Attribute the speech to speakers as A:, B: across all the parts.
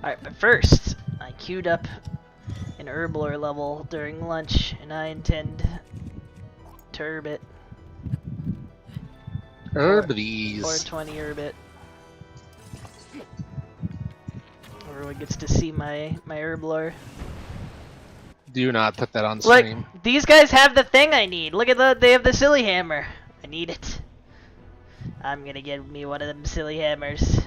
A: Alright, but first, I queued up an herb lore level during lunch, and I intend to herb it.
B: Herb these.
A: 420 herb it. Everyone gets to see my herb lore.
B: Do not put that on stream.
A: Look, these guys have the thing I need. Look at they have the silly hammer. I need it. I'm gonna get me one of them silly hammers.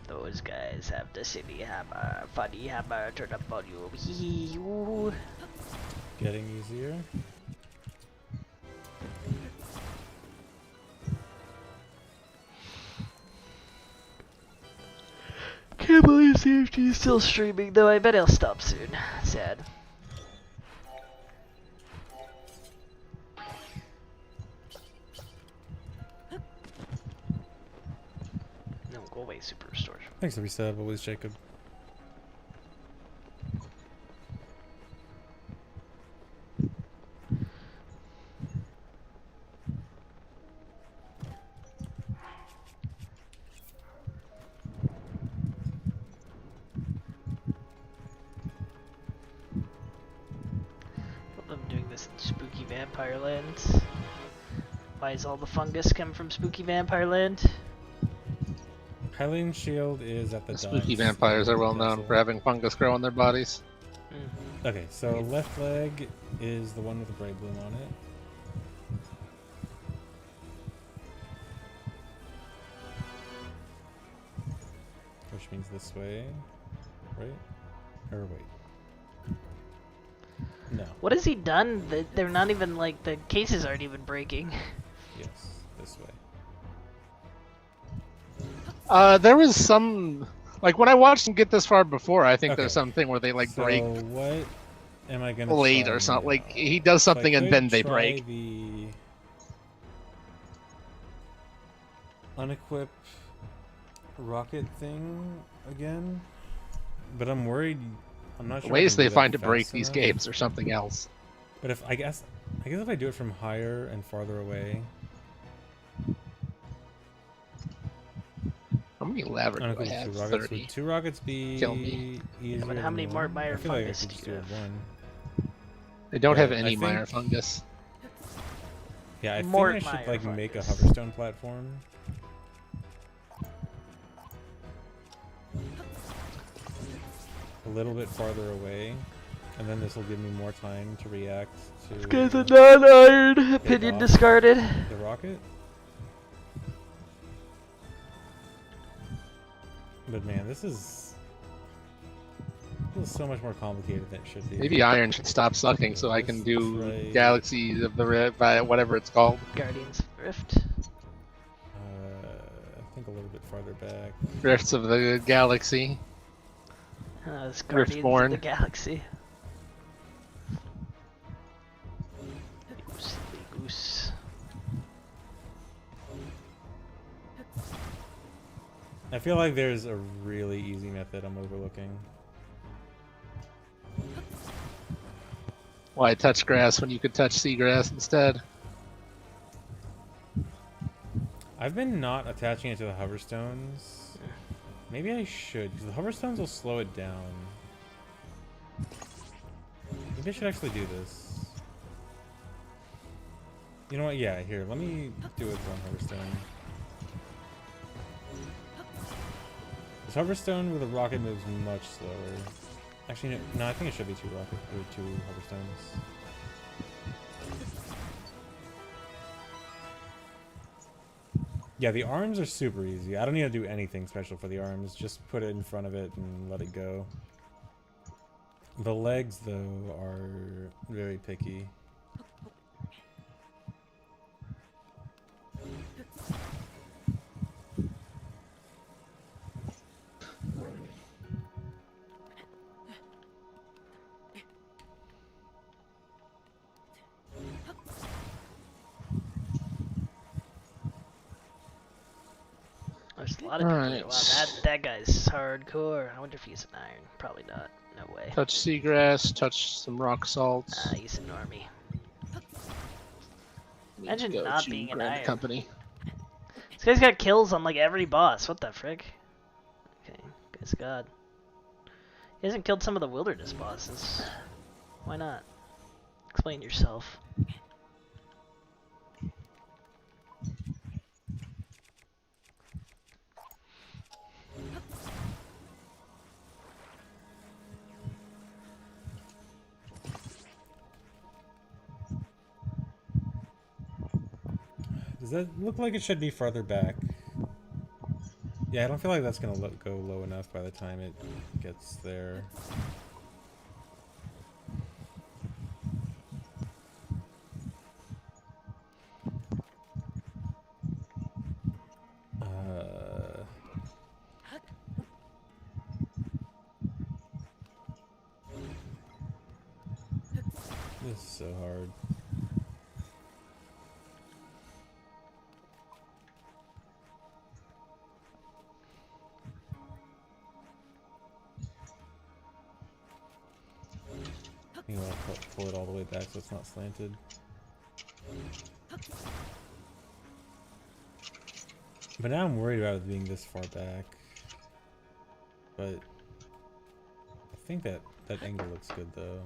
A: Those guys have the silly hammer. Funny hammer, turn up on you. Hee hee.
C: Getting easier.
A: Can't believe CFG is still streaming, though. I bet he'll stop soon. Sad. No, go away, Super Restore.
C: Thanks for resub, always Jacob.
A: I'm doing this in Spooky Vampire Land. Why is all the fungus come from Spooky Vampire Land?
C: Hylian Shield is at the
B: Spooky
C: dice.
B: vampires are well known for having fungus grow on their bodies.
C: Okay, so left leg is the one with the bright bloom on it. Which means this way, right? Or wait. No.
A: What has he done? They're not even like the cases aren't even breaking.
C: Yes, this way.
B: There was some, like when I watched him get this far before, I think
C: Okay.
B: there's something where they like
C: So
B: break
C: what am I gonna
B: blade
C: try
B: or something.
C: now?
B: Like he does
C: So I
B: something and
C: could
B: then they
C: try
B: break.
C: The unequip rocket thing again, but I'm worried. I'm not sure.
B: Ways
C: I can
B: they
C: do
B: find
C: that
B: to break
C: fast
B: these
C: enough.
B: games or something else.
C: But if I guess if I do it from higher and farther away.
B: How many lever do I
C: Unequipped
B: have?
C: two rockets.
B: 30.
C: Would 2 rockets be
B: Kill me.
C: easier?
A: But how many
C: than
A: more
C: one?
A: Meyer
C: I feel like I
A: fungus
C: could
A: do
C: just
A: you
C: do it
A: have?
C: one.
B: They don't have
C: But I
B: any
C: think-
B: minor fungus.
C: Yeah, I
A: Mort
C: think I should like
A: Meyer
C: make a
A: fungus.
C: hoverstone platform. A little bit farther away, and then this will give me more time to react to
A: This guy's a non-iron. Opinion
C: off.
A: discarded.
C: the rocket. But man, this is so much more complicated than it should be.
B: Maybe iron should stop sucking so I can
C: Let's
B: do
C: try-
B: Galaxies of the Rift, whatever it's called.
A: Guardians of Rift.
C: I think a little bit farther back.
B: Rifts of the Galaxy.
A: It's Guardians of
B: Riftborn.
A: the Galaxy. Silly goose.
C: I feel like there's a really easy method I'm overlooking.
B: Why touch grass when you could touch seagrass instead?
C: I've been not attaching it to the hoverstones. Maybe I should, because the hoverstones will slow it down. Maybe I should actually do this. You know what? Yeah, here, let me do it with one hoverstone. This hoverstone with a rocket moves much slower. Actually, no, I think it should be two hoverstones. Yeah, the arms are super easy. I don't need to do anything special for the arms. Just put it in front of it and let it go. The legs, though, are very picky.
A: There's a lot of people.
B: Alright.
A: Wow, that guy's hardcore. I wonder if he's an iron. Probably not. No way.
B: Touch seagrass, touch some rock salts.
A: He's a normie. Imagine not being an
B: Grand
A: iron.
B: Company.
A: This guy's got kills on like every boss. What the frick? Okay, guy's god. He hasn't killed some of the wilderness bosses. Why not? Explain yourself.
C: Does that look like it should be farther back? Yeah, I don't feel like that's gonna go low enough by the time it gets there. This is so hard. You know, pull it all the way back so it's not slanted. But now I'm worried about it being this far back. But I think that angle looks good though.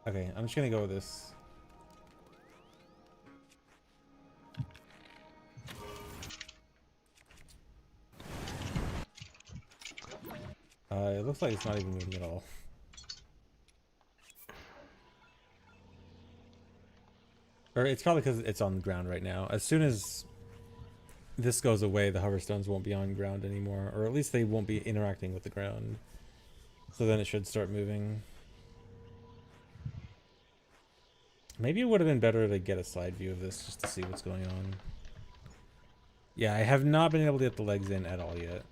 C: Okay, I'm just gonna go with this. It looks like it's not even moving at all. Or it's probably because it's on the ground right now. As soon as this goes away, the hoverstones won't be on ground anymore. Or at least they won't be interacting with the ground. So then it should start moving. Maybe it would have been better to get a side view of this just to see what's going on. Yeah, I have not been able to get the legs in at all yet.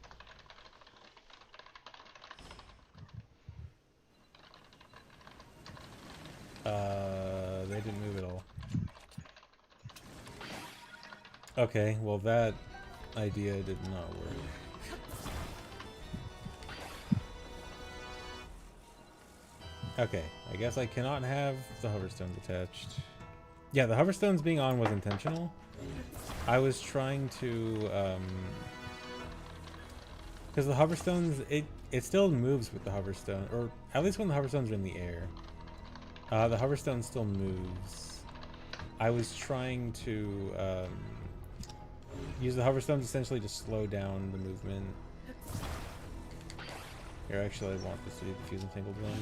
C: They didn't move at all. Okay, well that idea did not work. Okay, I guess I cannot have the hoverstones attached. Yeah, the hoverstones being on was intentional. I was trying to, because the hoverstones, it still moves with the hoverstone, or at least when the hoverstones are in the air. The hoverstone still moves. I was trying to use the hoverstones essentially to slow down the movement. Here, actually, I want this to be the Fuse and Tangled one.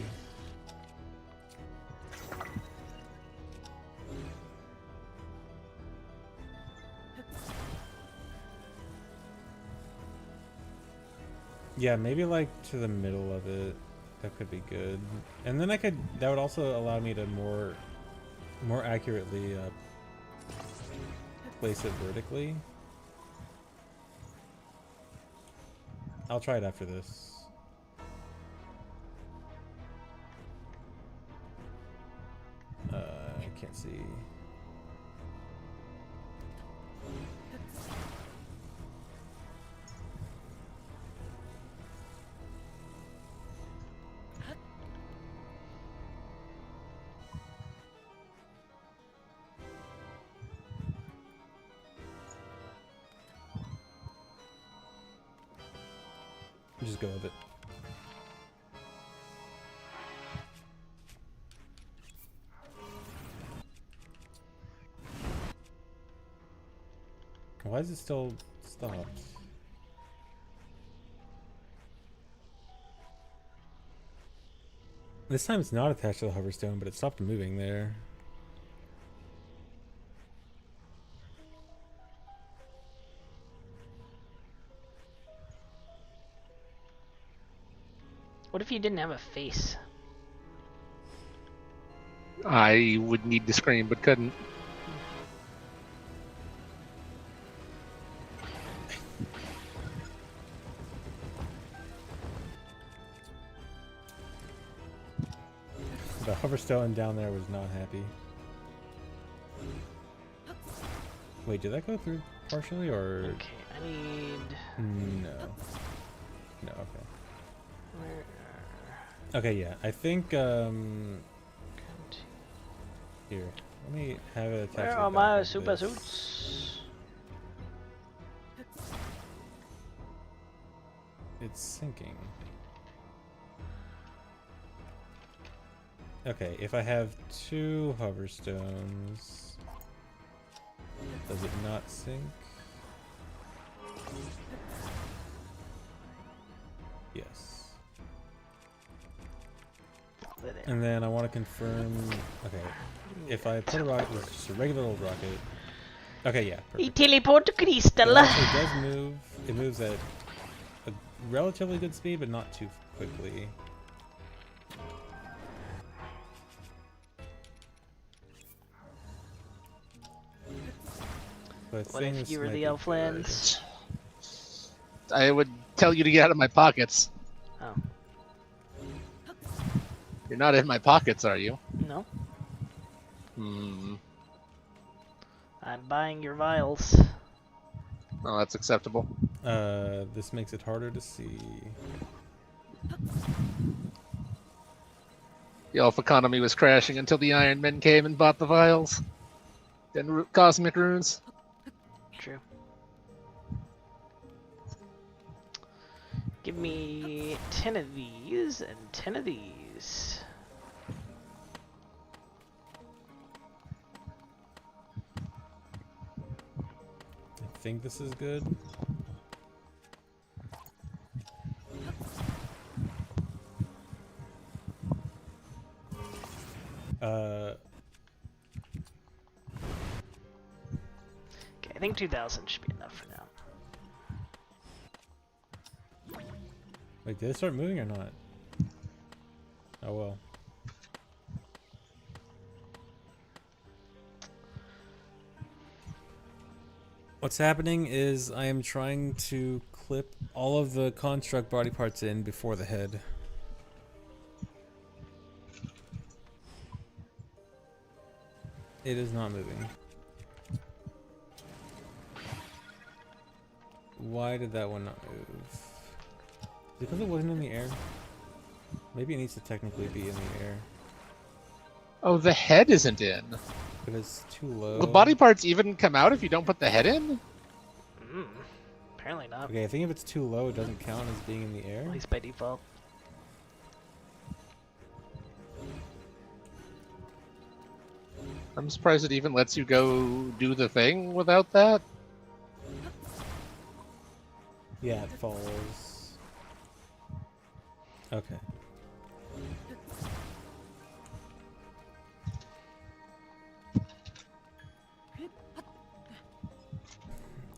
C: Yeah, maybe like to the middle of it. That could be good. And then that would also allow me to more accurately place it vertically. I'll try it after this. I can't see. Just go with it. Why is it still stopped? This time it's not attached to the hoverstone, but it stopped moving there.
A: What if you didn't have a face?
B: I would need to scream, but couldn't.
C: The hoverstone down there was not happy. Wait, did that go through partially or?
A: Okay, I need.
C: No. No. Okay. Okay. Yeah, I think. Here. Let me have it attached
A: Where
C: to the
A: are
C: back
A: my
C: of
A: super
C: this.
A: suits?
C: It's sinking. Okay, if I have 2 hover stones, does it not sink? Yes. And then I want to confirm. Okay, if I put a rocket, it's just a regular old rocket. Okay, yeah,
A: He
C: perfect.
A: teleport to
C: It
A: Crystal.
C: actually does move. It moves at a relatively good speed, but not too quickly. So I
A: What
C: think
A: if
C: this
A: you were
C: might
A: the
C: be good.
A: Elflands?
B: I would tell you to get out of my pockets.
A: Oh,
B: You're not in my pockets, are you?
A: no.
B: Hmm.
A: I'm buying your vials.
B: Oh, that's acceptable.
C: This makes it harder to see.
B: The elf economy was crashing until the Iron Men came and bought the vials. Then cosmic runes.
A: True. Give me 10 of these and 10 of these.
C: I think this is good.
A: Okay, I think 2,000 should be enough for now.
C: Wait, did it start moving or not? Oh well. What's happening is I am trying to clip all of the construct body parts in before the head. It is not moving. Why did that one not move? Is it because it wasn't in the air? Maybe it needs to technically be in the air.
B: Oh, the head isn't in.
C: But it's too low.
B: Will body parts even come out if you don't put the head in?
A: Apparently not.
C: Okay, I think if it's too low, it doesn't count as being in the air.
A: At least by default.
B: I'm surprised it even lets you go do the thing without that.
C: Yeah, it falls. Okay.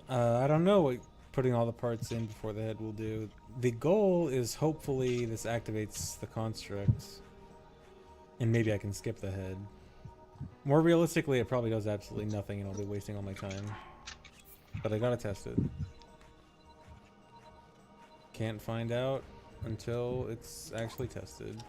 C: I don't know what putting all the parts in before the head will do. The goal is hopefully this activates the construct. And maybe I can skip the head. More realistically, it probably does absolutely nothing and I'll be wasting all my time. But I gotta test it. Can't find out until it's actually tested.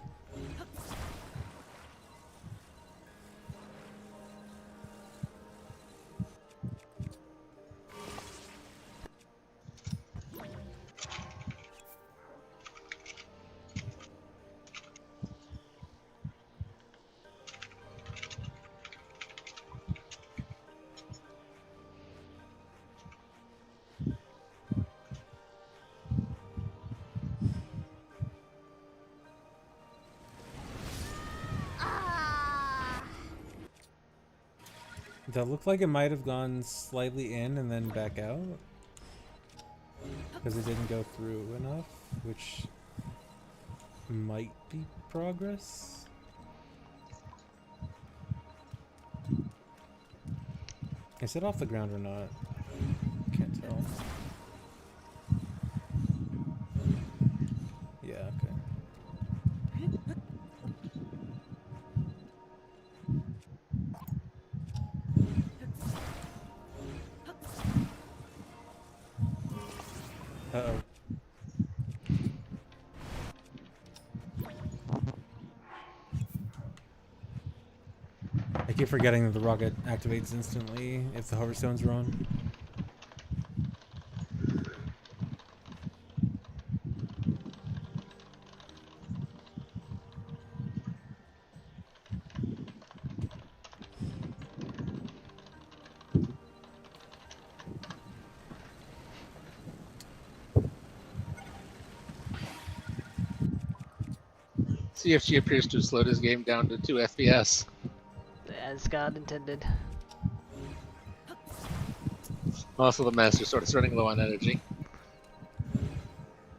C: That looked like it might have gone slightly in and then back out. Because it didn't go through enough, which might be progress. Is it off the ground or not? Can't tell. Yeah, okay. Uh-oh. I keep forgetting that the rocket activates instantly if the hoverstones are on.
B: CFG appears to have slowed his game down to 2 FPS.
A: As God intended.
B: Also, the Master Sword is running low on energy.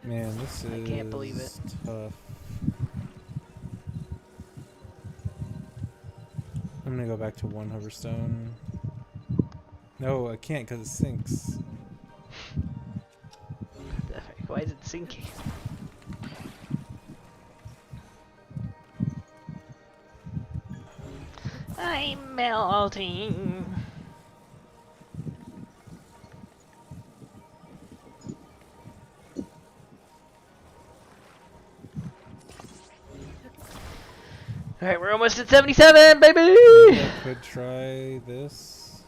C: Man, this is
A: I can't believe it.
C: tough. I'm gonna go back to 1 hoverstone. No, I can't because it sinks.
A: Why is it sinking? I'm melting. Alright, we're almost at 77, baby!
C: Maybe I could try this.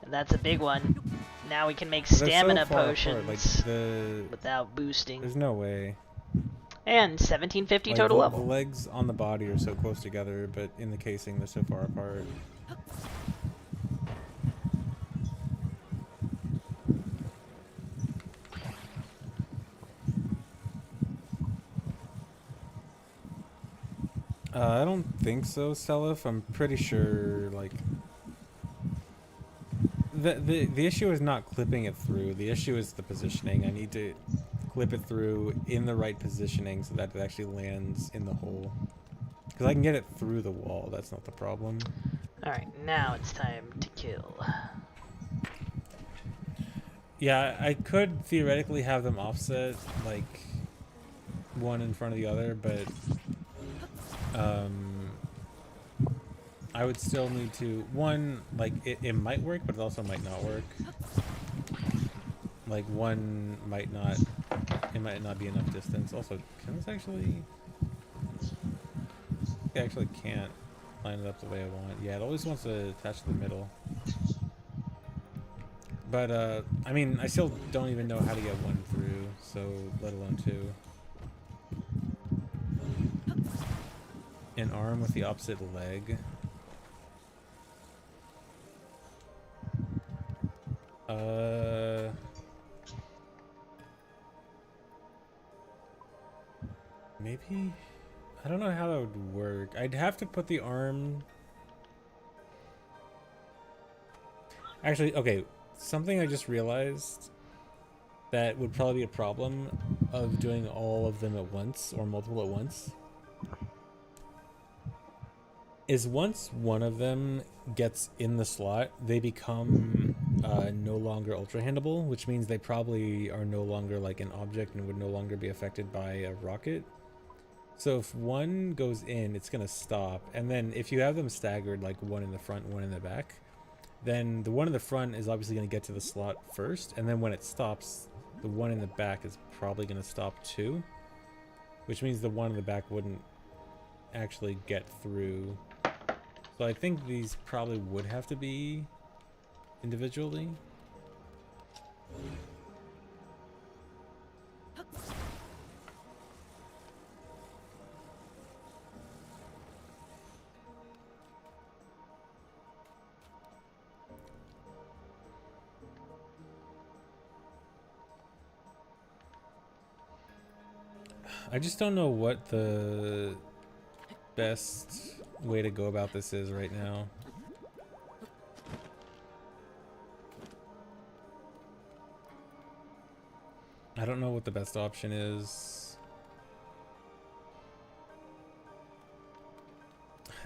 A: And that's a big one. Now we can make
C: But they're so
A: stamina
C: far apart,
A: potions
C: like
A: without boosting.
C: there's no way.
A: And 1750
C: Like
A: total
C: the
A: level.
C: legs on the body are so close together, but in the casing they're so far apart. I don't think so, Selif. I'm pretty sure, like, the issue is not clipping it through. The issue is the positioning. I need to clip it through in the right positioning so that it actually lands in the hole. Because I can get it through the wall. That's not the problem.
A: Alright, now it's time to kill.
C: Yeah, I could theoretically have them offset, like, one in front of the other, but I would still need to, one, like, it might work, but it also might not work. Like, one might not, it might not be enough distance. Also, can this actually, I actually can't line it up the way I want. Yeah, it always wants to attach to the middle. But, I mean, I still don't even know how to get one through, so let alone two. An arm with the opposite leg. Maybe? I don't know how that would work. I'd have to put the arm... Actually, okay, something I just realized that would probably be a problem of doing all of them at once, or multiple at once, is once one of them gets in the slot, they become no longer ultra handable, which means they probably are no longer like an object and would no longer be affected by a rocket. So if one goes in, it's going to stop. And then if you have them staggered, like one in the front, one in the back, then the one in the front is obviously going to get to the slot first. And then when it stops, the one in the back is probably going to stop too. Which means the one in the back wouldn't actually get through. So I think these probably would have to be individually. I just don't know what the best way to go about this is right now. I don't know what the best option is.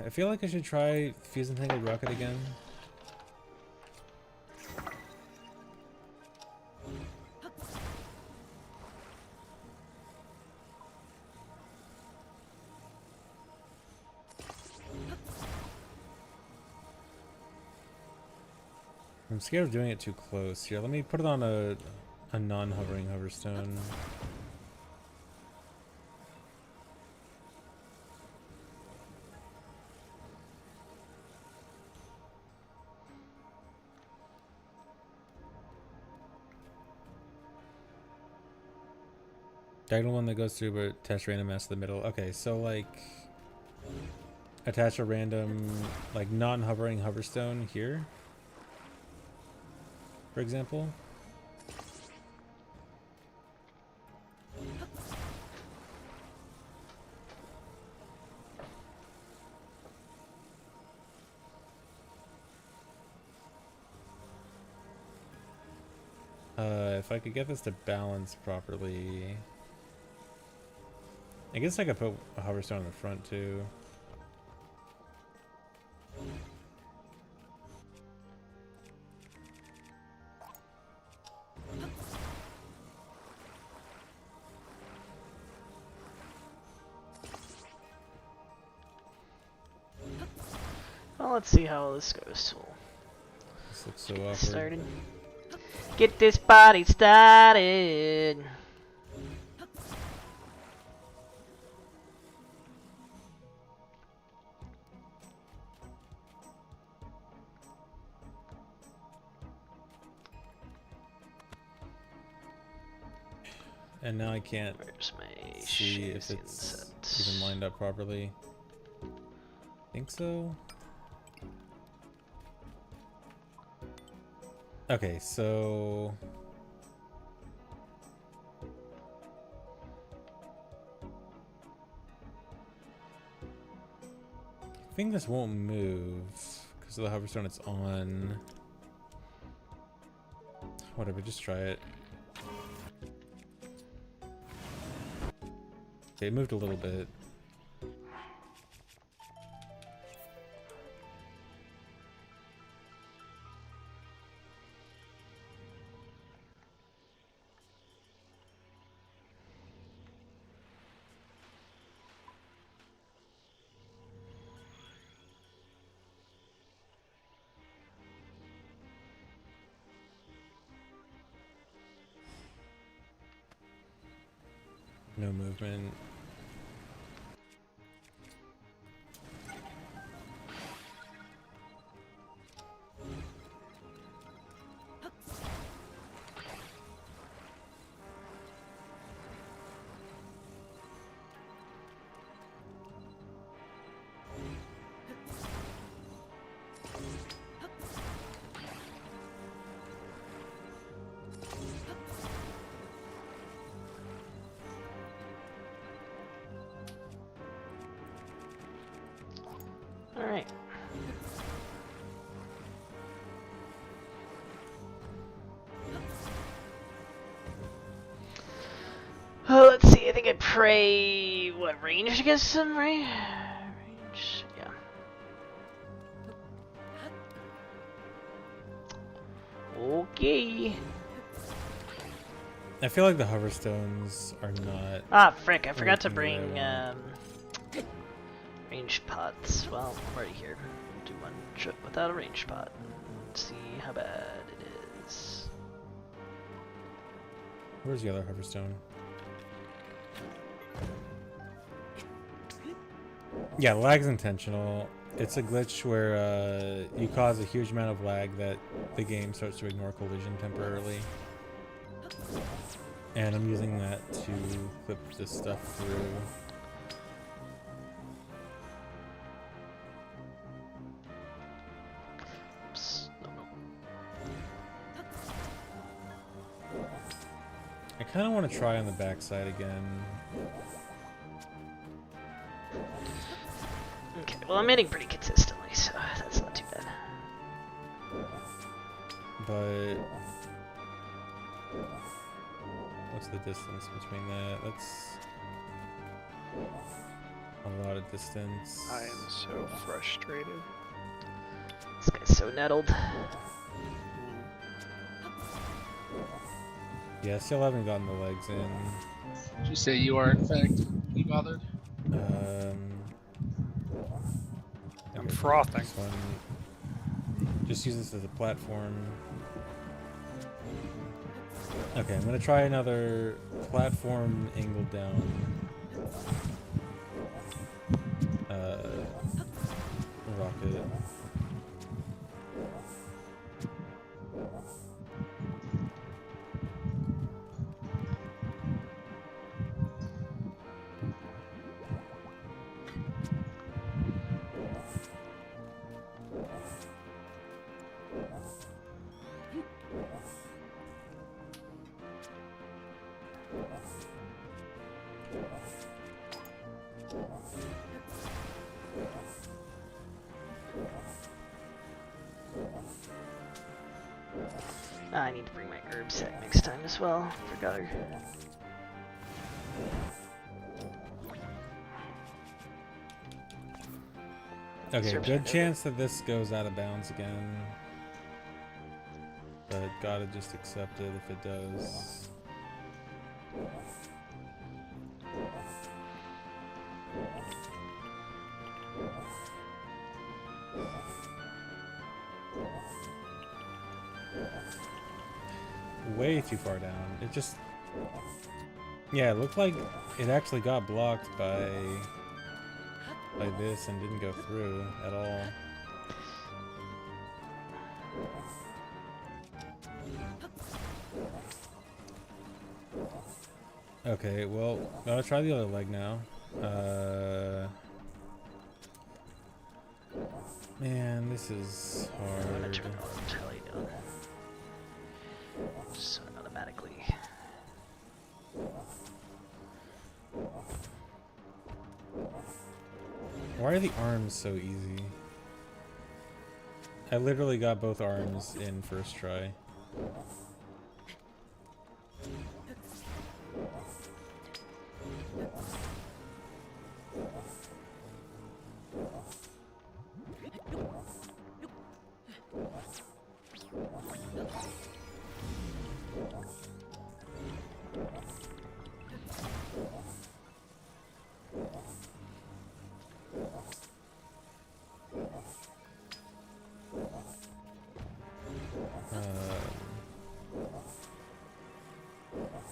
C: I feel like I should try Fuse Entangled Rocket again. I'm scared of doing it too close. Here, let me put it on a non-hovering hoverstone. Diagonal one that goes through, but attach random mass to the middle. Okay, so like attach a random like non-hovering hoverstone here, for example. If I could get this to balance properly, I guess I could put a hoverstone in the front too.
A: Well, let's see how this goes. We'll
C: This looks so
A: get
C: awkward.
A: this started. Get this party started.
C: And now I can't
A: Where's my
C: see if
A: shazzy
C: it's
A: inset?
C: even lined up properly. Think so? Okay, so I think this won't move because of the hoverstone it's on. Whatever, just try it. Okay, it moved a little bit. No movement.
A: Alright. Oh, let's see. I think I pray. What, range against him, right? Range, yeah. Okay.
C: I feel like the hoverstones are not.
A: Ah, frick. I forgot to
C: Working the way
A: bring
C: I want.
A: ranged pots. Well, I'm already here. We'll do one trip without a ranged pot. See how bad it is.
C: Where's the other hoverstone? Yeah, lag's intentional. It's a glitch where you cause a huge amount of lag that the game starts to ignore collision temporarily. And I'm using that to clip this stuff through.
A: Oops. No, no.
C: I kind of want to try on the backside again.
A: Okay, well, I'm hitting pretty consistently, so that's not too bad.
C: But what's the distance between that? That's a lot of distance.
D: I am so frustrated.
A: This guy's so nettled.
C: Yeah, still haven't gotten the legs in.
B: Did you say you are in fact bothered?
D: I'm
C: Okay,
D: frothing.
C: this one. Just use this as a platform. Okay, I'm gonna try another platform angled down. Rocket.
A: I need to bring my herb sack next time as well. Forgot her.
C: Okay,
A: Search
C: good
A: it.
C: chance that this goes out of bounds again. But gotta just accept it if it does. Way too far down. It just... Yeah, it looked like it actually got blocked by this and didn't go through at all. Okay, well, I'll try the other leg now. Man, this is
A: I'm gonna
C: hard.
A: turn it on. How you doing? Just automatically.
C: Why are the arms so easy? I literally got both arms in first try.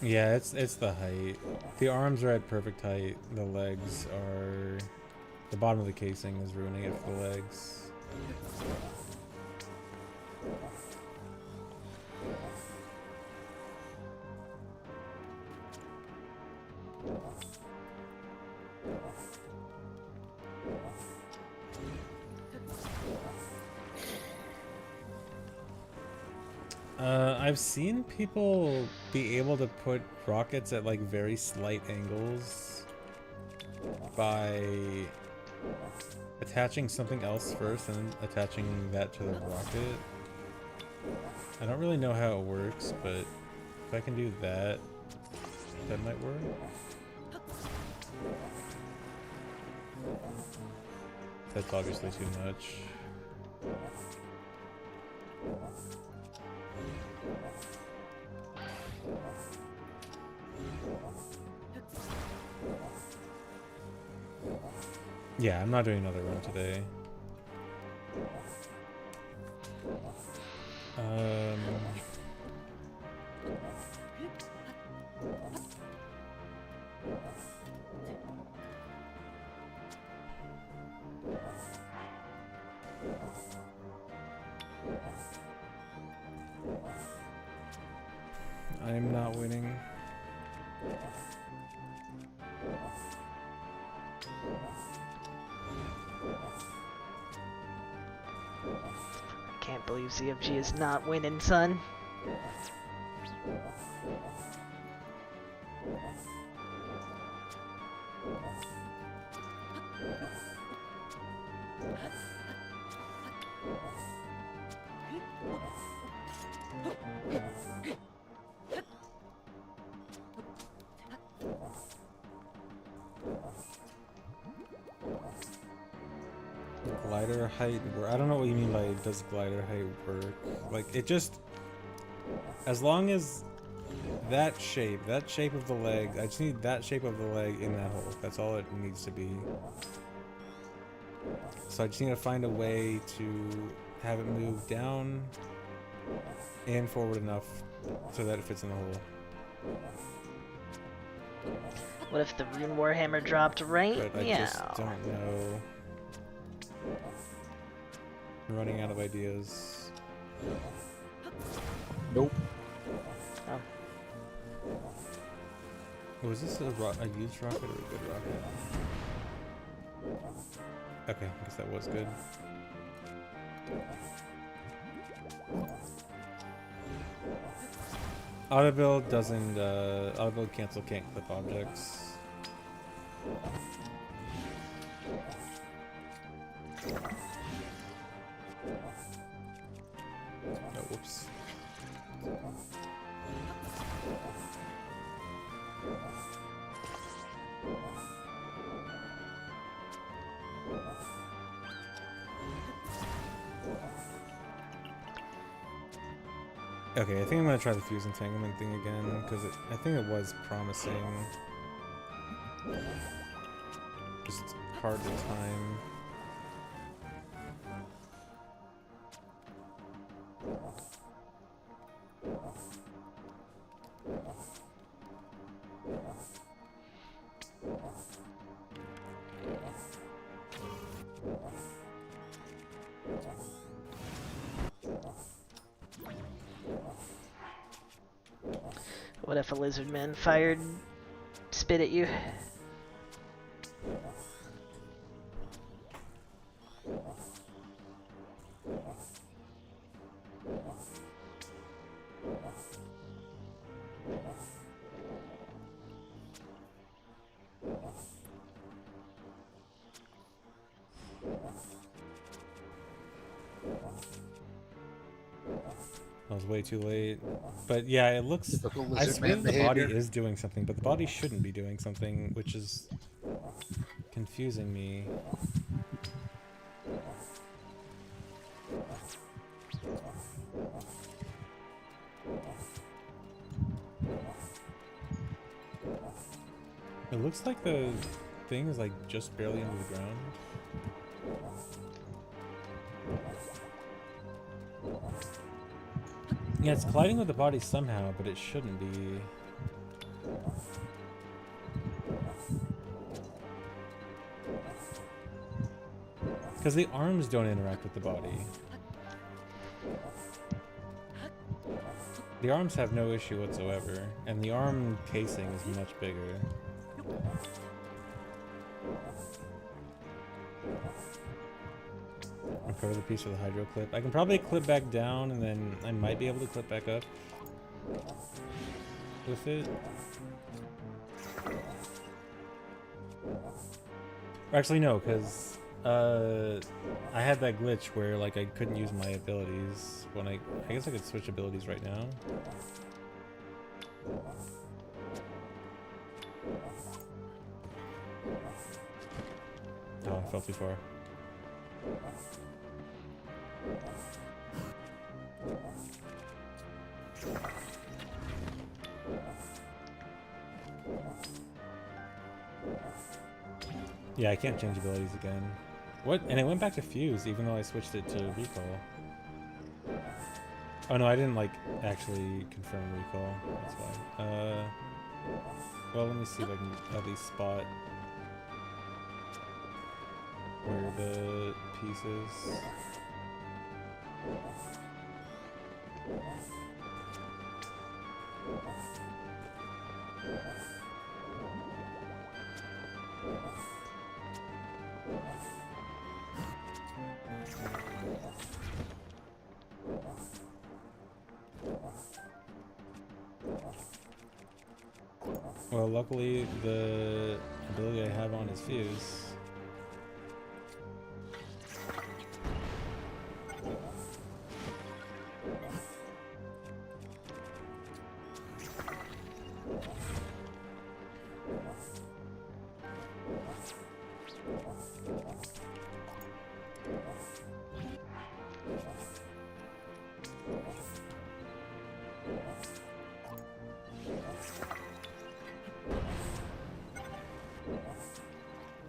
C: Yeah, it's the height. The arms are at perfect height. The legs are... The bottom of the casing is ruining it for the legs. I've seen people be able to put rockets at like very slight angles by attaching something else first and then attaching that to the rocket. I don't really know how it works, but if I can do that, that might work. That's obviously too much. Yeah, I'm not doing another run today. I'm not winning.
A: Can't believe ZFG is not winning, son.
C: Glider height work. I don't know what you mean by does glider height work. Like it just, as long as that shape of the leg, I just need that shape of the leg in that hole. That's all it needs to be. So I just need to find a way to have it move down and forward enough so that it fits in the hole.
A: What if the Rune Warhammer dropped right
C: But I
A: now?
C: just don't know. I'm running out of ideas.
B: Nope.
A: Oh.
C: Was this a used rocket or a good rocket? Okay, I guess that was good. Auto build doesn't, auto build cancel can't clip objects. Oh, whoops. Okay, I think I'm gonna try the fuse entanglement thing again because I think it was promising. Just hard to time.
A: What if a Lizzardman fired spit at you?
C: I was way too late. But yeah, it looks...
B: Typical
C: I
B: lizard
C: swear
B: man
C: the body
B: behavior.
C: is doing something, but the body shouldn't be doing something, which is confusing me. It looks like the thing is like just barely under the ground. Yeah, it's colliding with the body somehow, but it shouldn't be. Because the arms don't interact with the body. The arms have no issue whatsoever, and the arm casing is much bigger. I'll cover the piece with a hydro clip. I can probably clip back down, and then I might be able to clip back up with it. Or actually, no, because I had that glitch where like I couldn't use my abilities when I guess I could switch abilities right now. Oh, I fell too far. Yeah, I can't change abilities again. What? And it went back to fuse even though I switched it to recall. Oh no, I didn't like actually confirm recall. That's why. Well, let me see if I can at least spot where the piece is. Well, luckily the ability I have on is fuse.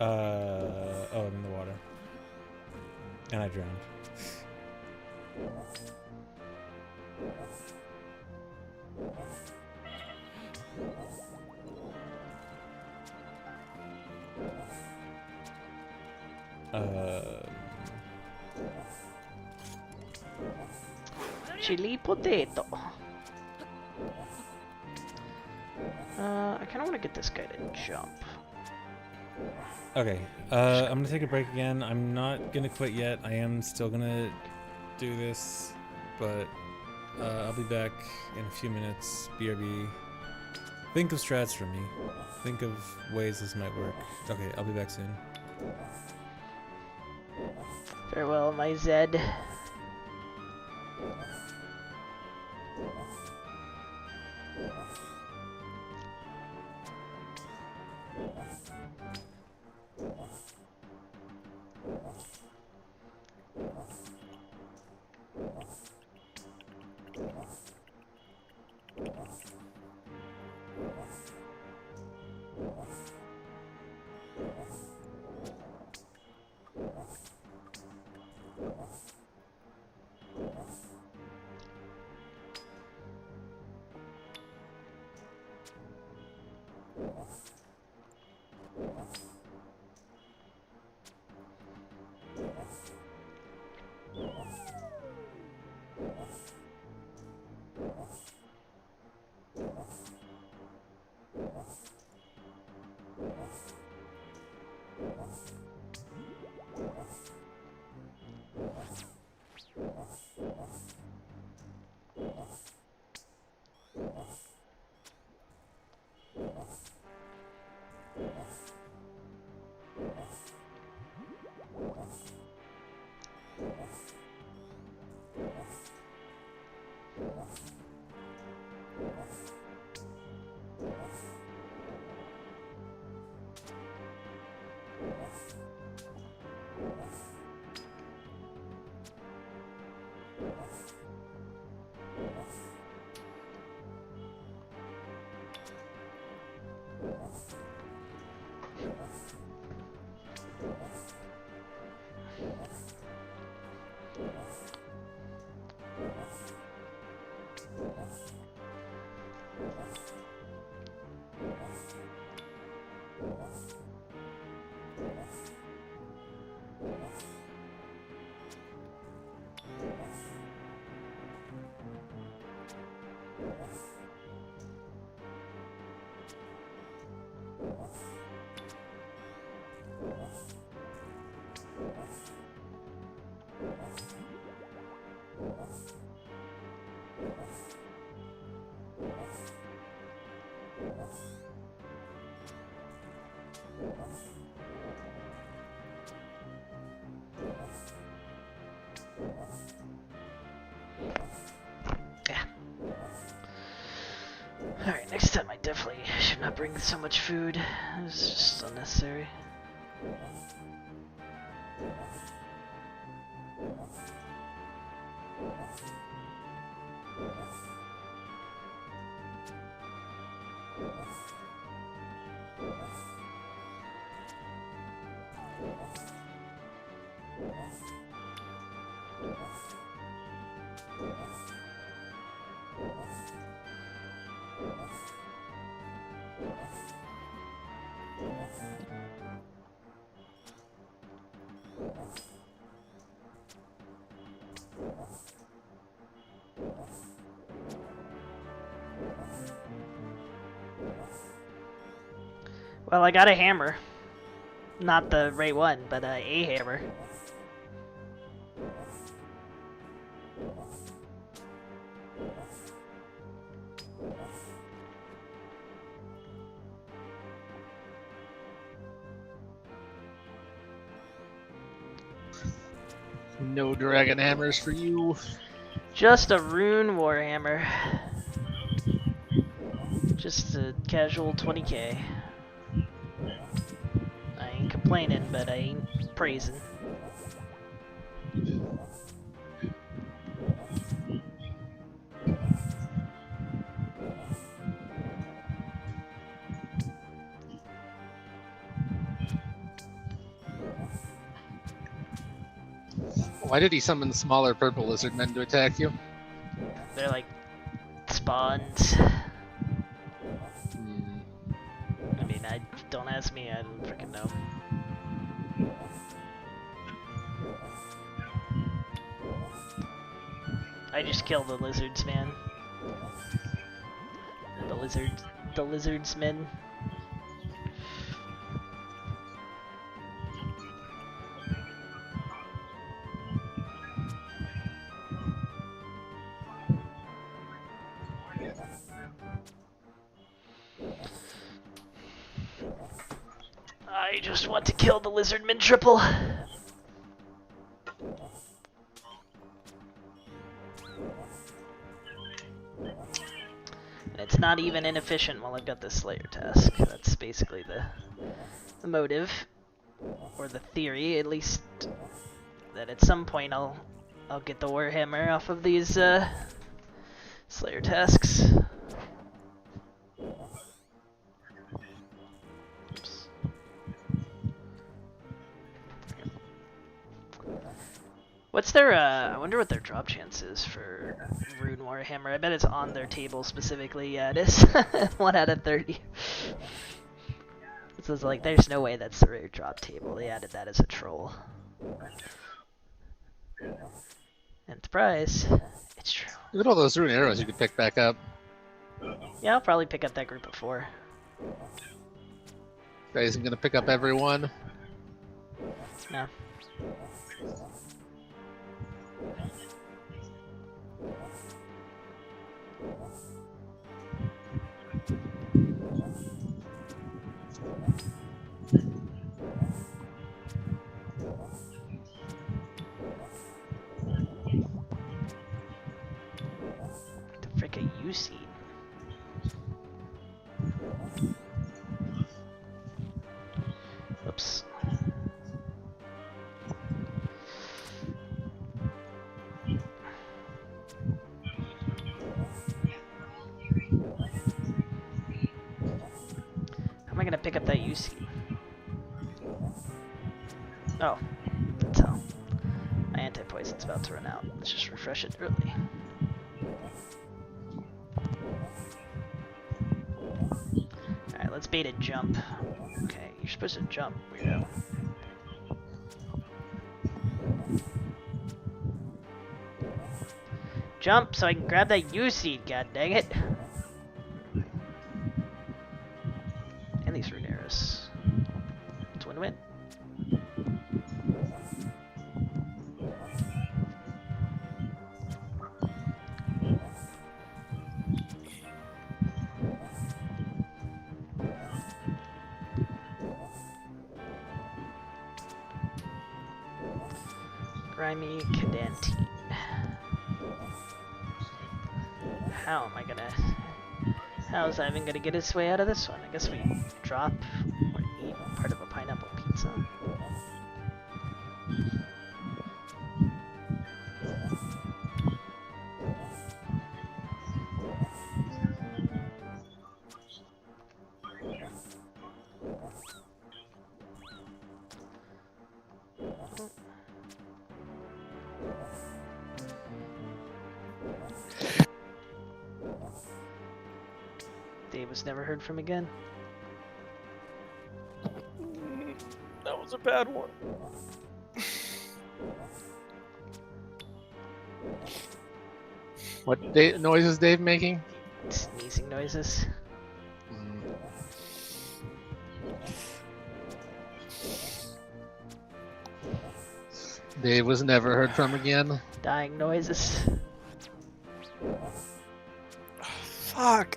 C: Oh, I'm in the water. And I drowned.
A: Chili potato. I kind of want to get this guy to jump.
C: Okay, I'm gonna take a break again. I'm not gonna quit yet. I am still gonna do this, but I'll be back in a few minutes. BRB. Think of strats for me. Think of ways this might work. Okay, I'll be back soon.
A: Farewell, my Zed. Alright, next time I definitely should not bring so much food. It's just unnecessary. Well, I got a hammer. Not the right one, but a hammer.
B: No dragon hammers for you.
A: Just a rune warhammer. Just a casual 20k. I ain't complaining, but I ain't praising.
B: Why did he summon smaller purple lizard men to attack you?
A: They're like spawns. I mean, don't ask me, I don't freaking know. I just killed the lizards, man. The lizards men. I just want to kill the lizardman triple. It's not even inefficient while I've got this Slayer task. That's basically the motive, or the theory, at least, that at some point I'll get the Warhammer off of these Slayer tasks. Oops. What's their, I wonder what their drop chance is for Rune Warhammer. I bet it's on their table specifically. Yeah, it is. 1 out of 30. So it's like, there's no way that's the rare drop table. They added that as a troll. And surprise, it's true.
B: Look at all those rune arrows you could pick back up.
A: Yeah, I'll probably pick up that group of 4.
B: Guy isn't gonna pick up every one.
A: No. The frick a U-seed. Oops. How am I gonna pick up that UC? Oh, that's how. My anti-poison's about to run out. Let's just refresh it early. Alright, let's bait a jump. Okay, you're supposed to jump, weirdo. Jump so I can grab that U-seed, god dang it! And these rune arrows. It's win-win. Grimy Cadantine. How am I gonna... How is Ivan gonna get his way out of this one? I guess we drop or eat part of a pineapple pizza. Dave was never heard from again.
D: That was a bad one.
B: What noise is Dave making?
A: Sneezing noises.
B: Dave was never heard from again.
A: Dying noises.
D: Fuck.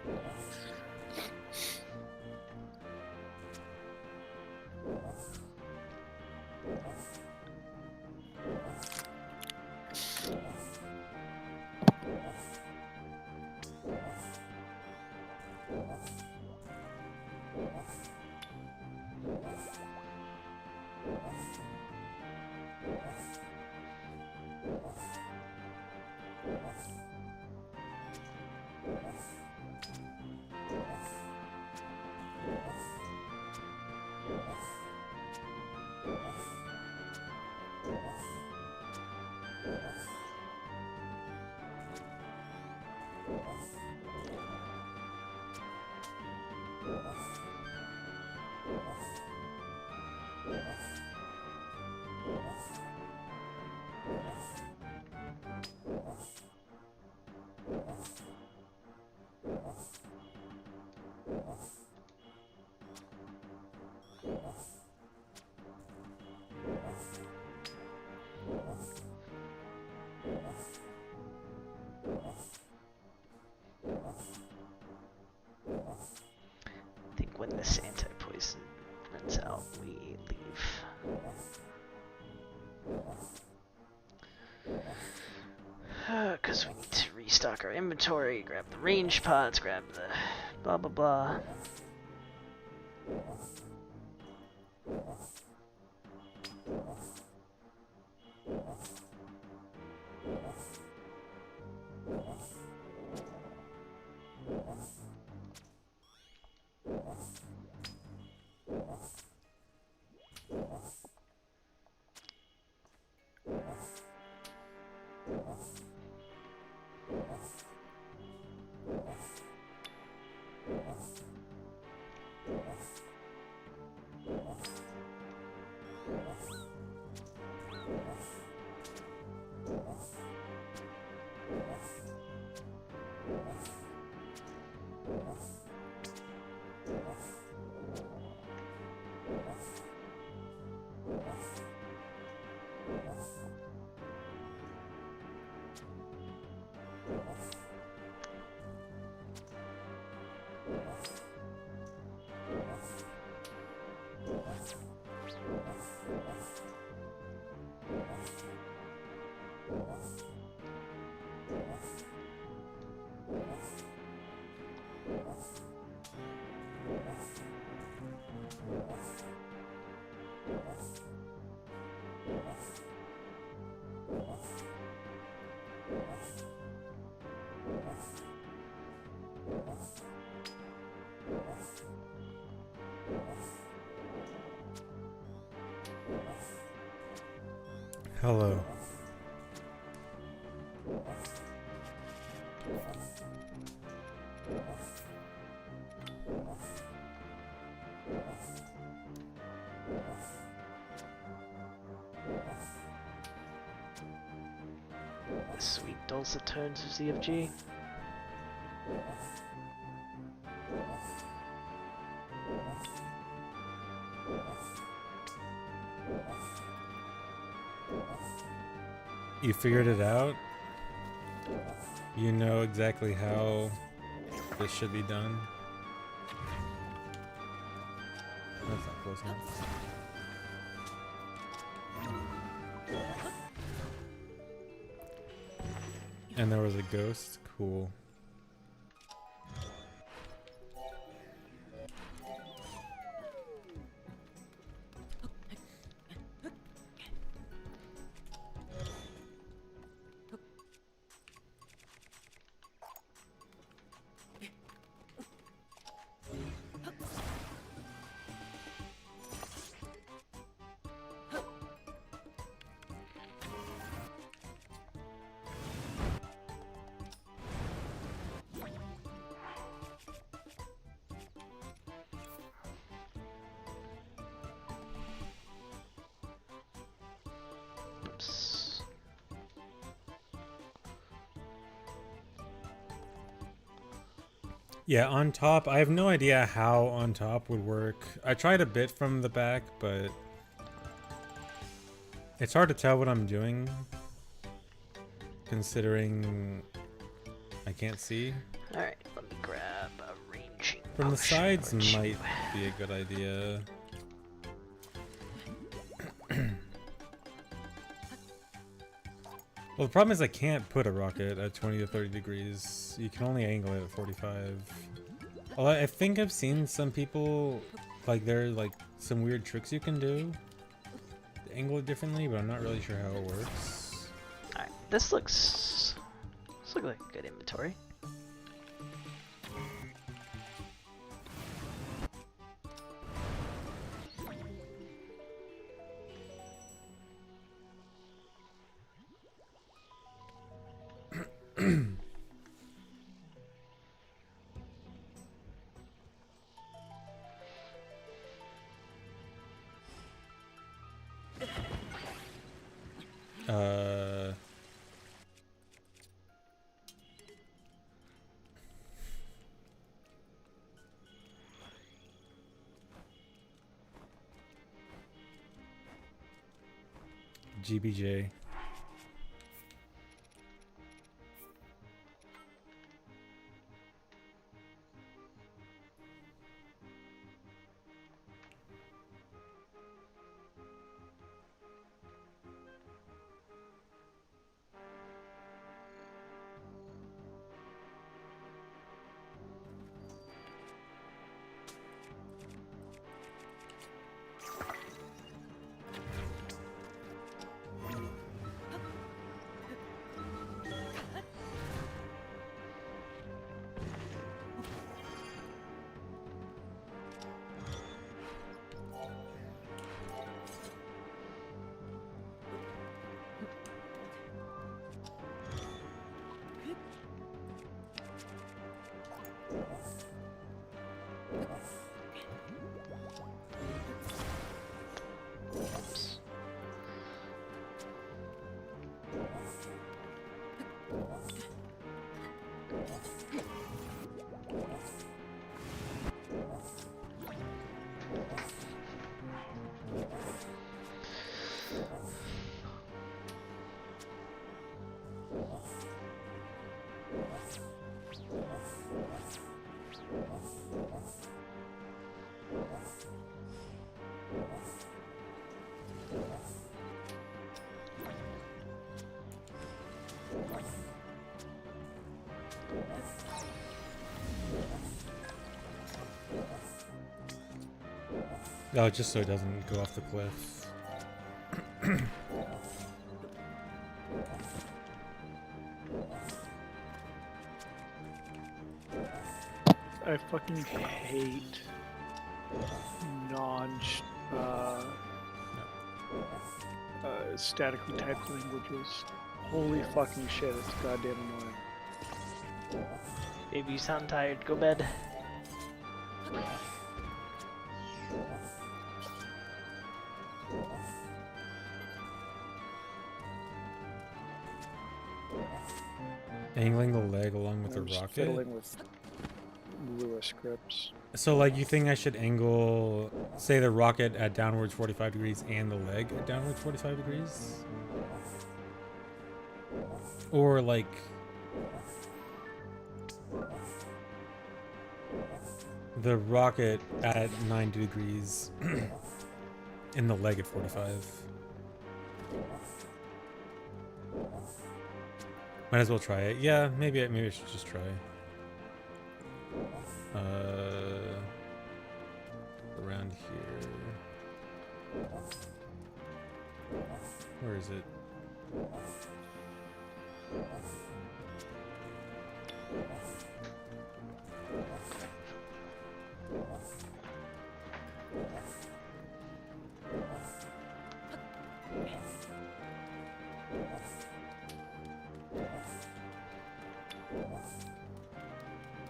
A: I think when this anti-poison runs out, we leave. Because we need to restock our inventory, grab the range pods, grab the blah blah blah.
C: Hello.
A: The sweet dulcet tones of ZFG.
C: You figured it out? You know exactly how this should be done? That's not close enough. And there was a ghost? Cool.
A: Oops.
C: Yeah, on top, I have no idea how on top would work. I tried a bit from the back, but it's hard to tell what I'm doing, considering I can't see.
A: Alright, let me grab a ranging
C: From the
A: potion
C: sides
A: or two.
C: might be a good idea. Well, the problem is I can't put a rocket at 20 to 30 degrees. You can only angle it at 45. Well, I think I've seen some people, like, there are, like, some weird tricks you can do to angle it differently, but I'm not really sure how it works.
A: Alright, this looks like a good inventory.
C: Uh... GBJ. Oh, just so it doesn't go off the cliff.
D: I fucking hate non statically typed languages. Holy fucking shit, it's goddamn annoying.
A: Baby, you sound tired. Go bed.
C: Angling the leg along with the
D: I'm just
C: rocket.
D: fiddling with Lua scripts.
C: So, like, you think I should angle, say, the rocket at downwards 45 degrees and the leg at downwards 45 degrees? Or, like, the rocket at 90 degrees and the leg at 45? Might as well try it. Yeah, maybe I should just try. Around here. Where is it?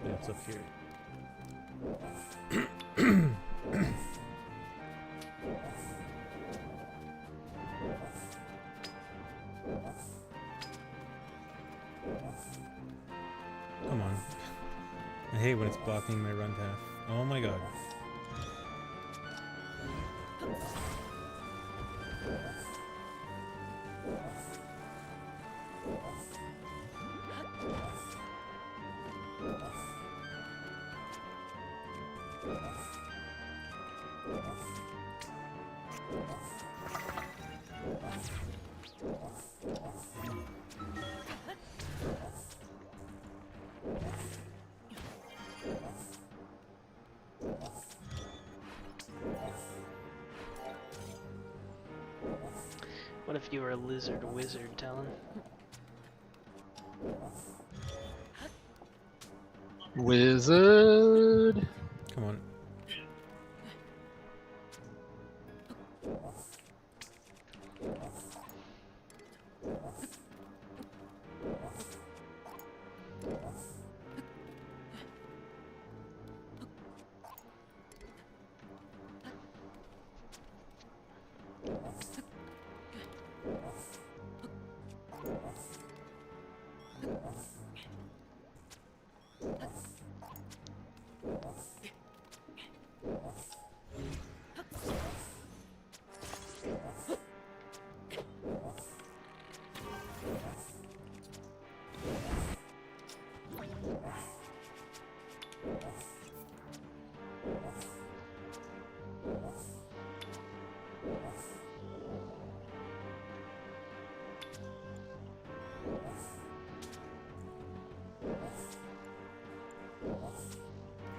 C: Yeah, it's up here. Come on. I hate when it's blocking my run path. Oh my god.
A: What if you were a lizard wizard, Talon?
B: Wizard.
C: Come on.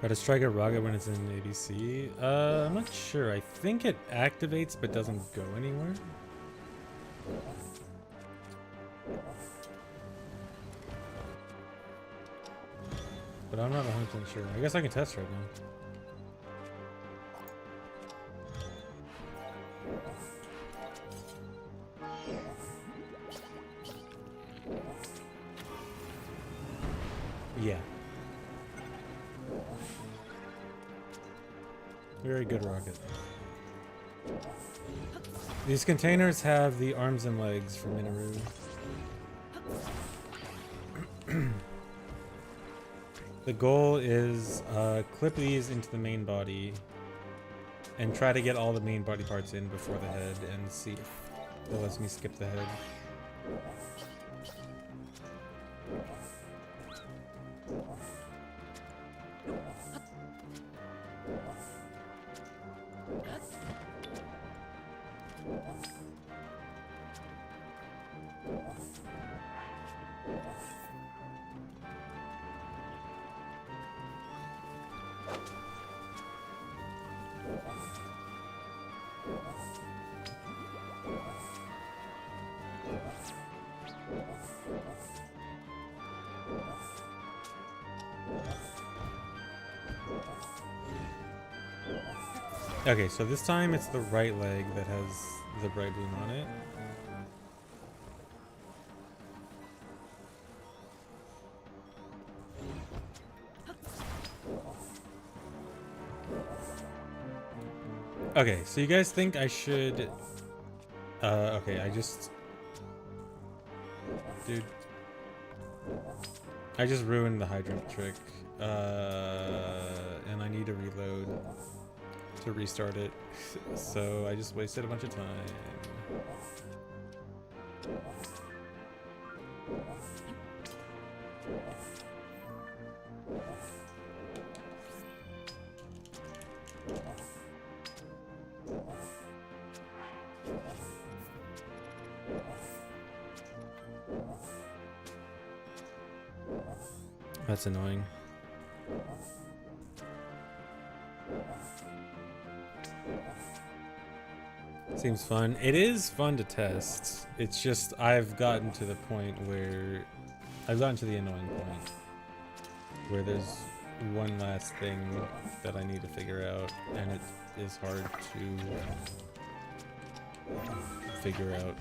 C: Try to strike a rocket when it's in ABC. I'm not sure. I think it activates but doesn't go anywhere. But I'm not 100% sure. I guess I can test right now. Yeah. Very good rocket. These containers have the arms and legs for Minoru. The goal is clip these into the main body and try to get all the main body parts in before the head and see if it lets me skip the head. Okay, so this time it's the right leg that has the bright bloom on it. Okay, so you guys think I should... okay, Dude. I just ruined the hydrant trick. And I need to reload to restart it. So I just wasted a bunch of time. That's annoying. Seems fun. It is fun to test. It's just I've gotten to the point where I've gotten to the annoying point where there's one last thing that I need to figure out, and it is hard to figure out.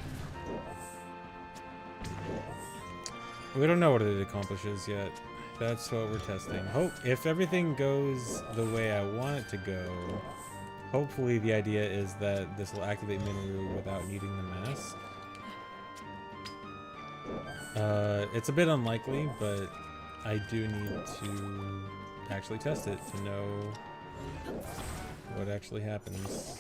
C: We don't know what it accomplishes yet. That's what we're testing. Hope if everything goes the way I want it to go, hopefully the idea is that this will activate Minoru without needing the mask. It's a bit unlikely, but I do need to actually test it to know what actually happens.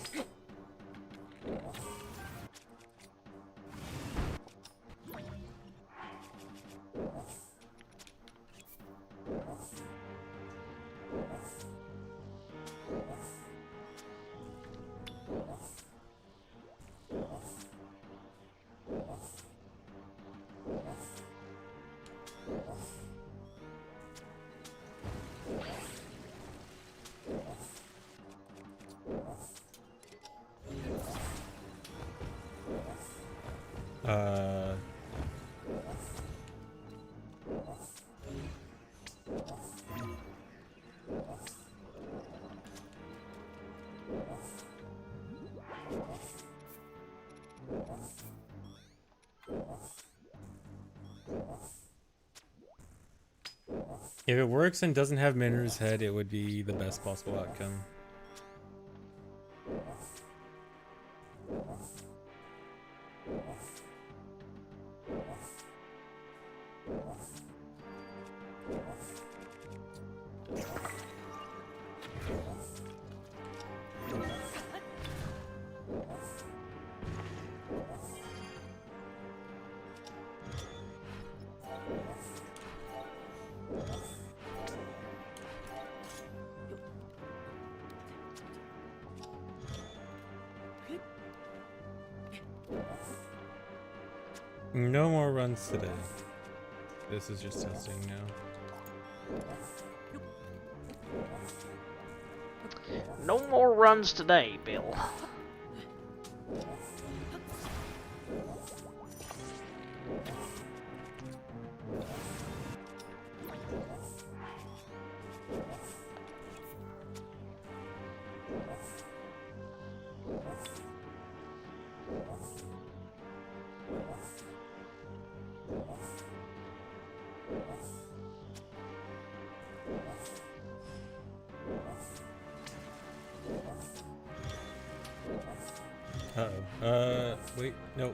C: If it works and doesn't have Minoru's head, it would be the best possible outcome. No more runs today. This is just testing now.
A: No more runs today, Bill.
C: Uh-oh. Wait, no.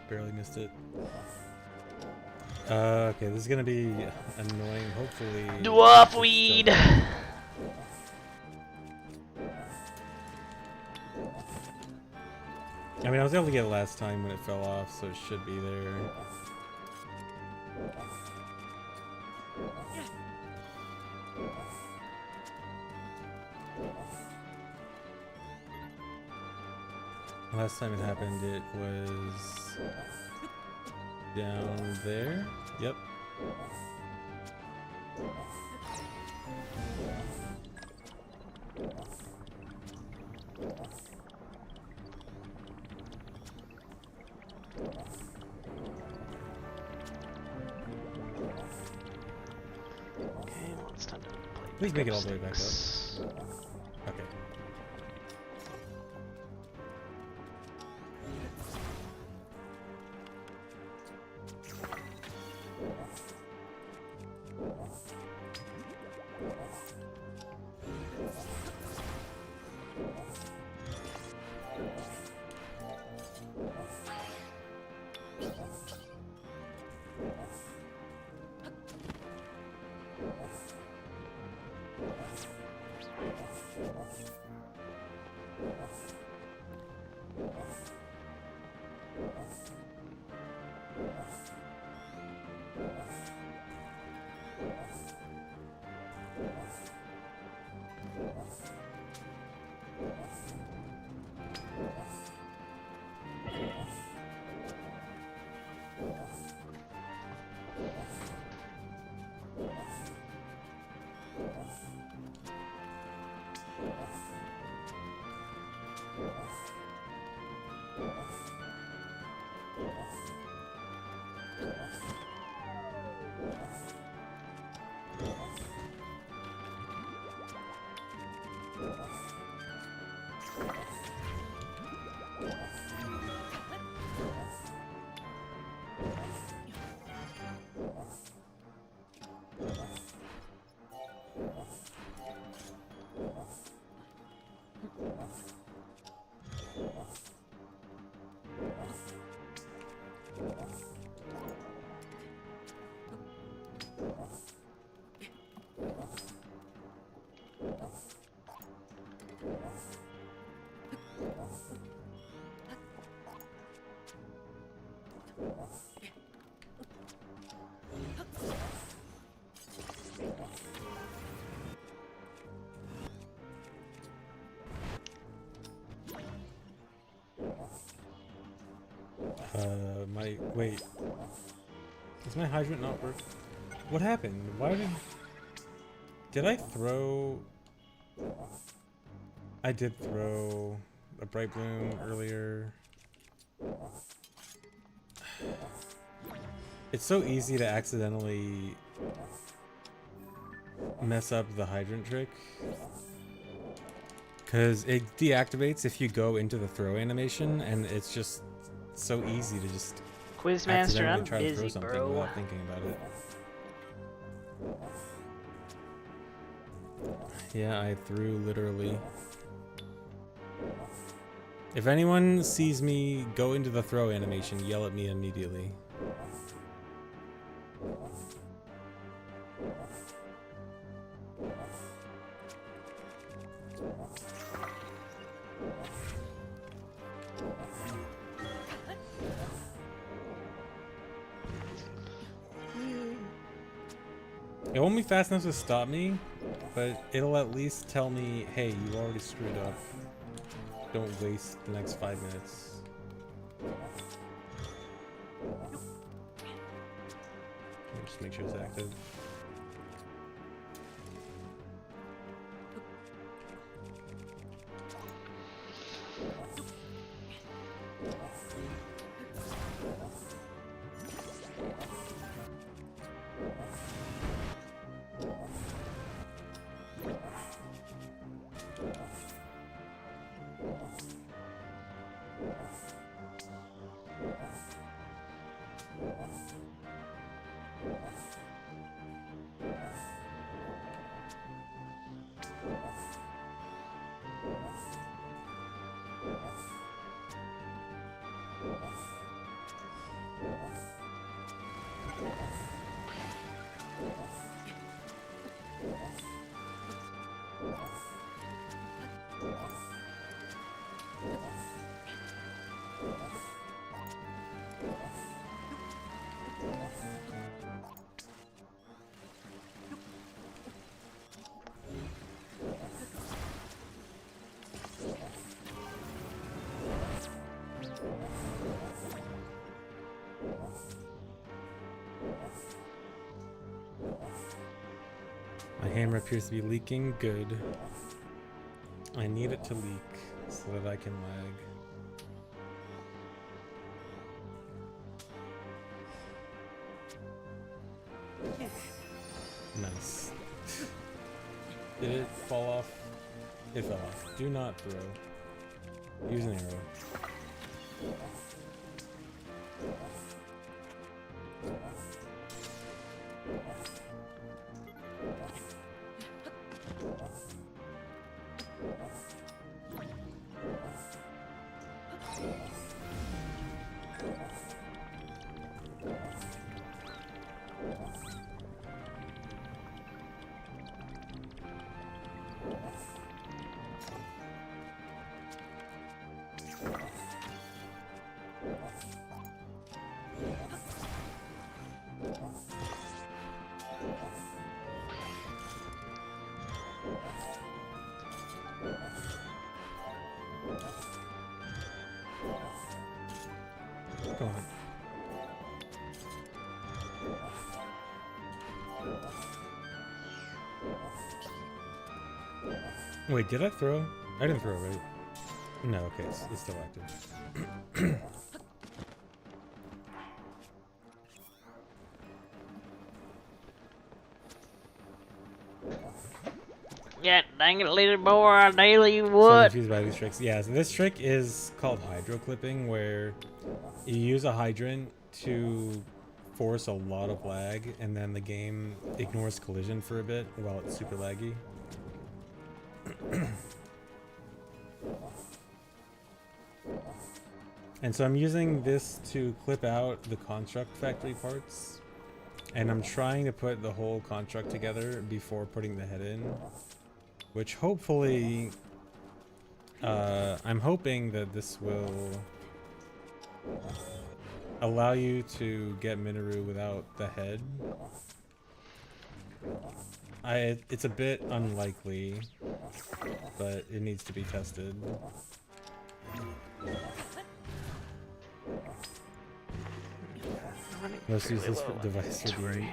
C: Barely missed it. Okay, this is gonna be annoying. Hopefully.
A: Dwarf
C: it's
A: weed!
C: still- I mean, I was able to get it last time when it fell off, so it should be there. Last time it happened, it was down there. Yep.
A: Okay, well, it's time to play.
C: Please make it all the way back up.
A: sticks.
C: Okay. Wait. Is my hydrant not work? What happened? Why did I throw... I did throw a bright bloom earlier. It's so easy to accidentally mess up the hydrant trick. Because it deactivates if you go into the throw animation, and it's just so easy to just
A: Quizmaster,
C: accidentally
A: I'm
C: try to throw
A: busy,
C: something
A: bro.
C: without thinking about it. Yeah, I threw literally. If anyone sees me go into the throw animation, yell at me immediately. It won't be fast enough to stop me, but it'll at least tell me, hey, you already screwed up. Don't waste the next 5 minutes. Just make sure it's active. My hammer appears to be leaking. Good. I need it to leak so that I can lag. Nice. Did it fall off? It fell off. Do not throw. Use an arrow. Go on. Wait, did I throw? I didn't throw, right? No, okay, it's still active.
A: Yeah, dang it, little boy, I daily
C: So
A: what?
C: confused by these tricks. Yeah, so this trick is called hydro clipping, where you use a hydrant to force a lot of lag, and then the game ignores collision for a bit while it's super laggy. And so I'm using this to clip out the construct factory parts, and I'm trying to put the whole construct together before putting the head in, which hopefully I'm hoping that this will allow you to get Minoru without the head. It's a bit unlikely, but it needs to be tested. Let's use this device for the...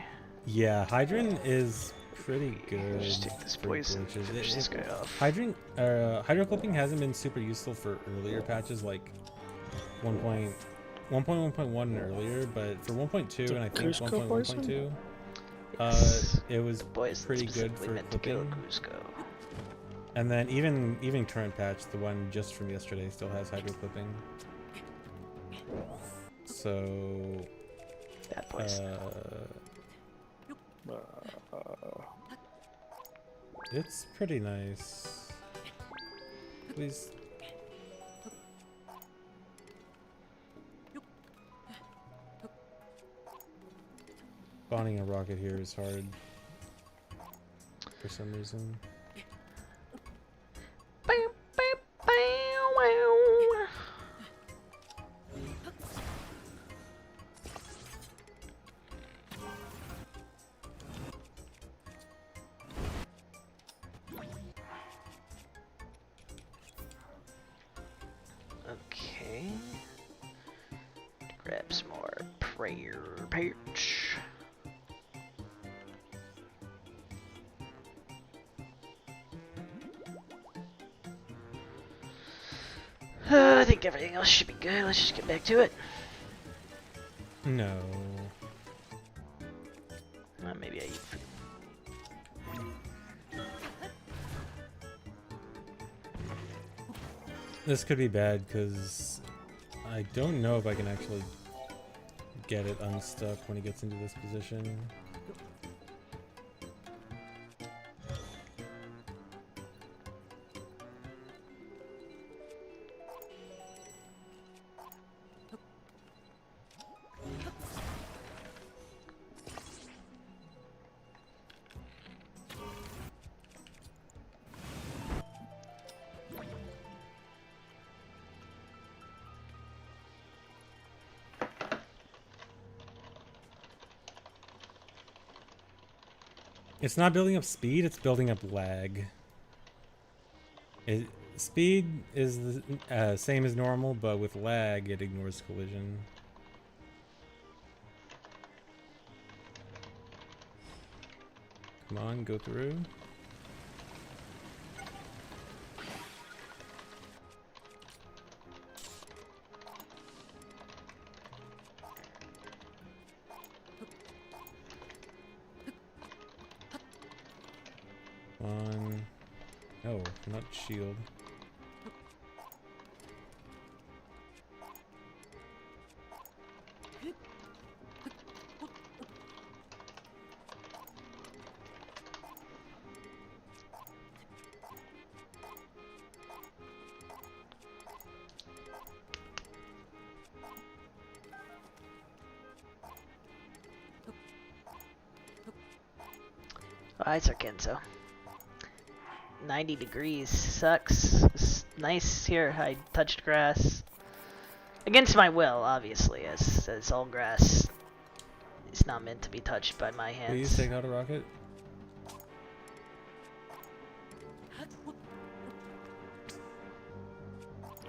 C: Yeah, Hydrant is pretty good.
D: Just take this
C: for
D: poison.
C: glitches.
D: Finish this guy off.
C: Hydrant, hydro clipping hasn't been super useful for earlier patches like 1.1.1 and earlier, but for 1.2 and I think
D: Cusco
C: 1.1.2, it was pretty good for clipping. And then even current patch, the one just from yesterday, still has hydro clipping. So
A: Bad poison.
C: It's pretty nice. Please. Spawning a rocket here is hard for some reason.
A: Okay. Grab some more prayer perch. I think everything else should be good. Let's just get back to it.
C: No.
A: Maybe I eat food.
C: This could be bad because I don't know if I can actually get it unstuck when he gets into this position. It's not building up speed, it's building up lag. Speed is the same as normal, but with lag, it ignores collision. Come on, go through. On. Oh, not shield.
A: Alright, Sarkenzo. 90 degrees sucks. It's nice here. I touched grass against my will, obviously, as all grass is not meant to be touched by my hands.
C: Please take out a rocket.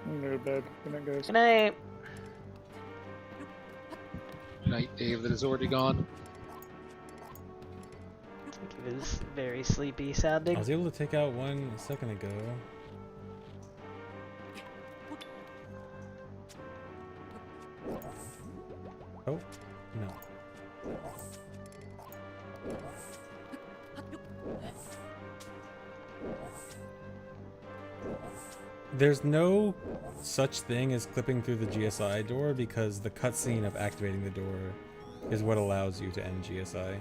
D: I'm gonna go to bed. Good night, guys.
A: Good night.
B: Night, Dave, that is already gone.
A: It was very sleepy sounding.
C: I was able to take out one a second ago. Oh, no. There's no such thing as clipping through the GSI door because the cutscene of activating the door is what allows you to end GSI.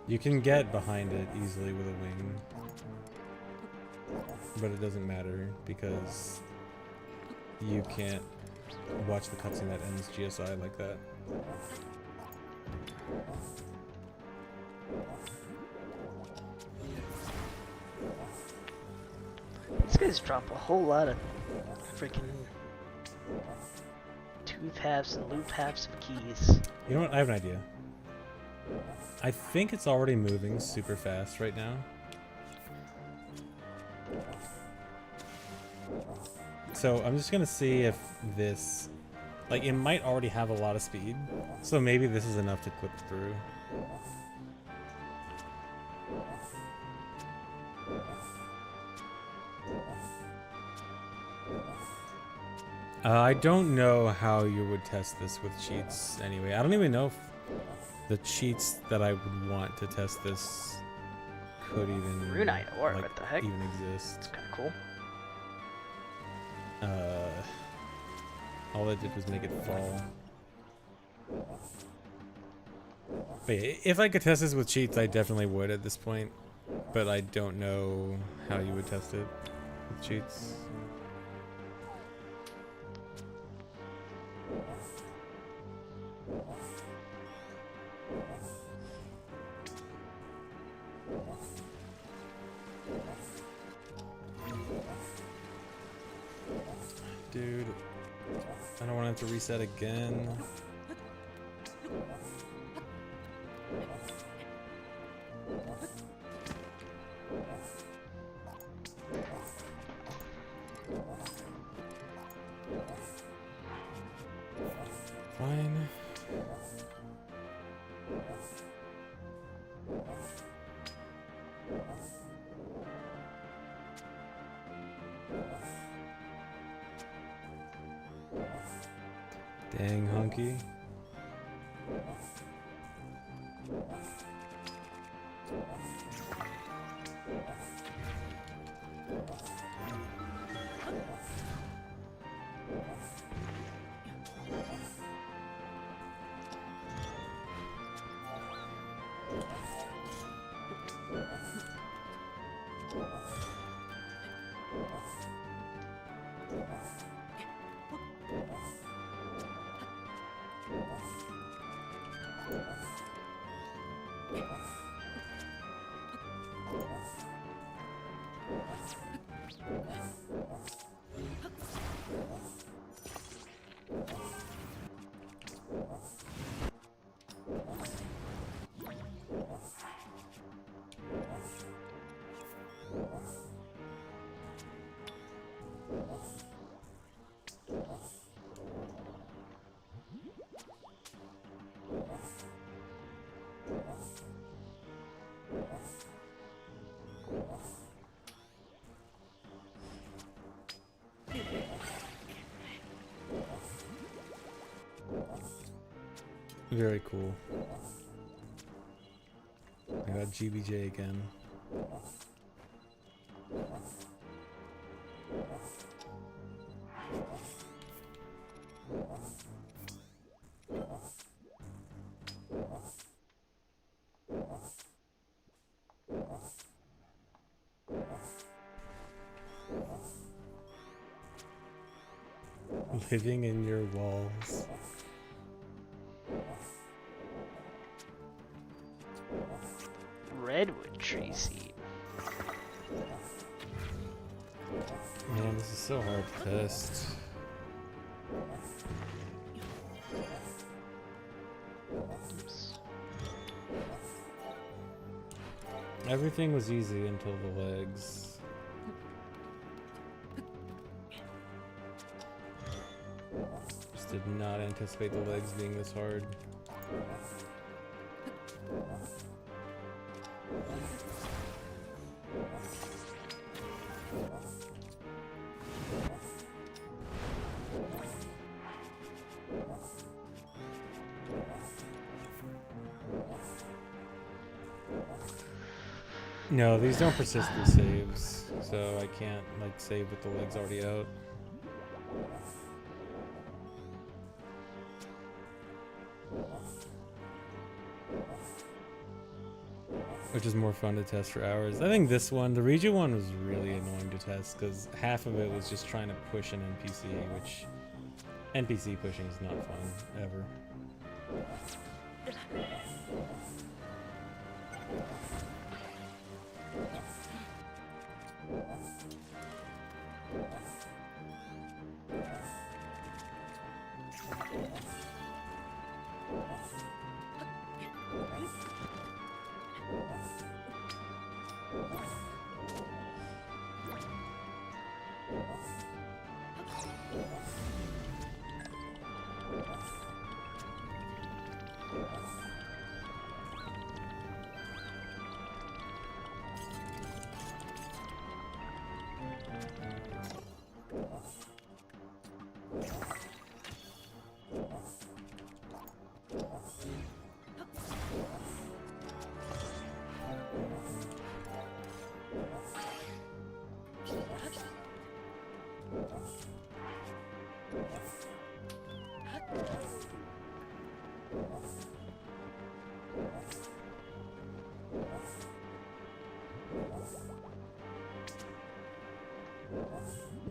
C: You can get behind it easily with a wing, but it doesn't matter because you can't watch the cutscene that ends GSI like that.
A: These guys drop a whole lot of freaking tooth halves and loop halves of keys.
C: You know what? I have an idea. I think it's already moving super fast right now. So I'm just gonna see if this, like, it might already have a lot of speed. So maybe this is enough to clip through. I don't know how you would test this with cheats anyway. I don't even know if the cheats that I would want to test this could even
A: Runite ore,
C: like,
A: what the heck?
C: even exist.
A: It's kind of cool.
C: All I did was make it fall. But yeah, if I could test this with cheats, I definitely would at this point. But I don't know how you would test it with cheats. Dude, I don't want it to reset again. Fine. Dang, hunky. Very cool. I got GBJ again. Living in your walls.
A: Redwood tree seed.
C: Man, this is so hard to test.
A: Oops.
C: Everything was easy until the legs. Just did not anticipate the legs being this hard. No, these don't persist through saves, so I can't like save with the legs already out. Which is more fun to test for hours. I think this one, the Riju one, was really annoying to test because half of it was just trying to push an NPC, which NPC pushing is not fun, ever.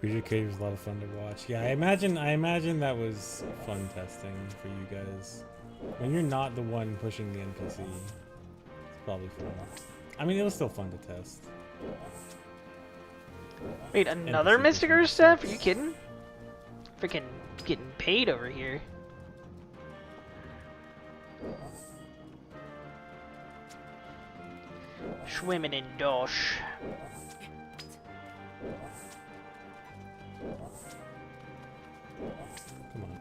C: Riju Cage was a lot of fun to watch. Yeah, I imagine that was fun testing for you guys. When you're not the one pushing the NPC, it's probably fun. I mean, it was still fun to test.
A: Wait, another
C: NPC
A: Mystic
C: pushing
A: Earth staff? Are
C: sucks.
A: you kidding? Freaking getting paid over here. Swimming in dosh.
C: Come on.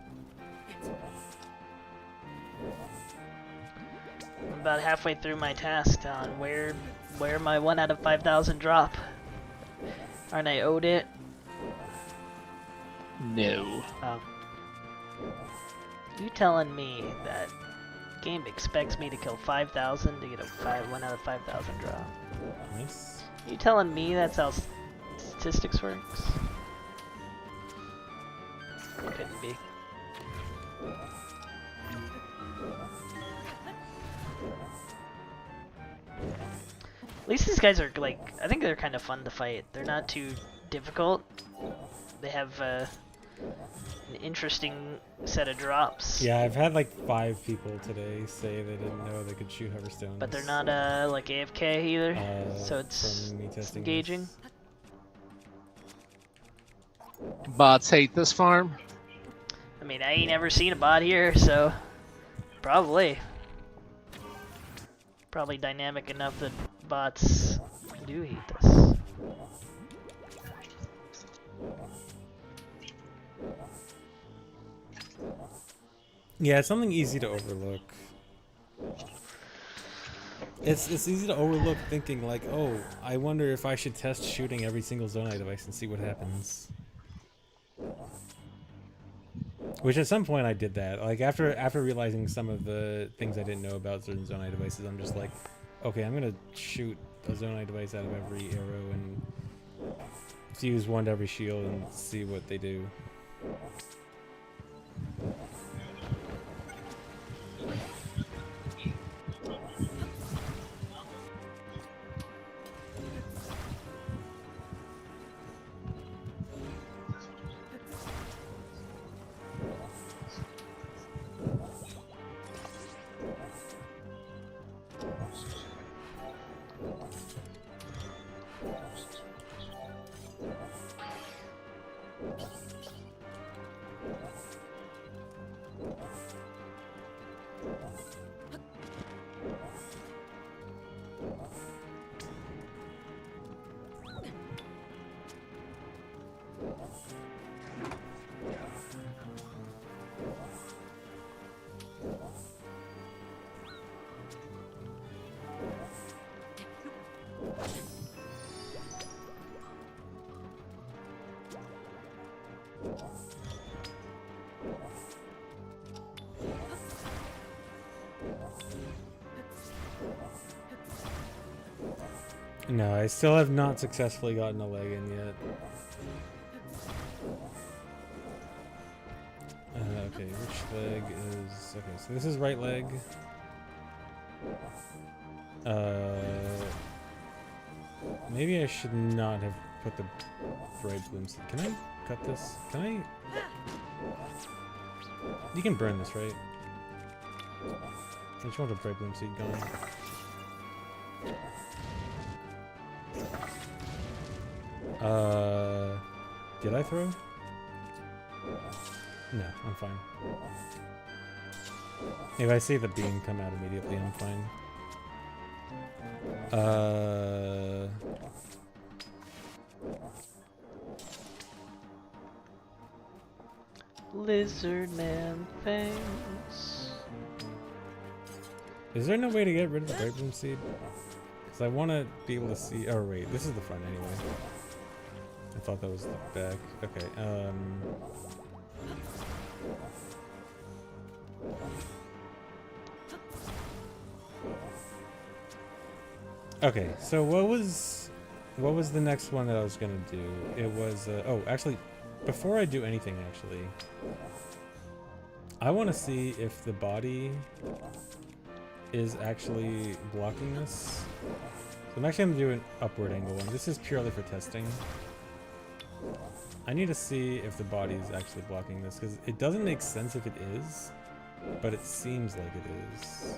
A: I'm about halfway through my task on where my 1 out of 5,000 drop. Aren't I owed it?
B: No.
A: Oh. You telling me that game expects me to kill 5,000 to get a 1 out of 5,000 drop?
C: Nice.
A: You telling me that's how statistics works? Couldn't be. At least these guys are like, I think they're kind of fun to fight. They're not too difficult. They have an interesting set of drops.
C: Yeah, I've had like 5 people today say they didn't know they could shoot hoverstones.
A: But they're not like AFK either, so it's
C: from me testing
A: engaging.
C: this.
B: Bots hate this farm.
A: I mean, I ain't ever seen a bot here, so probably dynamic enough that bots do hate this.
C: Yeah, it's something easy to overlook. It's easy to overlook thinking like, oh, I wonder if I should test shooting every single Zonai device and see what happens. Which at some point I did that. Like after realizing some of the things I didn't know about certain Zonai devices, I'm just like, okay, I'm gonna shoot a Zonai device out of every arrow and fuse one to every shield and see what they do. No, I still have not successfully gotten a leg in yet. Okay, which leg is... Okay, so this is right leg. Maybe I should not have put the bright bloom seed. Can I cut this? Can I... You can burn this, right? I just want the bright bloom seed gone. Did I throw? No, I'm fine. If I see the beam come out immediately, I'm fine.
A: Lizzardman fangs.
C: Is there no way to get rid of the bright bloom seed? Because I want to be able to see... Oh, wait. This is the front anyway. I thought that was the back. Okay, Okay, so what was the next one that I was gonna do? It was oh, actually, before I do anything, actually, I want to see if the body is actually blocking this. So I'm actually gonna do an upward angle one. This is purely for testing. I need to see if the body is actually blocking this because it doesn't make sense if it is, but it seems like it is.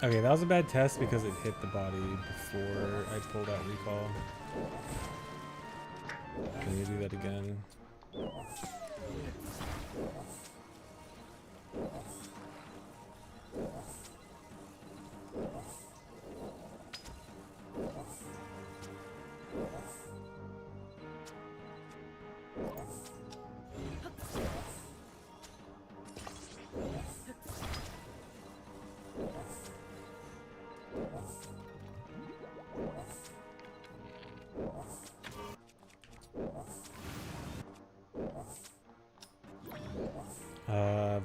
C: Okay, that was a bad test because it hit the body before I pulled out recall. Can you do that again?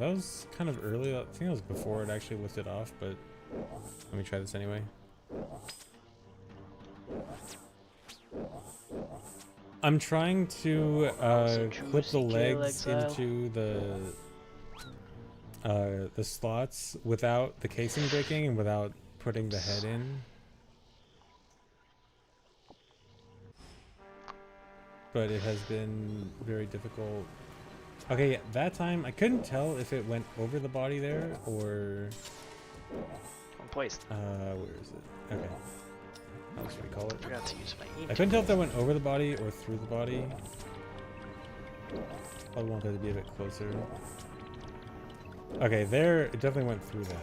C: That was kind of early. I think it was before it actually lifted off, but let me try this anyway. I'm trying to clip the legs into the slots without the casing breaking and without putting the head in. But it has been very difficult Okay, yeah, that time I couldn't tell if it went over the body there or
A: One place.
C: where is it? Okay. I'll just recall it.
A: Forgot to use my
C: I couldn't tell if that went over the body or through the body. I want that to be a bit closer. Okay, there, it definitely went through that.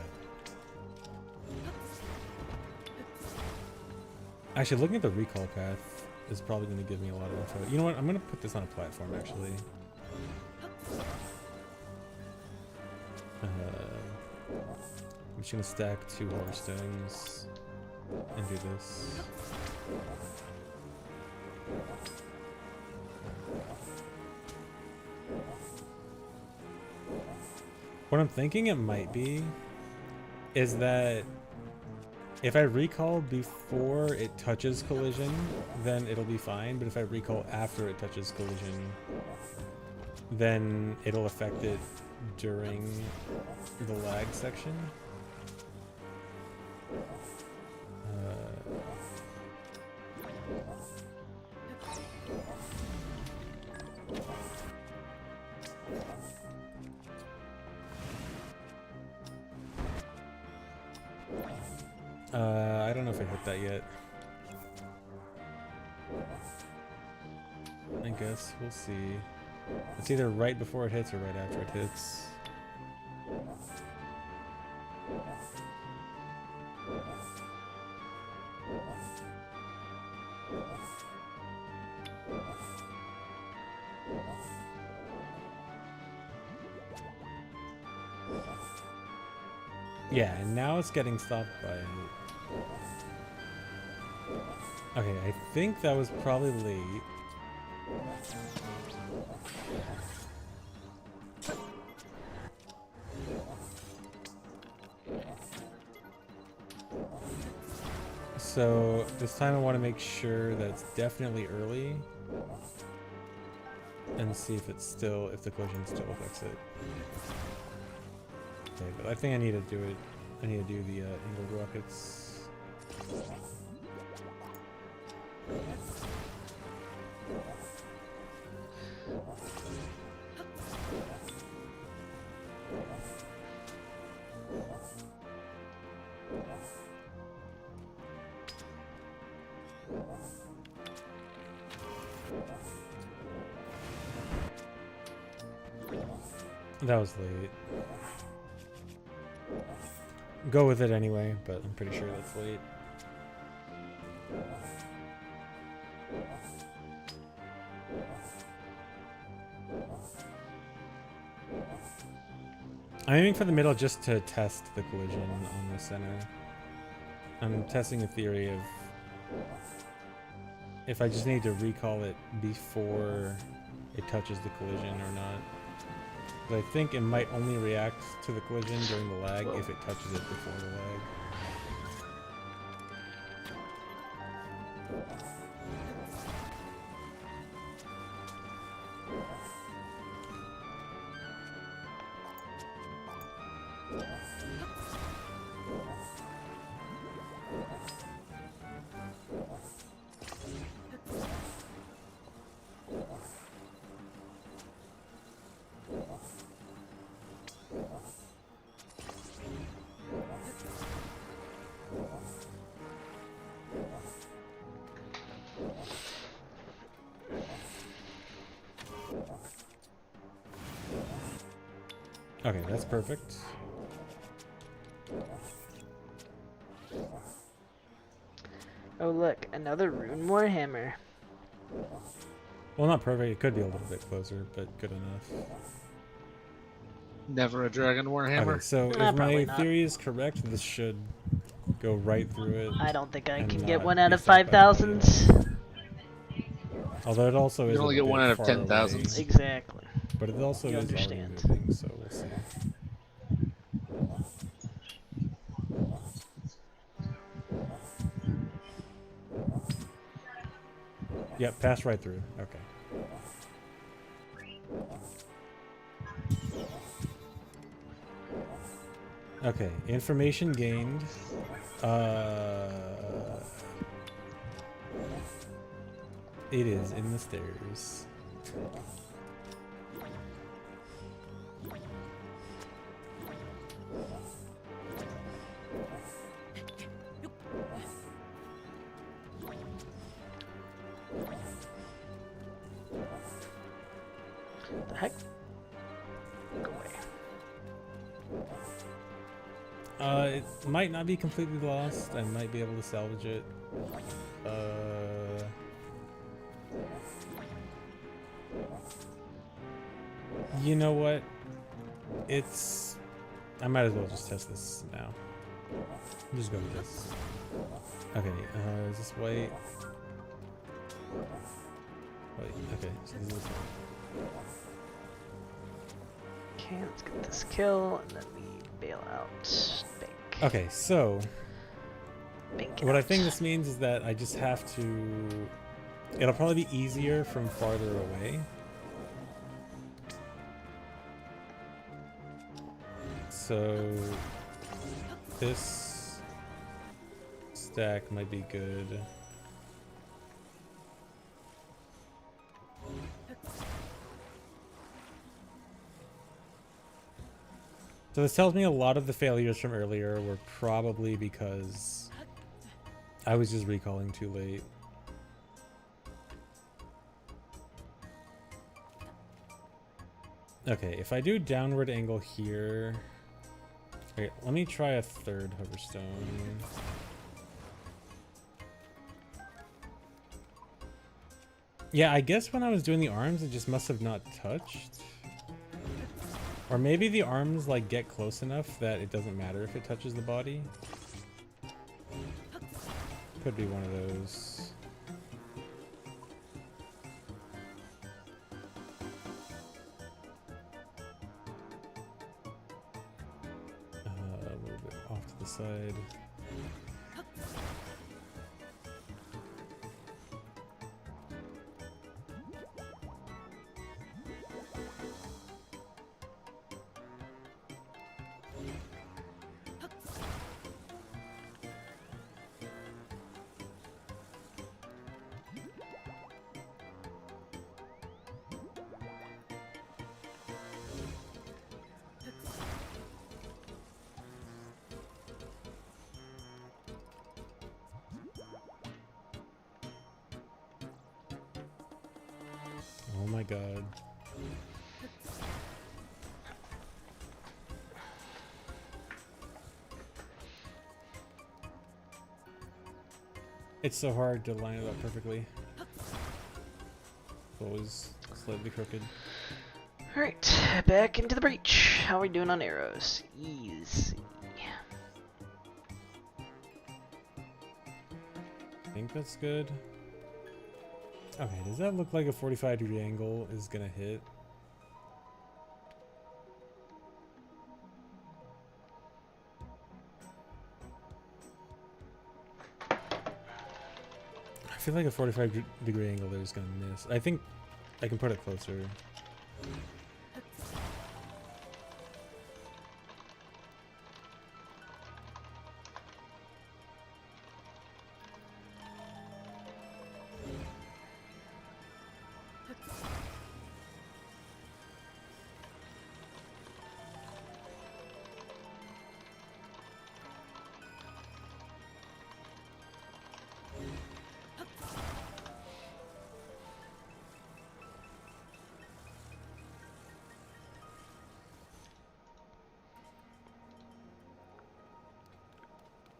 C: Actually, looking at the recall path is probably going to give me a lot of info. You know what? I'm going to put this on a platform, actually. I'm just going to stack 2 water stones and do this. What I'm thinking it might be is that if I recall before it touches collision, then it'll be fine. But if I recall after it touches collision, then it'll affect it during the lag section. I don't know if I hit that yet. I guess we'll see. It's either right before it hits or right after it hits. Yeah, and now it's getting stopped by... Okay, I think that was probably late. So this time I want to make sure that it's definitely early and see if it's still, if the collision still affects it. Okay, but I think I need to do it. I need to do the angled rockets. That was late. Go with it anyway, but I'm pretty sure that's late. I'm aiming for the middle just to test the collision on the center. I'm testing a theory of if I just need to recall it before it touches the collision or not. But I think it might only react to the collision during the lag if it touches it before the lag. Okay, that's perfect.
A: Oh look, another rune warhammer.
C: Well, not perfect. It could be a little bit closer, but good enough.
B: Never a dragon warhammer.
C: Okay, so
A: Nah,
C: if my
A: probably not.
C: theory is correct, this should go right through it.
A: I don't think I
C: and
A: can
C: not
A: get one out
C: be
A: of
C: stopped by the body.
A: 5,000s.
C: Although it also
B: You
C: is
B: only
C: a
B: get
C: bit
B: one out of
C: far
B: 10,000s.
C: away,
A: Exactly.
C: but it also
A: You
C: is
A: understand.
C: already moving, so we'll see. Yep, pass right through. Okay. Okay, information gained. It is in the stairs.
A: heck? Go away.
C: It might not be completely lost. I might be able to salvage it. You know what? I might as well just test this now. Just go with this. Okay, is this white? Wait, okay, so this is
A: Okay, let's get this kill, and then we bail out. Bank.
C: okay, so
A: Bank
C: what I
A: out.
C: think this means is that I just have to... It'll probably be easier from farther away. So this stack might be good. So this tells me a lot of the failures from earlier were probably because I was just recalling too late. Okay, if I do downward angle here... Okay, let me try a third hoverstone. Yeah, I guess when I was doing the arms, it just must have not touched. Or maybe the arms like get close enough that it doesn't matter if it touches the body. Could be one of those. A little bit off to the side. Oh my god. It's so hard to line it up perfectly. It's always slightly crooked.
A: Alright, back into the breach. How are we doing on arrows? Easy.
C: I think that's good. Okay, does that look like a 45-degree angle is gonna hit? I feel like a 45-degree angle there is gonna miss. I think I can put it closer.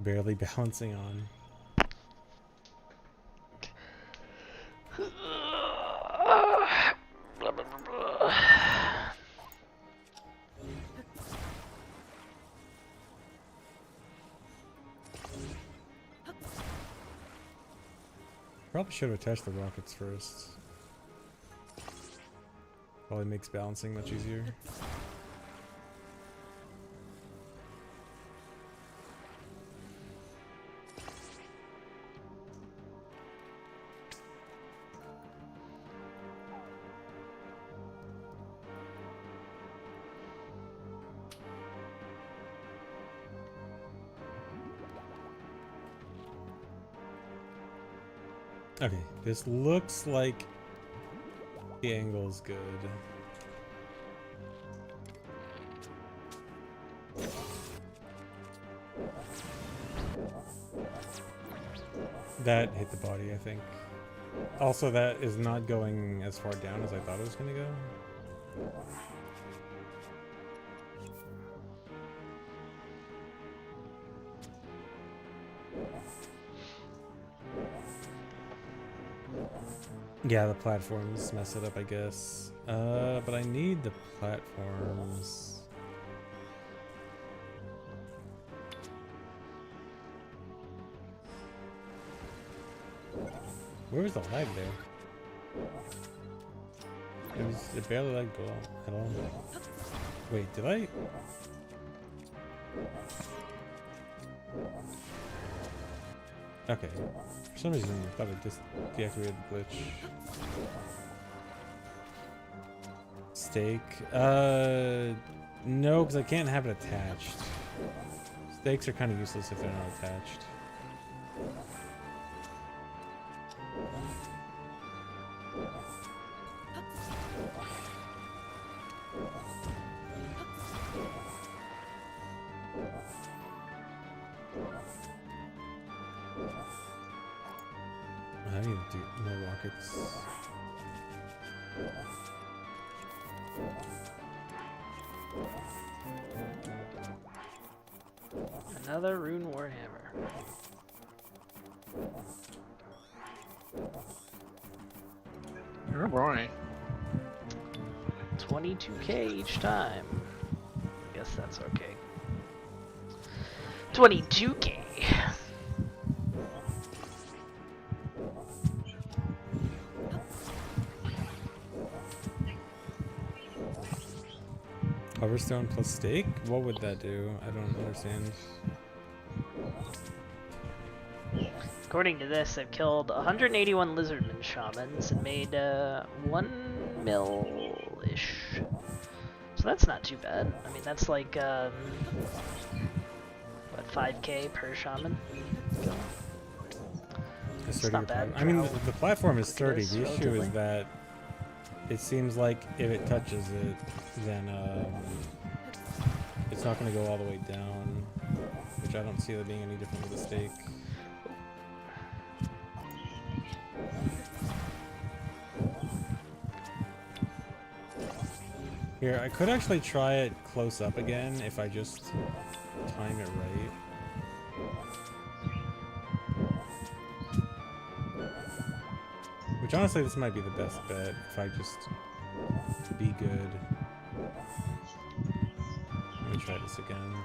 C: Barely balancing on.
A: Blah, blah, blah, blah.
C: Probably should have attached the rockets first. Probably makes balancing much easier. Okay, this looks like the angle's good. That hit the body, I think. Also, that is not going as far down as I thought it was going to go. Yeah, the platforms mess it up, I guess. But I need the platforms. Where was the lag there? It barely lagged at all. Wait, did I? Okay. For some reason, I thought I just deactivated the glitch. Stake? No, because I can't have it attached. Stakes are kind of useless if they're not attached. I need to do more rockets.
A: Another rune warhammer.
B: Oh boy.
A: 22k each time. I guess that's okay. 22k.
C: Hoverstone plus stake? What would that do? I don't understand.
A: According to this, I've killed 181 Lizzardman shamans and made 1 mil-ish. So that's not too bad. I mean, that's like, what, 5k per shaman? It's not bad.
C: I mean, the platform is
A: quick
C: 30.
A: it is,
C: The issue
A: relatively.
C: is that it seems like if it touches it, then it's not going to go all the way down, which I don't see that being any different with a stake. Here, I could actually try it close up again if I just time it right. Which honestly, this might be the best bet if I just be good. Let me try this again.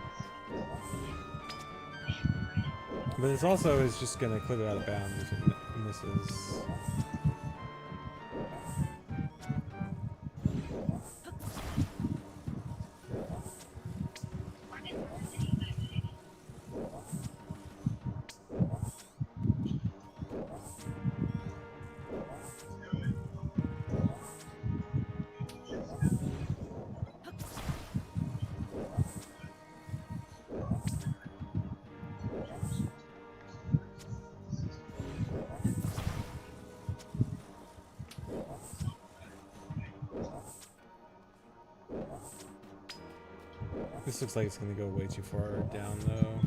C: But this also is just gonna clip it out of bounds if it misses. This looks like it's gonna go way too far down though.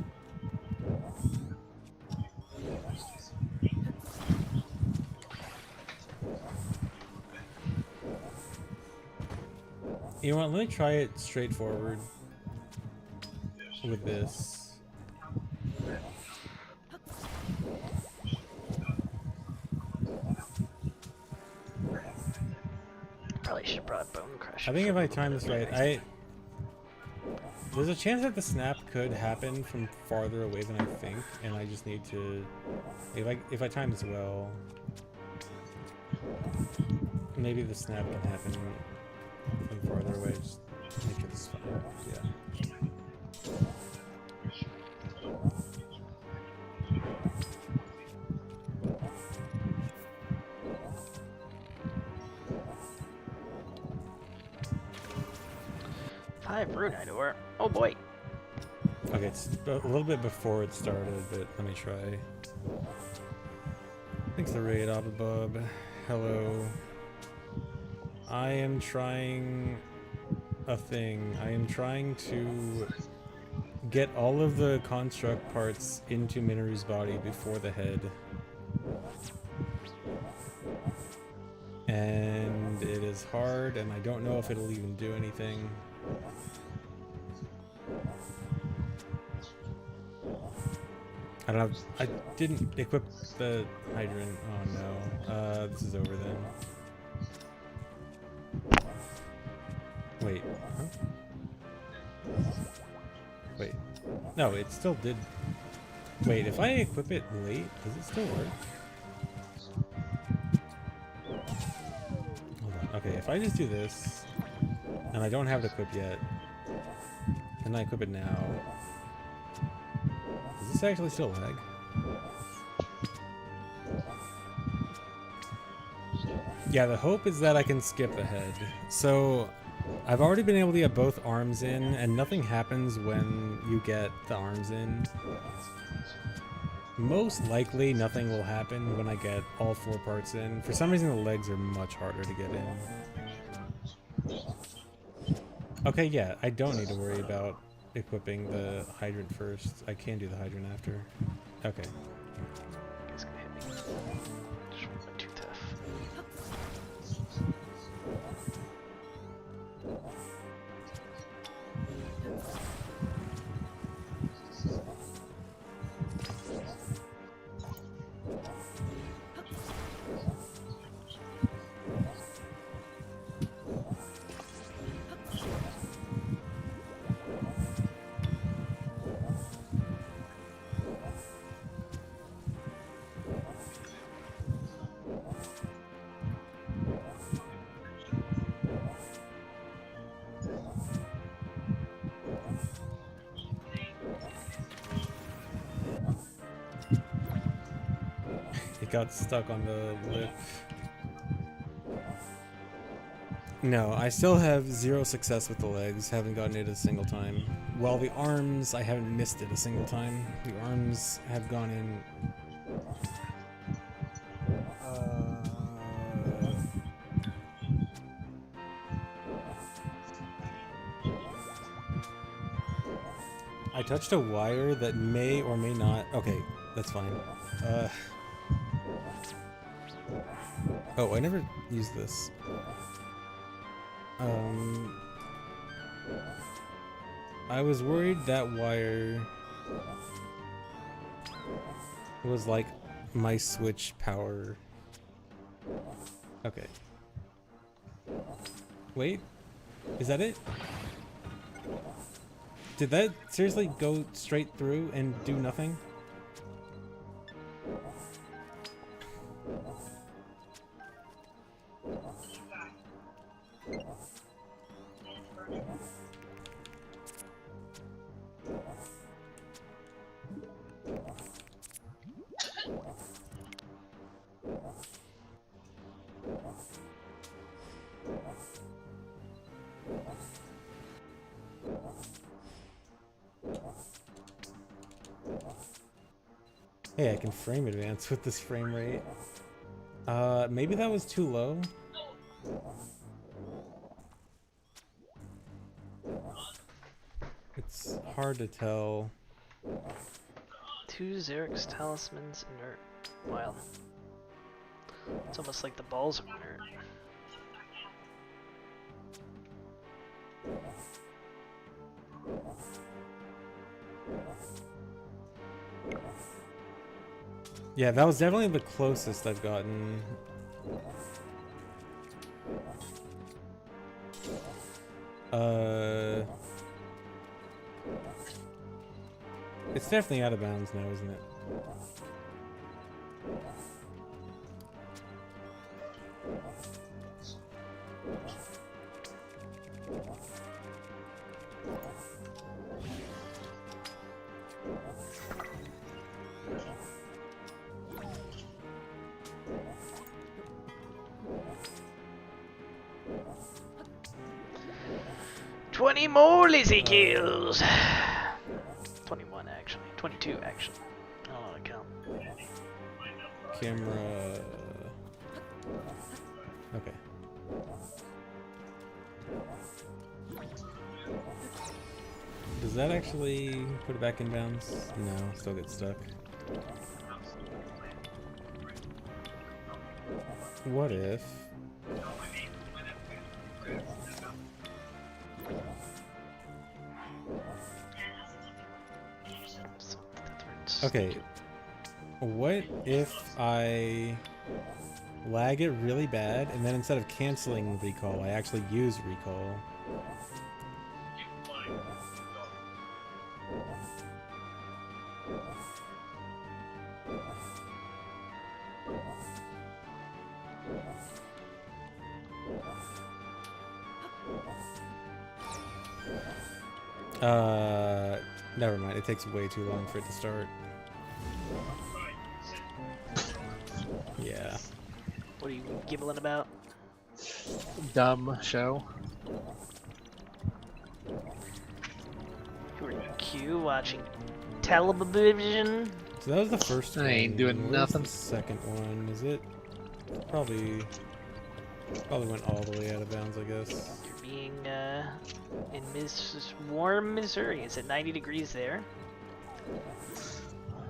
C: You know what, let me try it straightforward with this.
A: Probably should have brought Bone Crusher.
C: I think if
A: for a
C: I
A: little
C: time
A: bit
C: this
A: of
C: right, there's a chance that the snap could happen from farther away than I think, and I just need to, if I time this well, maybe the snap can happen from farther away. Just make it fine. Yeah.
A: Five rune door. Oh boy.
C: Okay, it's a little bit before it started, but let me try. Thanks the raid, Ababub. Hello. I am trying a thing. I am trying to get all of the construct parts into Minoru's body before the head. And it is is hard, and I don't know if it'll even do anything. I don't know. I didn't equip the hydrant. Oh no. This is over then. Wait. Huh? Wait. No, it still did. Wait, if I equip it late, does it still work? Hold on. Okay, if I just do this, and I don't have it equipped yet, and I equip it now, does this actually still lag? Yeah, the hope is that I can skip ahead. So, I've already been able to get both arms in, and nothing happens when you get the arms in. Most likely, nothing will happen when I get all 4 parts in. For some reason, the legs are much harder to get in. Okay, yeah, I don't need to worry about equipping the hydrant first. I can do the hydrant after. Okay.
A: It's gonna hit me. Just went too tough.
C: It got stuck on the lip. No, I still have 0 success with the legs. Haven't gotten it a single time. While the arms, I haven't missed it a single time. The arms have gone in. I touched a wire that may or may not. Okay, that's fine. Oh, I never used this. I was worried that wire was like my switch power. Okay. Wait, is that it? Did that seriously go straight through and do nothing? Hey, I can frame advance with this frame rate. Maybe that was too low? It's hard to tell.
A: 2 Xerix talismans inert. Wild. It's almost like the balls are inert.
C: Yeah, that was definitely the closest I've gotten. It's definitely out of bounds now, isn't it?
A: More Lizzie kills! 21 actually. 22 actually. I don't know how to count.
C: Camera. Okay. Does that actually put it back in bounds? No, still get stuck. What if Okay. What if I lag it really bad, and then instead of canceling recall, I actually use recall? Never mind. It takes way too long for it to start. Yeah.
A: What are you giggling about?
B: Dumb show.
A: You were in queue watching television.
C: So that was the first one.
B: I ain't doing
C: Where's
B: nothing.
C: the second one? Is it? Probably went all the way out of bounds, I guess.
A: You're being in warm Missouri. Is it 90 degrees there?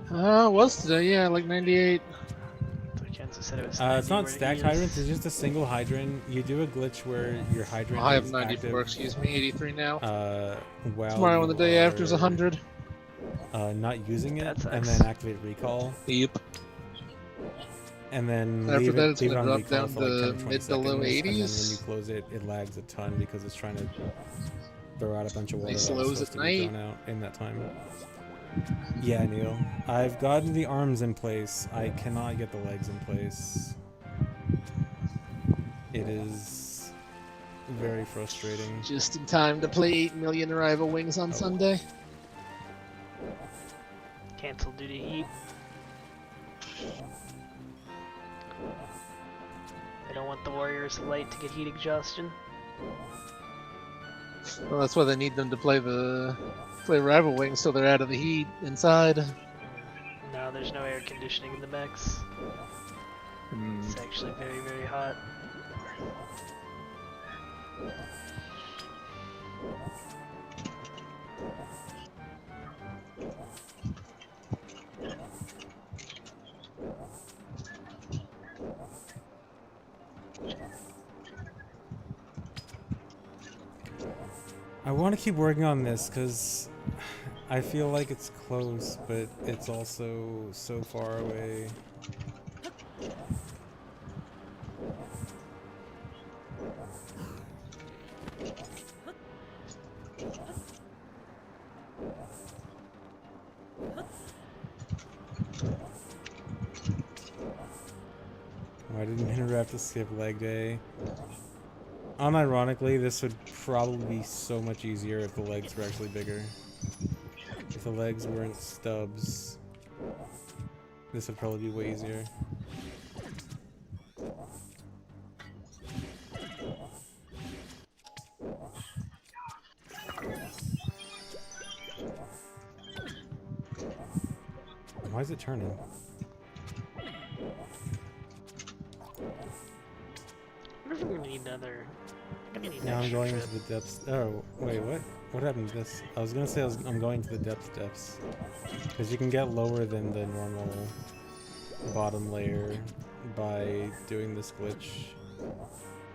B: Was today, yeah, like 98.
A: Kansas said it was.
C: It's
A: 90
C: not
A: where
C: stacked
A: he
C: hydrants,
A: is.
C: it's just a single hydrant. You do a glitch where your hydrant
B: I have
C: is
B: 94,
C: active,
B: excuse me, 83 now.
C: while
B: Tomorrow and the
C: you
B: day after is
C: are,
B: 100.
C: Not using it,
A: That
C: and
A: sucks.
C: then activate recall,
B: Yep.
C: and then
B: After
C: leave
B: that,
C: it,
B: it's
C: leave it
B: gonna
C: on
B: drop
C: recall
B: down
C: for like 10
B: to
C: or 20
B: mid to
C: seconds,
B: low
C: and then when you
B: 80s.
C: close it, it lags a ton because it's trying to throw out a bunch of water
B: Nice
C: that was
B: lows
C: supposed
B: at
C: to be
B: night.
C: thrown out in that time. Yeah, Neil. I've gotten the arms in place. I cannot get the legs in place. It is very frustrating.
B: Just in time to play 8 million Arrival Wings on Sunday.
A: Cancel due to heat. They don't want the Warriors light to get heat exhaustion.
B: Well, that's why they need them to play Arrival Wings so they're out of the heat inside.
A: No, there's no air conditioning in the mechs. It's actually very, very hot.
C: I want to keep working on this because I feel like it's close, but it's also so far away. Why didn't Minner have to skip leg day? Unironically, this would probably be so much easier if the legs were actually bigger. If the legs weren't stubs, this would probably be way easier. Why is it turning?
A: I wonder if we're gonna need another. I'm gonna need an
C: Now I'm
A: extra
C: going
A: trip.
C: into the depths. Oh, wait, what? What happened to this? I was gonna say I'm going to the depths. Because you can get lower than the normal bottom layer by doing this glitch.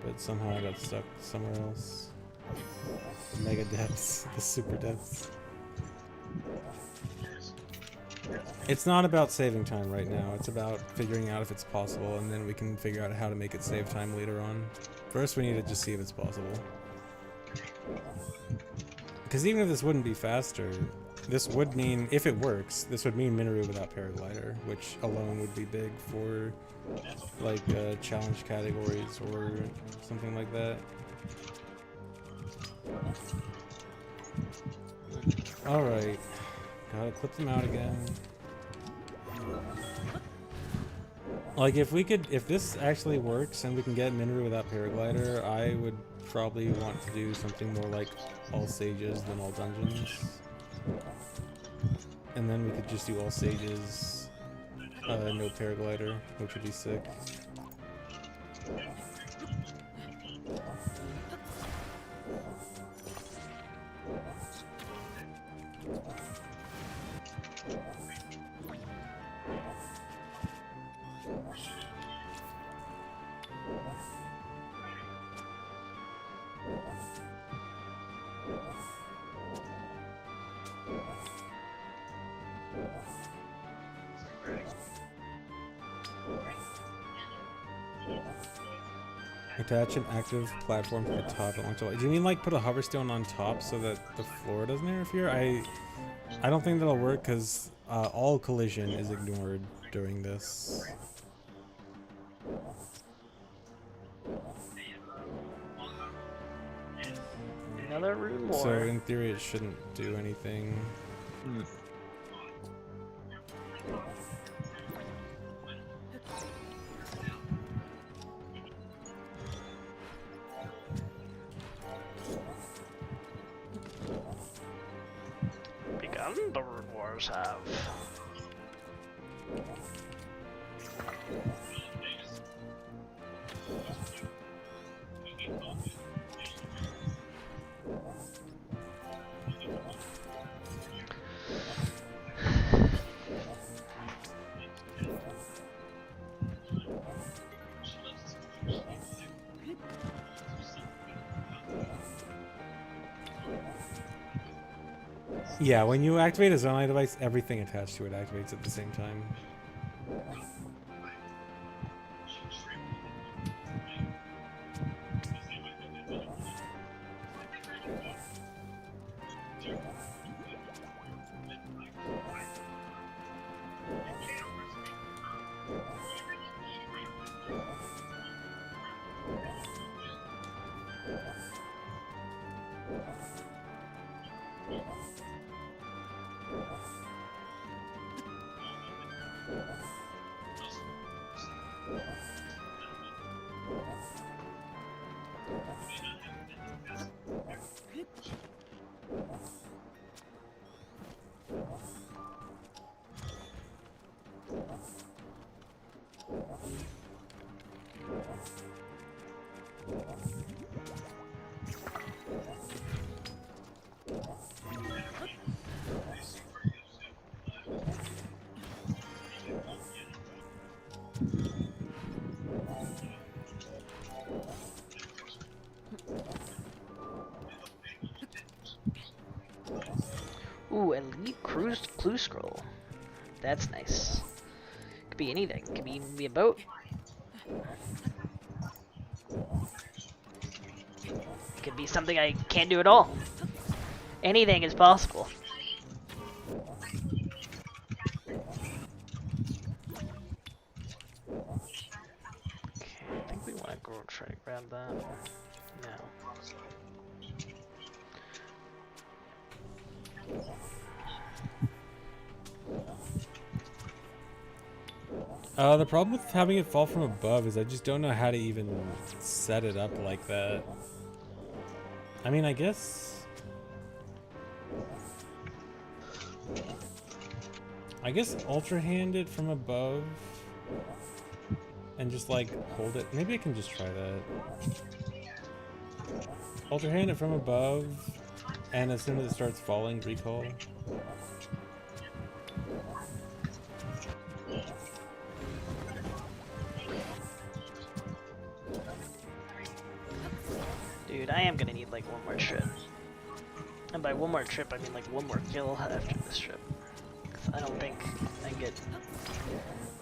C: But somehow I got stuck somewhere else. The mega depths, the super depths. It's not about saving time right now, it's about figuring out if it's possible, and then we can figure out how to make it save time later on. First we need to just see if it's possible. Because even if this wouldn't be faster, this would mean, if it works, this would mean Minoru without Paraglider, which alone would be big for, like, challenge categories or something like that. Alright. Gotta clip them out again. Like, if this actually works and we can get Minoru without Paraglider, I would probably want to do something more like all sages than all dungeons. And then we could just do all sages, no Paraglider, which would be sick. Attach an active platform to the top and launch a light. Do you mean like put a hoverstone on top so that the floor doesn't interfere? I don't think that'll work because all collision is ignored during this.
A: Another rune more.
C: So in theory it shouldn't do anything.
A: Begun, the rune wars have.
C: Yeah, when you activate a Zonai device, everything attached to it activates at the same time.
A: Ooh, elite clue scroll. That's nice. Could be anything. Could be a boat. Could be something I can't do at all. Anything is possible. Okay, I think we want to go try to grab that. No.
C: The problem with having it fall from above is I just don't know how to even set it up like that. I mean, I guess ultra hand it from above and just like hold it. Maybe I can just try that. Ultra hand it from above, and as soon as it starts falling, recall.
A: Dude, I am gonna need like one more trip. And by one more trip, I mean like one more kill after this trip. 'Cause I don't think I can get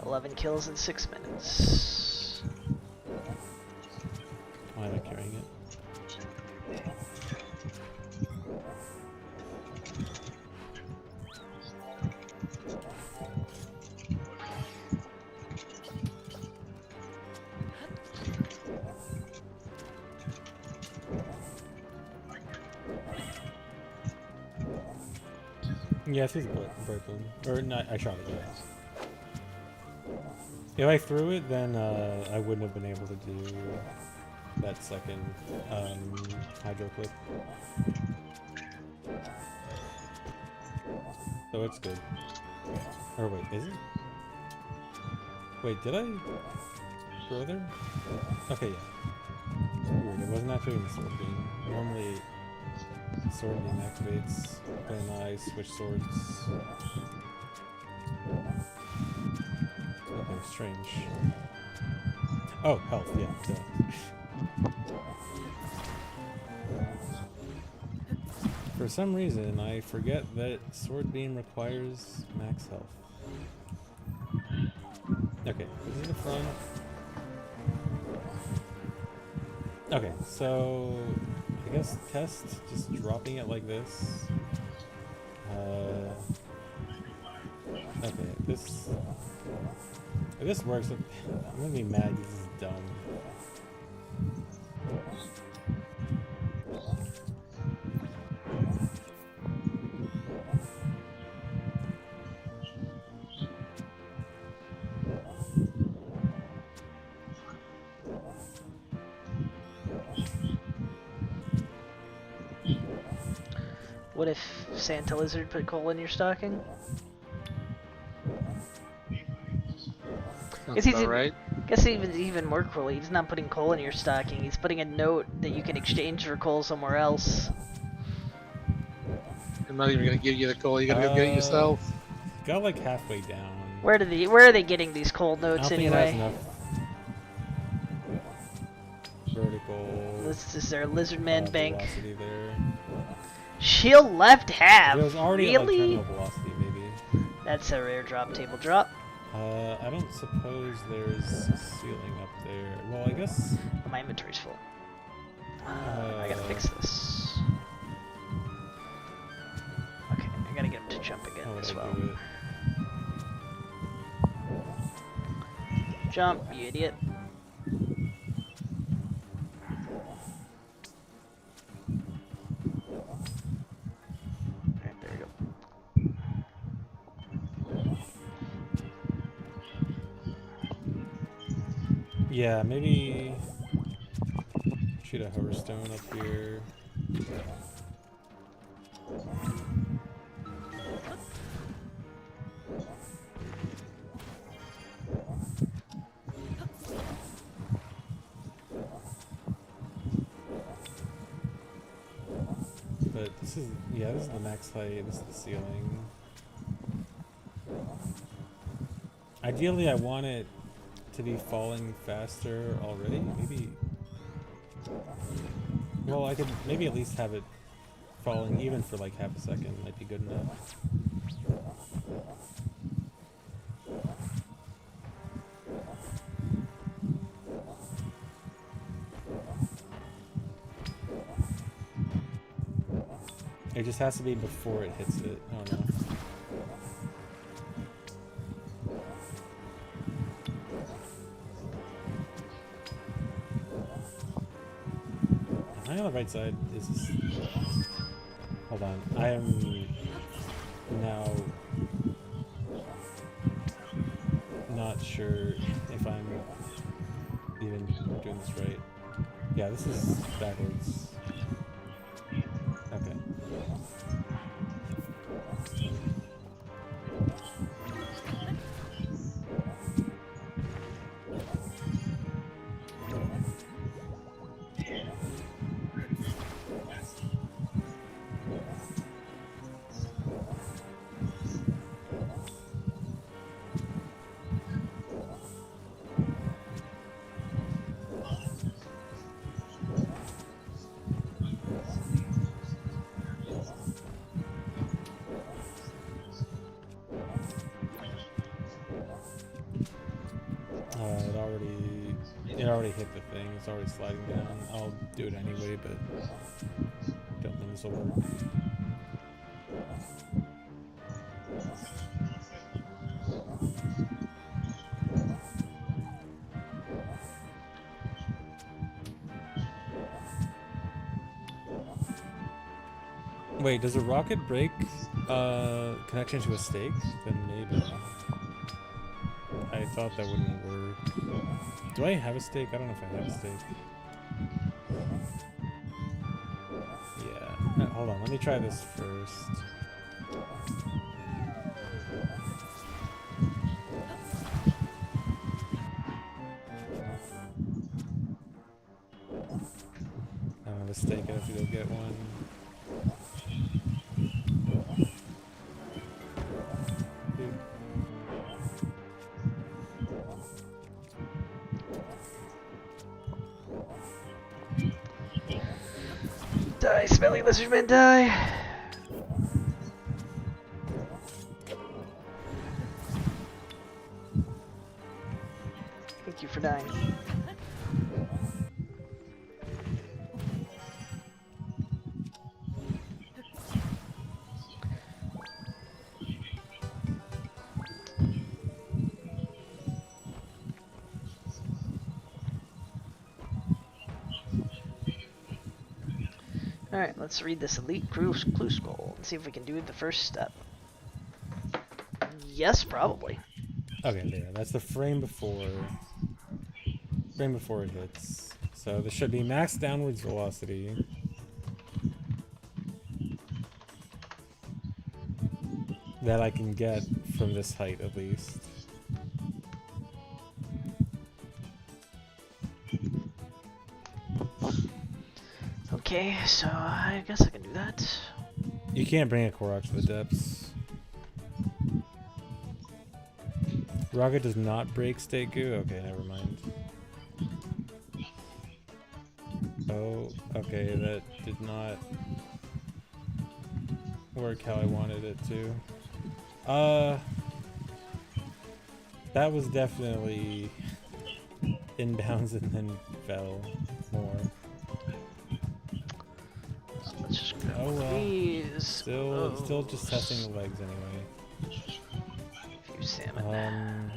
A: 11 kills in 6 minutes.
C: Why am I carrying it? Yeah, it's broken. Or not, I shot it, yes. If I threw it, then I wouldn't have been able to do that second hydro clip. So it's good. Or wait, is it? Wait, did I throw there? Okay, yeah. Weird, it wasn't activating the sword beam. Normally, sword beam activates when I switch swords. Okay, strange. Oh, health, yeah. Duh. For some reason, I forget that sword beam requires max health. Okay, this is the front. Okay, so I guess test just dropping it like this. Okay, if this works, I'm gonna be mad because this is dumb.
A: What if Santa Lizard put coal in your stocking?
B: That's about right.
A: Guess even more cruelly, he's not putting coal in your stocking. He's putting a note that you can exchange for coal somewhere else.
B: I'm not even gonna give you the coal. You gotta go get it yourself.
C: Got like halfway down.
A: Where are they getting these coal
C: I
A: notes
C: don't think it
A: anyway?
C: has enough vertical.
A: Is there a Lizzardman bank?
C: Velocity there.
A: Shield left half.
C: If it was already
A: Really?
C: at like terminal velocity, maybe.
A: That's a rare drop table drop.
C: I don't suppose there's a ceiling up there. Well, I guess.
A: My inventory's full. I gotta fix this. Okay, I gotta get him to jump again
C: How would
A: as
C: I
A: well.
C: do it?
A: Jump, you idiot. Alright, there we go.
C: Yeah, maybe shoot a hover stone up here. But this is, yeah, this is the max height, this is the ceiling. Ideally, I want it to be falling faster already. Maybe. Well, I could maybe at least have it falling even for like half a second. Might be good enough. It just has to be before it hits it. I don't know. Am I on the right side? Is this... Hold on. I am now not sure if I'm even doing this right. Yeah, this is backwards. Okay. It already hit the thing. It's already sliding down. I'll do it anyway, but don't think this will work. Wait, does a rocket break connection to a stake? Then maybe. I thought that wouldn't work. Do I have a stake? I don't know if I have a stake. Yeah. Hold on, let me try this first. I don't have a stake, I have to go get one.
A: Die, smelly lizardman, die! Thank you for dying. Alright, let's read this elite clue scroll and see if we can do the first step. Yes, probably.
C: Okay, there. That's the frame before it hits. So there should be max downwards velocity. That I can get from this height at least.
A: Okay, so I guess I can do that.
C: You can't bring a Korok to the depths. Rocket does not break state goo? Okay, never mind. Oh, okay, that did not work how I wanted it to. That was definitely inbounds and then fell more.
A: So let's just grab
C: Oh well.
A: these.
C: Still just testing the legs anyway.
A: A few salmon.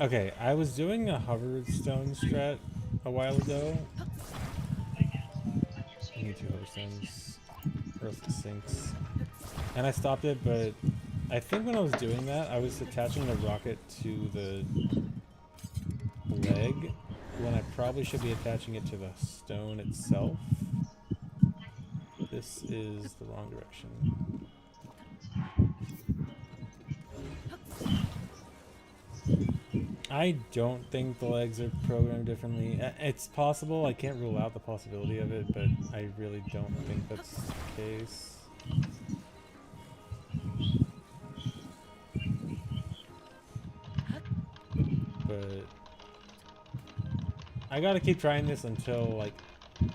C: Okay, I was doing a hoverstone strat a while ago. I need 2 hoverstones, or else it sinks. And I stopped it, but I think when I was doing that, I was attaching the rocket to the leg, when I probably should be attaching it to the stone itself. This is the wrong direction. I don't think the legs are programmed differently. It's possible. I can't rule out the possibility of it, but I really don't think that's the case. But I gotta keep trying this until like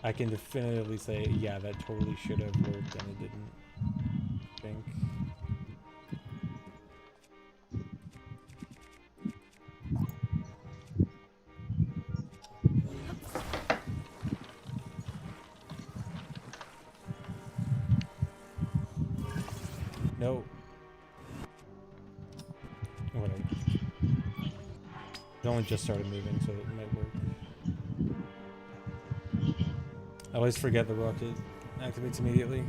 C: I can definitively say, yeah, that totally should have worked, and it didn't. I think. No. Whatever. It only just started moving, so it might work. I always forget the rocket activates immediately.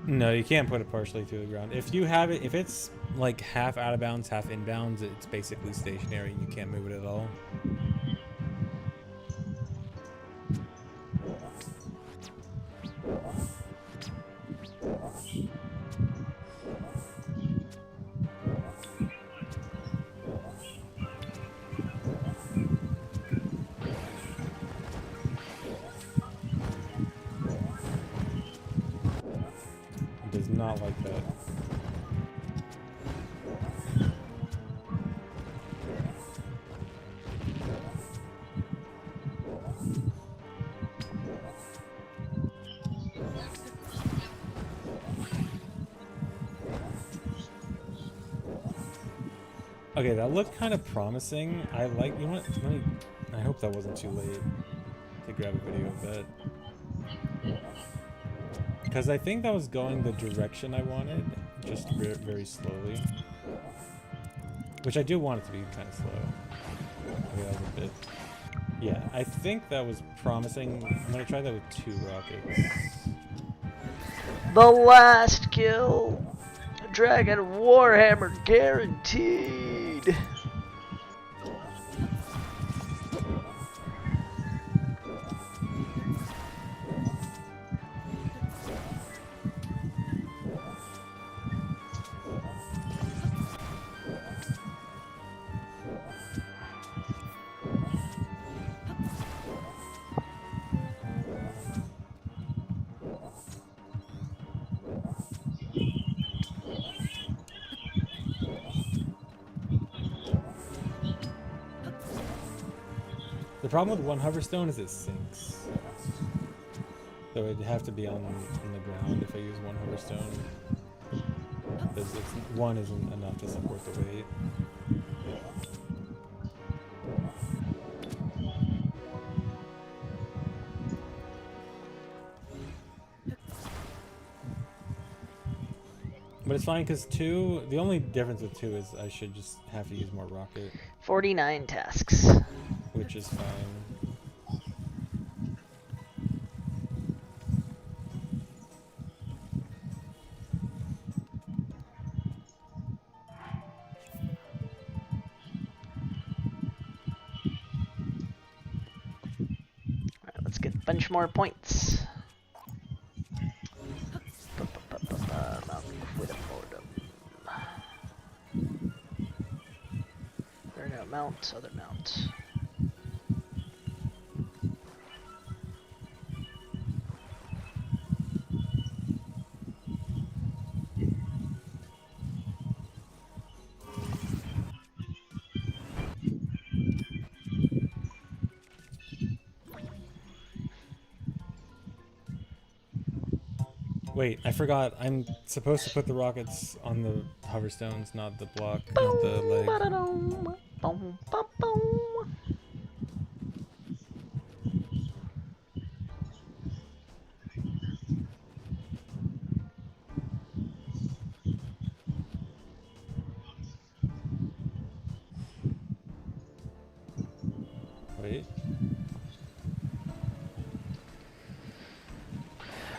C: No, you can't put it partially through the ground. If you have it, if it's like half out of bounds, half inbounds, it's basically stationary and you can't move it at all. It does not like that. Okay, that looked kind of promising. I like, you know what, let me, I hope that wasn't too late to grab a video of that. Because I think that was going the direction I wanted, just very, very slowly. Which I do want it to be kind of slow. Okay, that was a bit. Yeah, I think that was promising. I'm going to try that with 2 rockets.
A: The last kill. Dragon Warhammer guaranteed.
C: The problem with 1 hoverstone is it sinks. So it'd have to be on the ground if I use 1 hoverstone. Because 1 isn't enough to support the weight. But it's fine because 2, the only difference with 2 is I should just have to use more rocket,
A: 49 tasks.
C: which is fine.
A: Alright, let's get a bunch more points. Mount Quidamortem. Or no, mount, other mount.
C: Wait, I forgot. I'm supposed to put the rockets on the hoverstones, not the block, not the leg.
A: Ba-da-dum. Boom, ba boom.
C: Wait.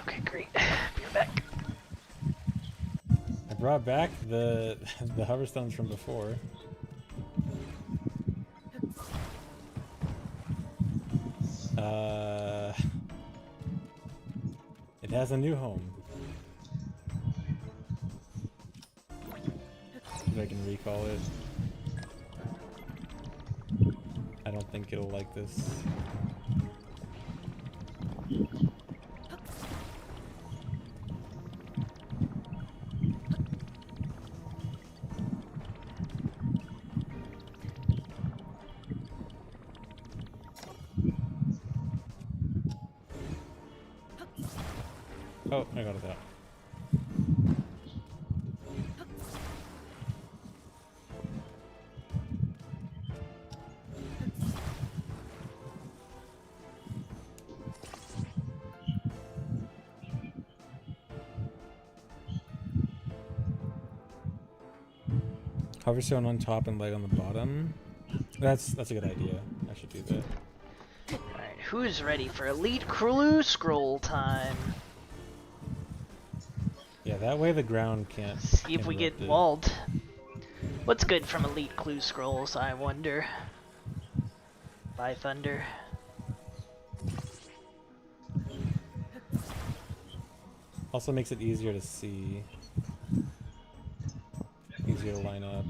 A: Okay, great. Be back.
C: I brought back the the hoverstones from before. It has a new home. If I can recall it. I don't think it'll like this. Oh, I got it out. Hoverstone on top and leg on the bottom. That's a good idea. I should do that.
A: Alright, who's ready for Elite Clue Scroll time?
C: Yeah, that way the ground can't.
A: See if we get
C: interrupt it.
A: walled. What's good from Elite Clue Scrolls, I wonder? By Thunder.
C: Also makes it easier to see. Easier to line up.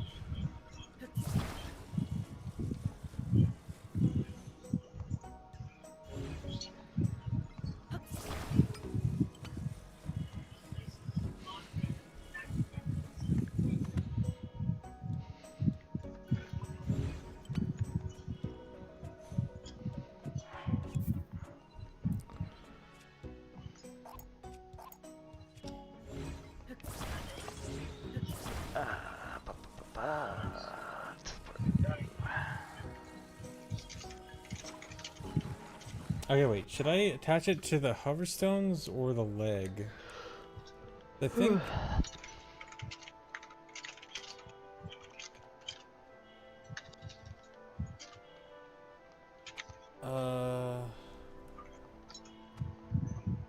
C: Okay, wait. Should I attach it to the hoverstones or the leg? I think.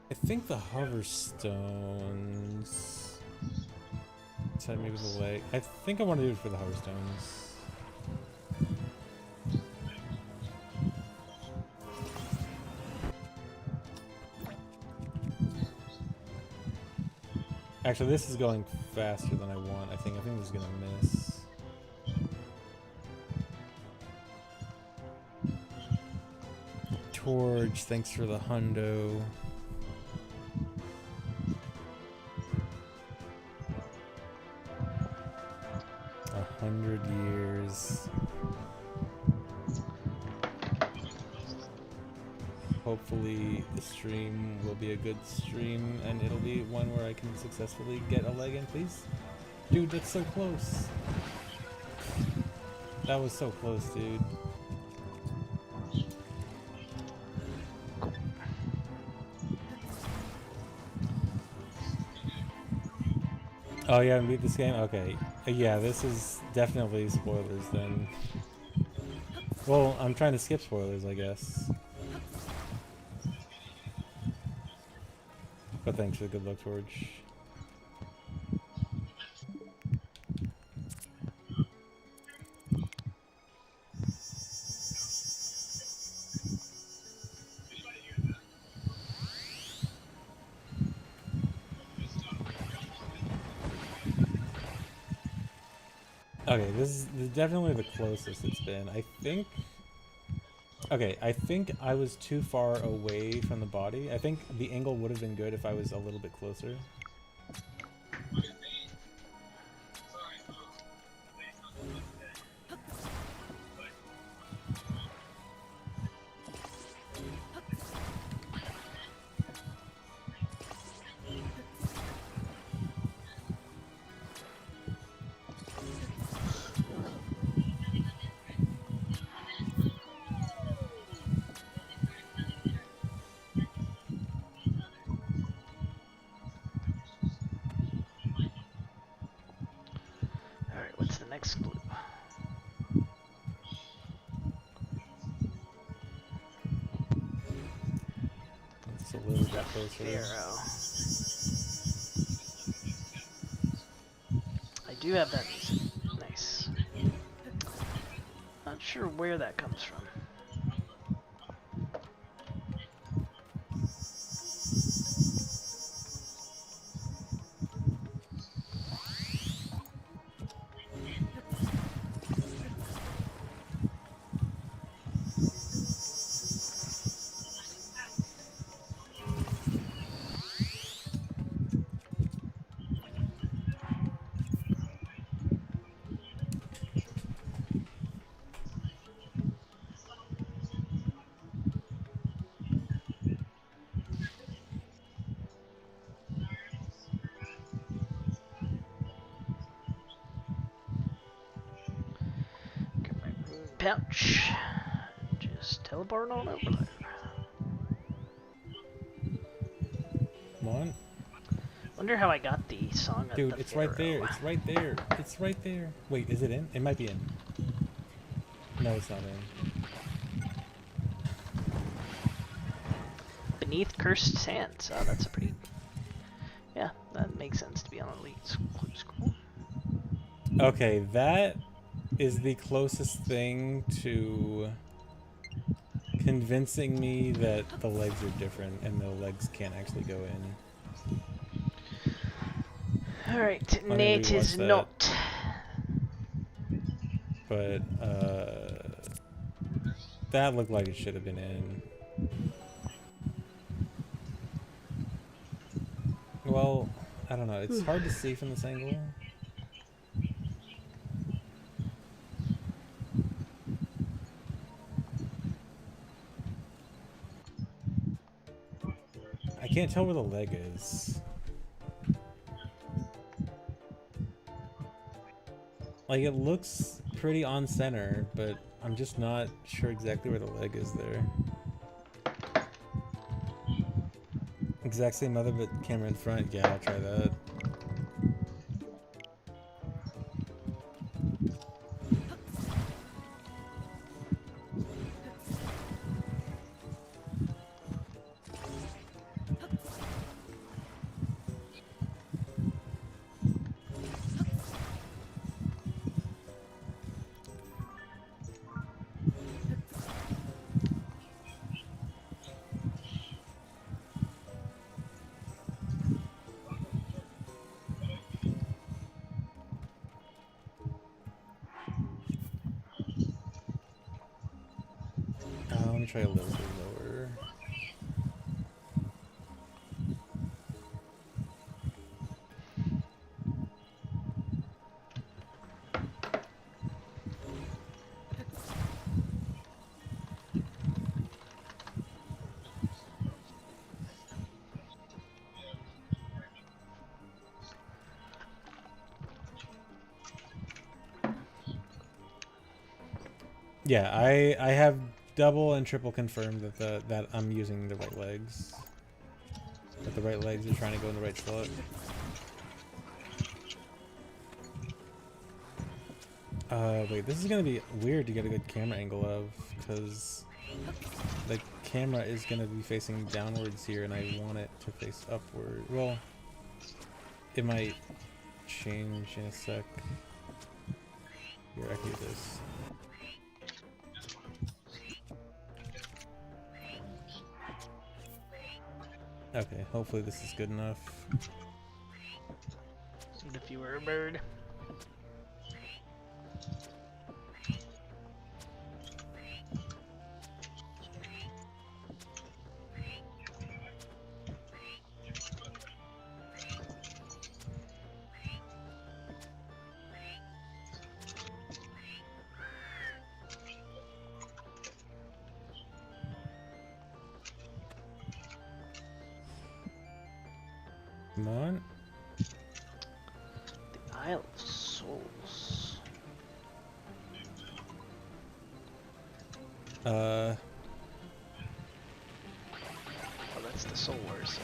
C: I think the hoverstones. So maybe the leg. I think I want to do it for the hoverstones. Actually, this is going faster than I want. I think this is gonna miss. Torch, thanks for the hundo. A 100 years. Hopefully the stream will be a good stream and it'll be one where I can successfully get a leg in, please. Dude, that's so close. That was so close, dude. Oh, you haven't beat this game? Okay. Yeah, this is definitely spoilers then. Well, I'm trying to skip spoilers, I guess. But thanks for the good luck, George. Okay, this is definitely the closest it's been. I think... Okay, I think I was too far away from the body. I think the angle would have been good if I was a little bit closer.
A: Alright, what's the next clue?
C: It's a little bit closer.
A: Pharaoh. I do have that music. Nice. Not sure where that comes from. Get my rune pouch. Just teleport on over there.
C: Come on.
A: Wonder how I got the song of
C: Dude,
A: the
C: it's right there.
A: Pharaoh.
C: It's right there. It's right there. Wait, is it in? It might be in. No, it's not in.
A: Beneath Cursed Sands. Oh, that's a pretty... Yeah, that makes sense to be on Elite Clue School.
C: Okay, that is the closest thing to convincing me that the legs are different and the legs can't actually go in.
A: Alright,
C: gonna
A: Nate
C: rewatch
A: is
C: that.
A: not.
C: But, that looked like it should have been in. Well, I don't know. It's hard to see from this angle. I can't tell where the leg is. Like, it looks pretty on center, but I'm just not sure exactly where the leg is there. Exact same mother, but camera in front. Yeah, I'll try that. Let me try a little bit lower. Yeah, I have double and triple confirmed that that I'm using the right legs. That the right legs are trying to go in the right slot. Wait, this is gonna be weird to get a good camera angle of, because the camera is gonna be facing downwards here, and I want it to face upward. Well, it might change in a sec. Here, I can do this. Okay, hopefully this is good enough.
A: If you were a bird.
C: Come on.
A: The Isle of Souls.
C: Uh,
A: Oh, that's the Soul Wars.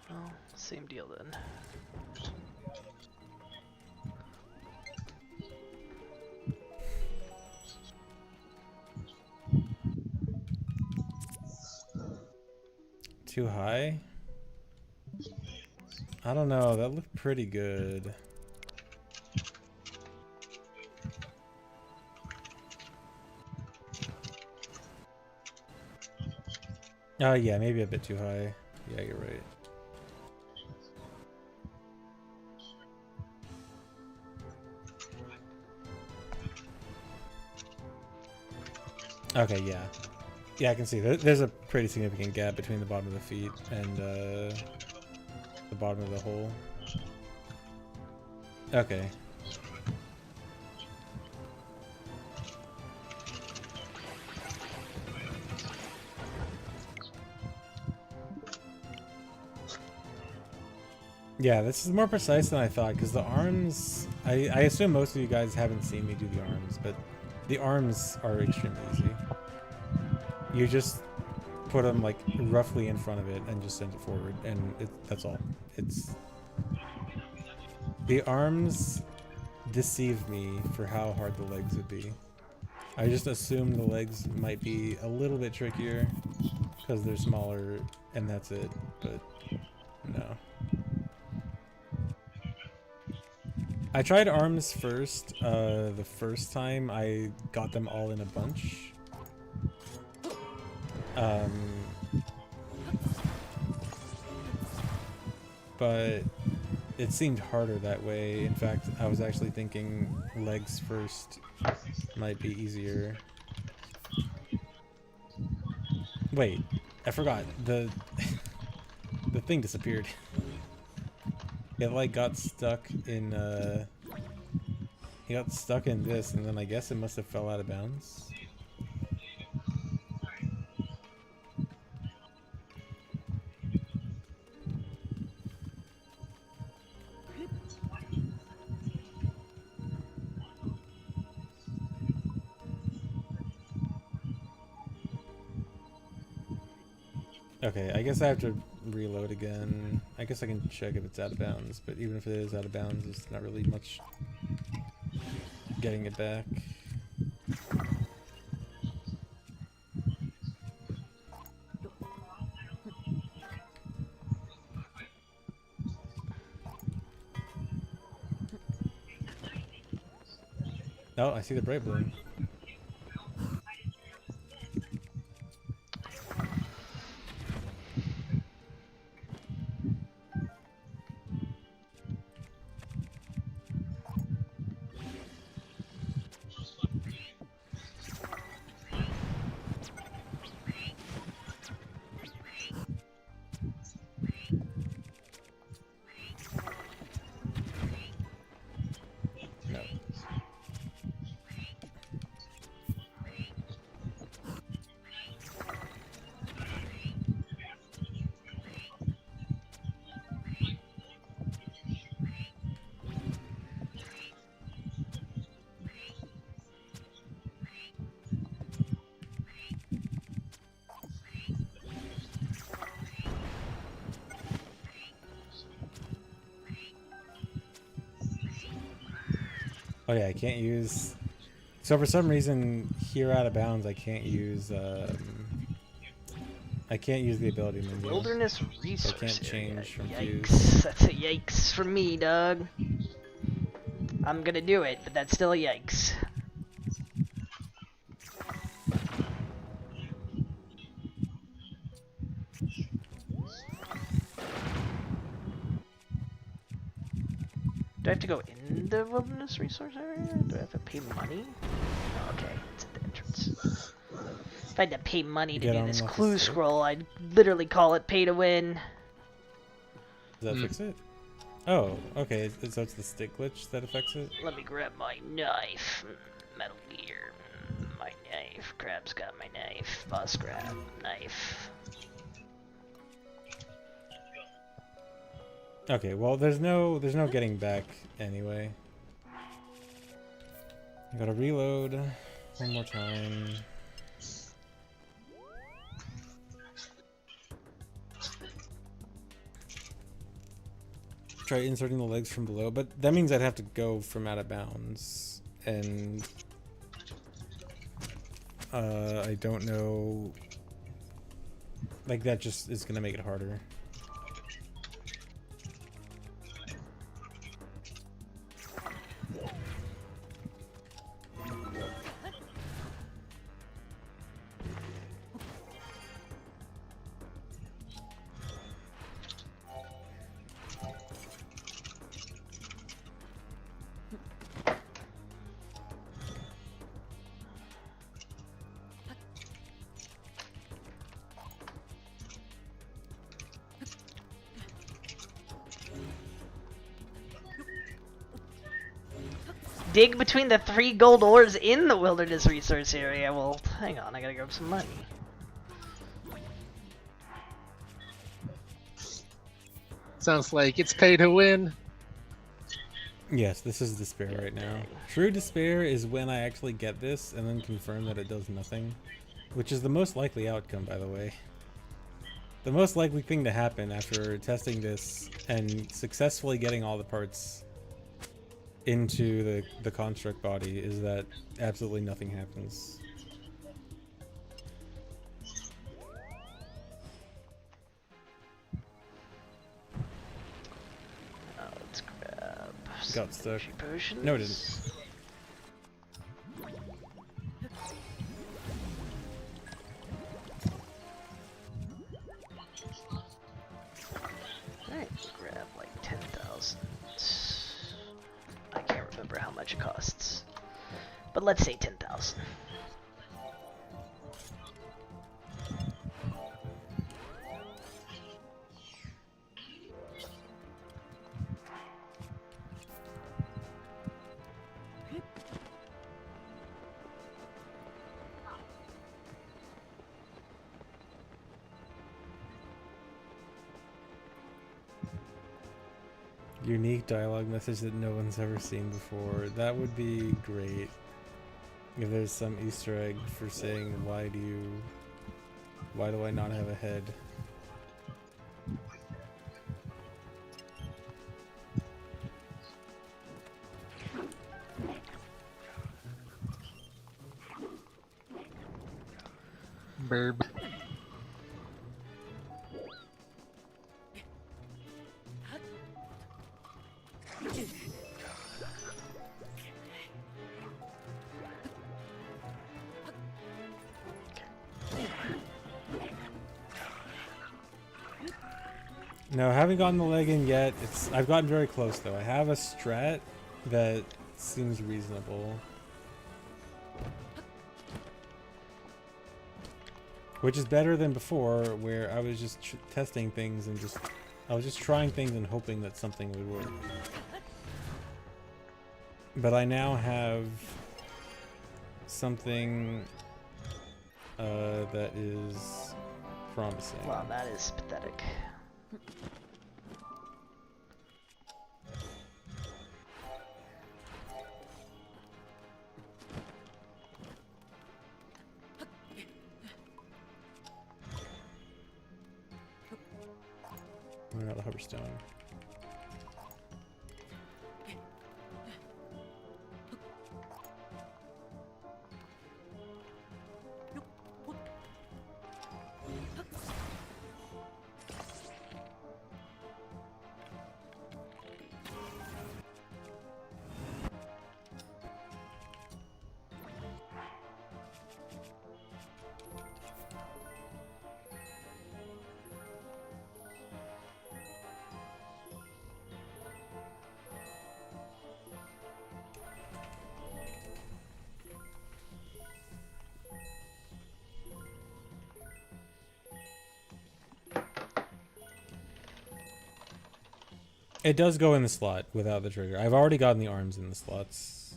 A: Well, same deal then.
C: too high? I don't know, that looked pretty good. Oh yeah, maybe a bit too high. Yeah, you're right. Okay, yeah. Yeah, I can see. There's a pretty significant gap between the bottom of the feet and the bottom of the hole. Okay. Yeah, this is more precise than I thought, because the arms... I assume most of you guys haven't seen me do the arms, but the arms are extremely easy. You just put them like roughly in front of it and just send it forward, and that's all. It's... The arms deceive me for how hard the legs would be. I just assumed the legs might be a little bit trickier because they're smaller and that's it, but no. I tried arms first. The first time I got them all in a bunch. But it seemed harder that way. In fact, I was actually thinking legs first might be easier. Wait, I forgot. The thing disappeared. It like got stuck in he got stuck in this, and then I guess it must have fell out of bounds. Okay, I guess I have to reload again. I guess I can check if it's out of bounds, but even if it is out of bounds, it's not really much getting it back. Oh, I see the bright bloom. Oh yeah, I can't use. So for some reason, here out of bounds, I can't use. I can't use the ability menu.
A: Wilderness
C: So I
A: resource
C: can't
A: area.
C: change from
A: Yikes.
C: views.
A: That's a yikes for me, Doug. I'm gonna do it, but that's still a yikes. Do I have to go in the wilderness resource area? Do I have to pay money? Oh, okay, it's at the entrance. If I had to pay money to
C: Get
A: do
C: on
A: this
C: off the
A: clue
C: stick.
A: scroll, I'd literally call it pay to win.
C: Does that fix it? Oh, okay. So it's the stick glitch that affects it?
A: Let me grab my knife. Metal Gear. My knife. Crab's got my knife. Boss grab. Knife.
C: Okay, well there's no getting back anyway. I gotta reload one more time. Try inserting the legs from below, but that means I'd have to go from out of bounds, and I don't know. Like that just is gonna make it harder.
A: Dig between the 3 gold ores in the wilderness resource area. Well, hang on, I gotta grab some money.
B: Sounds like it's pay to win.
C: Yes, this is despair right now. True despair is when I actually get this and then confirm that it does nothing, which is the most likely outcome, by the way. The most likely thing to happen after testing this and successfully getting all the parts into the construct body is that absolutely nothing happens.
A: Let's grab
C: Got
A: some
C: stuck.
A: potions.
C: No, it didn't.
A: Alright, grab like 10,000. I can't remember how much it costs. But let's say 10,000.
C: Unique dialogue message that no one's ever seen before. That would be great. If there's some Easter egg for saying why do I not have a head?
B: Burb.
C: No, I haven't gotten the leg in yet. I've gotten very close though. I have a strat that seems reasonable. Which is better than before, where I was just testing things and I was just trying things and hoping that something would work. But I now have something that is promising.
A: Wow, that is pathetic.
C: We're out of Hoverstone. It does go in the slot without the trigger. I've already gotten the arms in the slots.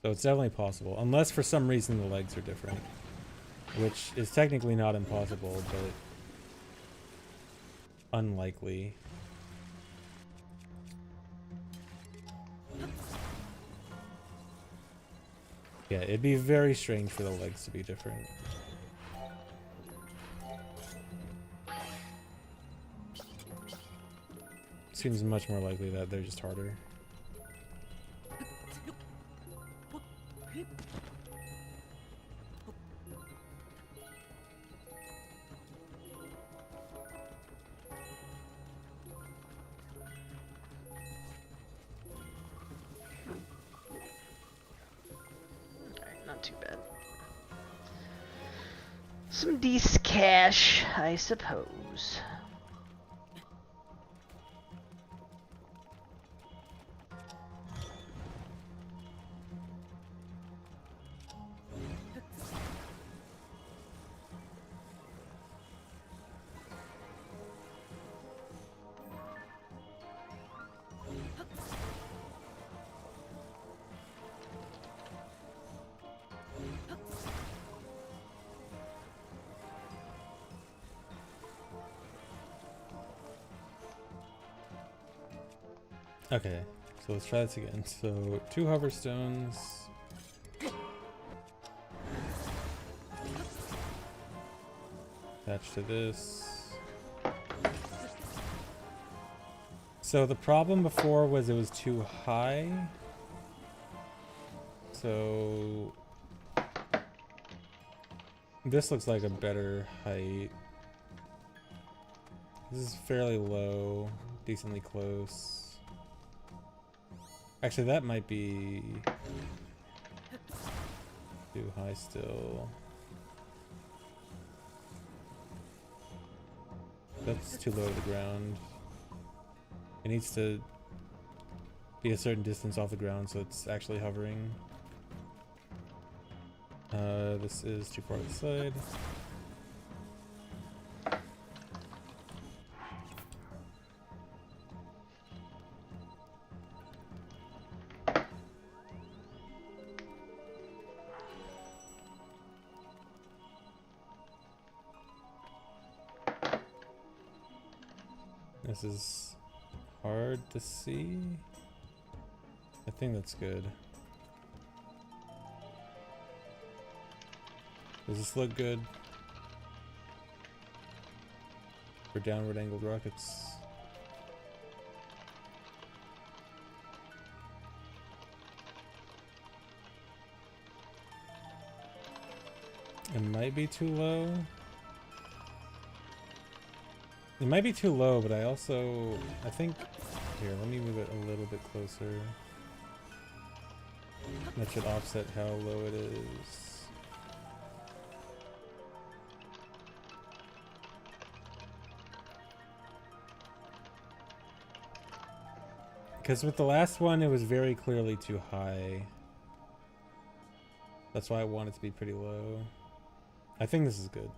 C: So it's definitely possible. Unless for some reason the legs are different. Which is technically not impossible, but unlikely. Yeah, it'd be very strange for the legs to be different. Seems much more likely that they're just harder.
A: Alright, not too bad. Some decent cash, I suppose.
C: Okay, so let's try this again. So 2 hover stones. Attached to this. So the problem before was it was too high. So this looks like a better height. This is fairly low, decently close. Actually, that might be too high still. That's too low to the ground. It needs to be a certain distance off the ground so it's actually hovering. This is too far to the side. This is hard to see. I think that's good. Does this look good for downward angled rockets? It might be too low. It might be too low, but I think, here, let me move it a little bit closer. That should offset how low it is. Because with the last one, it was very clearly too high. That's why I want it to be pretty low. I think this is good.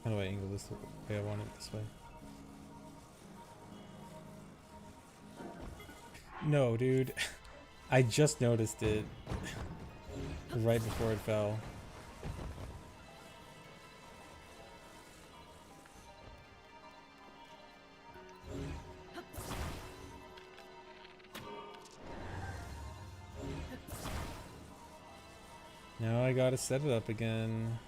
C: How do I angle this the way I want it this way? No, dude. I just noticed it right before it fell. Now I gotta set it up again.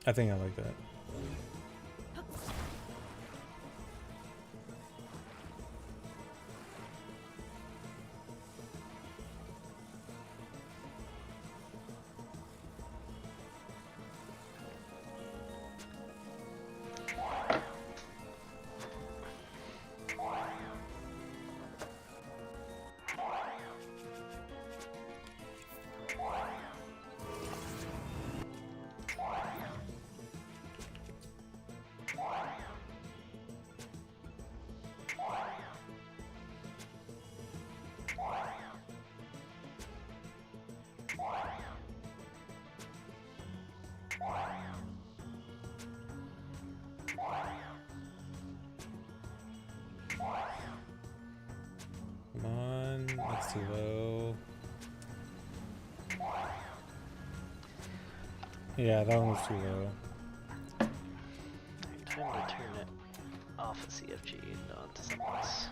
C: I think I like that. too low. Yeah, that one was too low.
A: Time to turn it off of CFG and onto something else.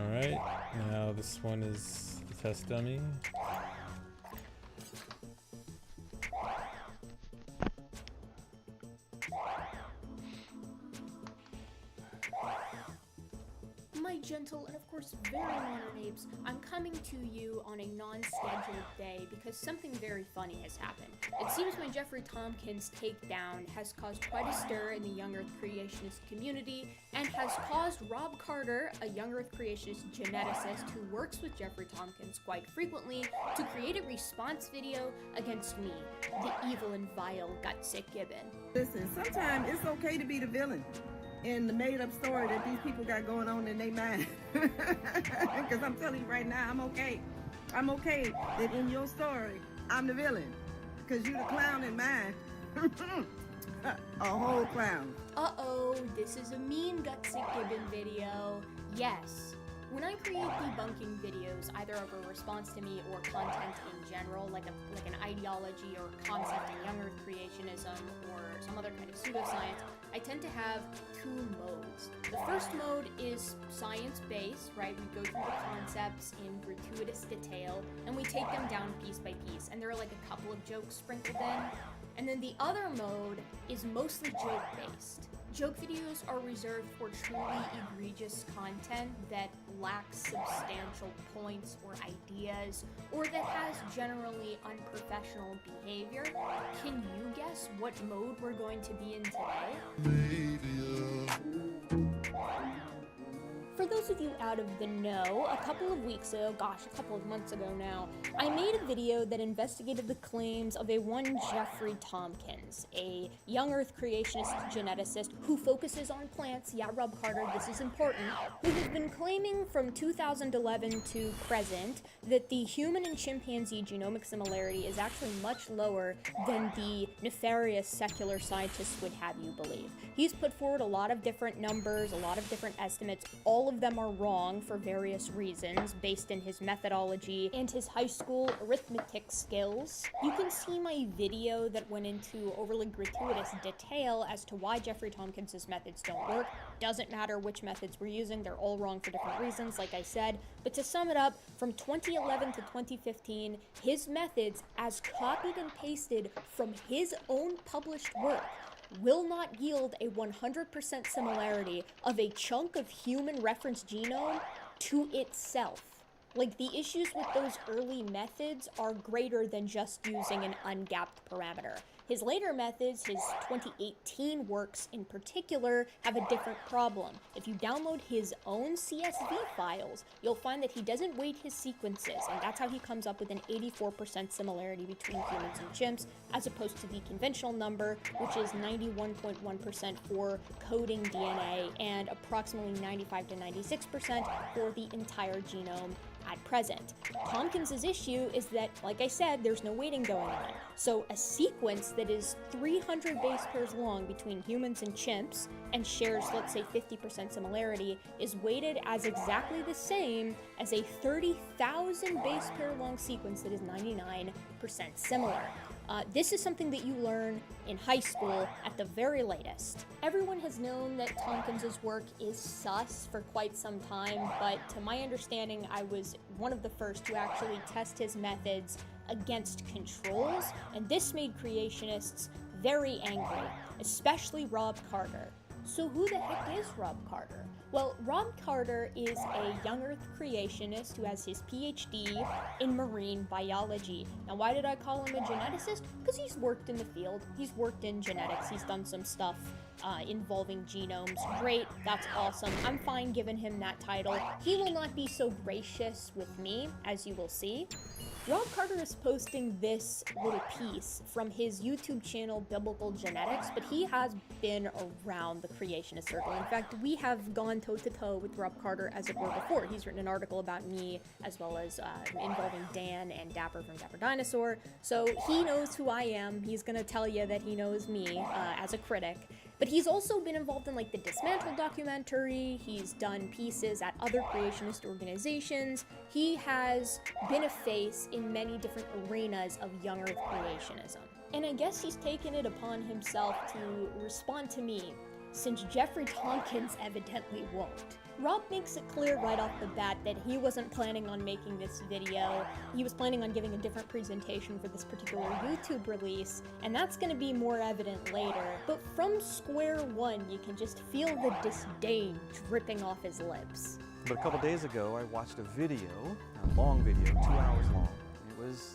C: Alright, now this one is the test dummy.
E: My gentle and of course very modern apes, I'm coming to you on a non-scheduled day because something very funny has happened. It seems my Jeffrey Tompkins takedown has caused quite a stir in the young earth creationist community and has caused Rob Carter, a young earth creationist geneticist who works with Jeffrey Tompkins quite frequently, to create a response video against me, the evil and vile Gutsick Gibbon.
F: Listen, sometimes it's okay to be the villain in the made-up story that these people got going on in their mind. Because I'm telling you right now, I'm okay. I'm okay that in your story, I'm the villain. Because you the clown in mine. A whole clown.
E: Uh-oh, this is a mean Gutsick Gibbon video. Yes. When I create debunking videos, either of a response to me or content in general, like an ideology or concept in young earth creationism or some other kind of pseudoscience, I tend to have two modes. The first mode is science-based, right? We go through the concepts in gratuitous detail, and we take them down piece by piece, and there are like a couple of jokes sprinkled in. And then the other mode is mostly joke-based. Joke videos are reserved for truly egregious content that lacks substantial points or ideas, or that has generally unprofessional behavior. Can you guess what mode we're going to be in today? For those of you out of the know, a couple of weeks ago, a couple of months ago now, I made a video that investigated the claims of a one Jeffrey Tompkins, a young earth creationist geneticist who focuses on plants, yeah, Rob Carter, this is important, who has been claiming from 2011 to present that the human and chimpanzee genomic similarity is actually much lower than the nefarious secular scientists would have you believe. He's put forward a lot of different numbers, a lot of different estimates. All of them are wrong for various reasons based in his methodology and his high school arithmetic skills. You can see my video that went into overly gratuitous detail as to why Jeffrey Tompkins' methods don't work. Doesn't matter which methods we're using, they're all wrong for different reasons, like I said. But to sum it up, from 2011 to 2015, his methods, as copied and pasted from his own published work, will not yield a 100% similarity of a chunk of human reference genome to itself. Like, the issues with those early methods are greater than just using an ungapped parameter. His later methods, his 2018 works in particular, have a different problem. If you download his own CSV files, you'll find that he doesn't weight his sequences, and that's how he comes up with an 84% similarity between humans and chimps, as opposed to the conventional number, which is 91.1% for coding DNA and approximately 95 to 96% for the entire genome at present. Tompkins' issue is that, like I said, there's no weighting going on. So a sequence that is 300 base pairs long between humans and chimps and shares, let's say, 50% similarity is weighted as exactly the same as a 30,000 base pair long sequence that is 99% similar. This is something that you learn in high school at the very latest. Everyone has known that Tompkins' work is sus for quite some time, but to my understanding, I was one of the first to actually test his methods against controls, and this made creationists very angry, especially Rob Carter. So who the heck is Rob Carter? Well, Rob Carter is a young earth creationist who has his PhD in marine biology. Now, why did I call him a geneticist? Because he's worked in the field. He's worked in genetics. He's done some stuff involving genomes. Great, that's awesome. I'm fine giving him that title. He will not be so gracious with me, as you will see. Rob Carter is posting this little piece from his YouTube channel, Biblical Genetics, but he has been around the creationist circle. In fact, we have gone toe-to-toe with Rob Carter, as it were, before. He's written an article about me, as well as involving Dan and Dapper from Dapper Dinosaur, so he knows who I am. He's gonna tell you that he knows me as a critic. But But he's also been involved in like the Dismantle documentary, he's done pieces at other creationist organizations, he has been a face in many different arenas of young Earth creationism. And I guess he's taken it upon himself to respond to me, since Jeffrey Tompkins evidently won't. Rob makes it clear right off the bat that he wasn't planning on making this video. He was planning on giving a different presentation for this particular YouTube release, and that's gonna be more evident later. But from square one, you can just feel the disdain dripping off his lips.
G: But a couple days ago, I watched a video, a long video, 2 hours long.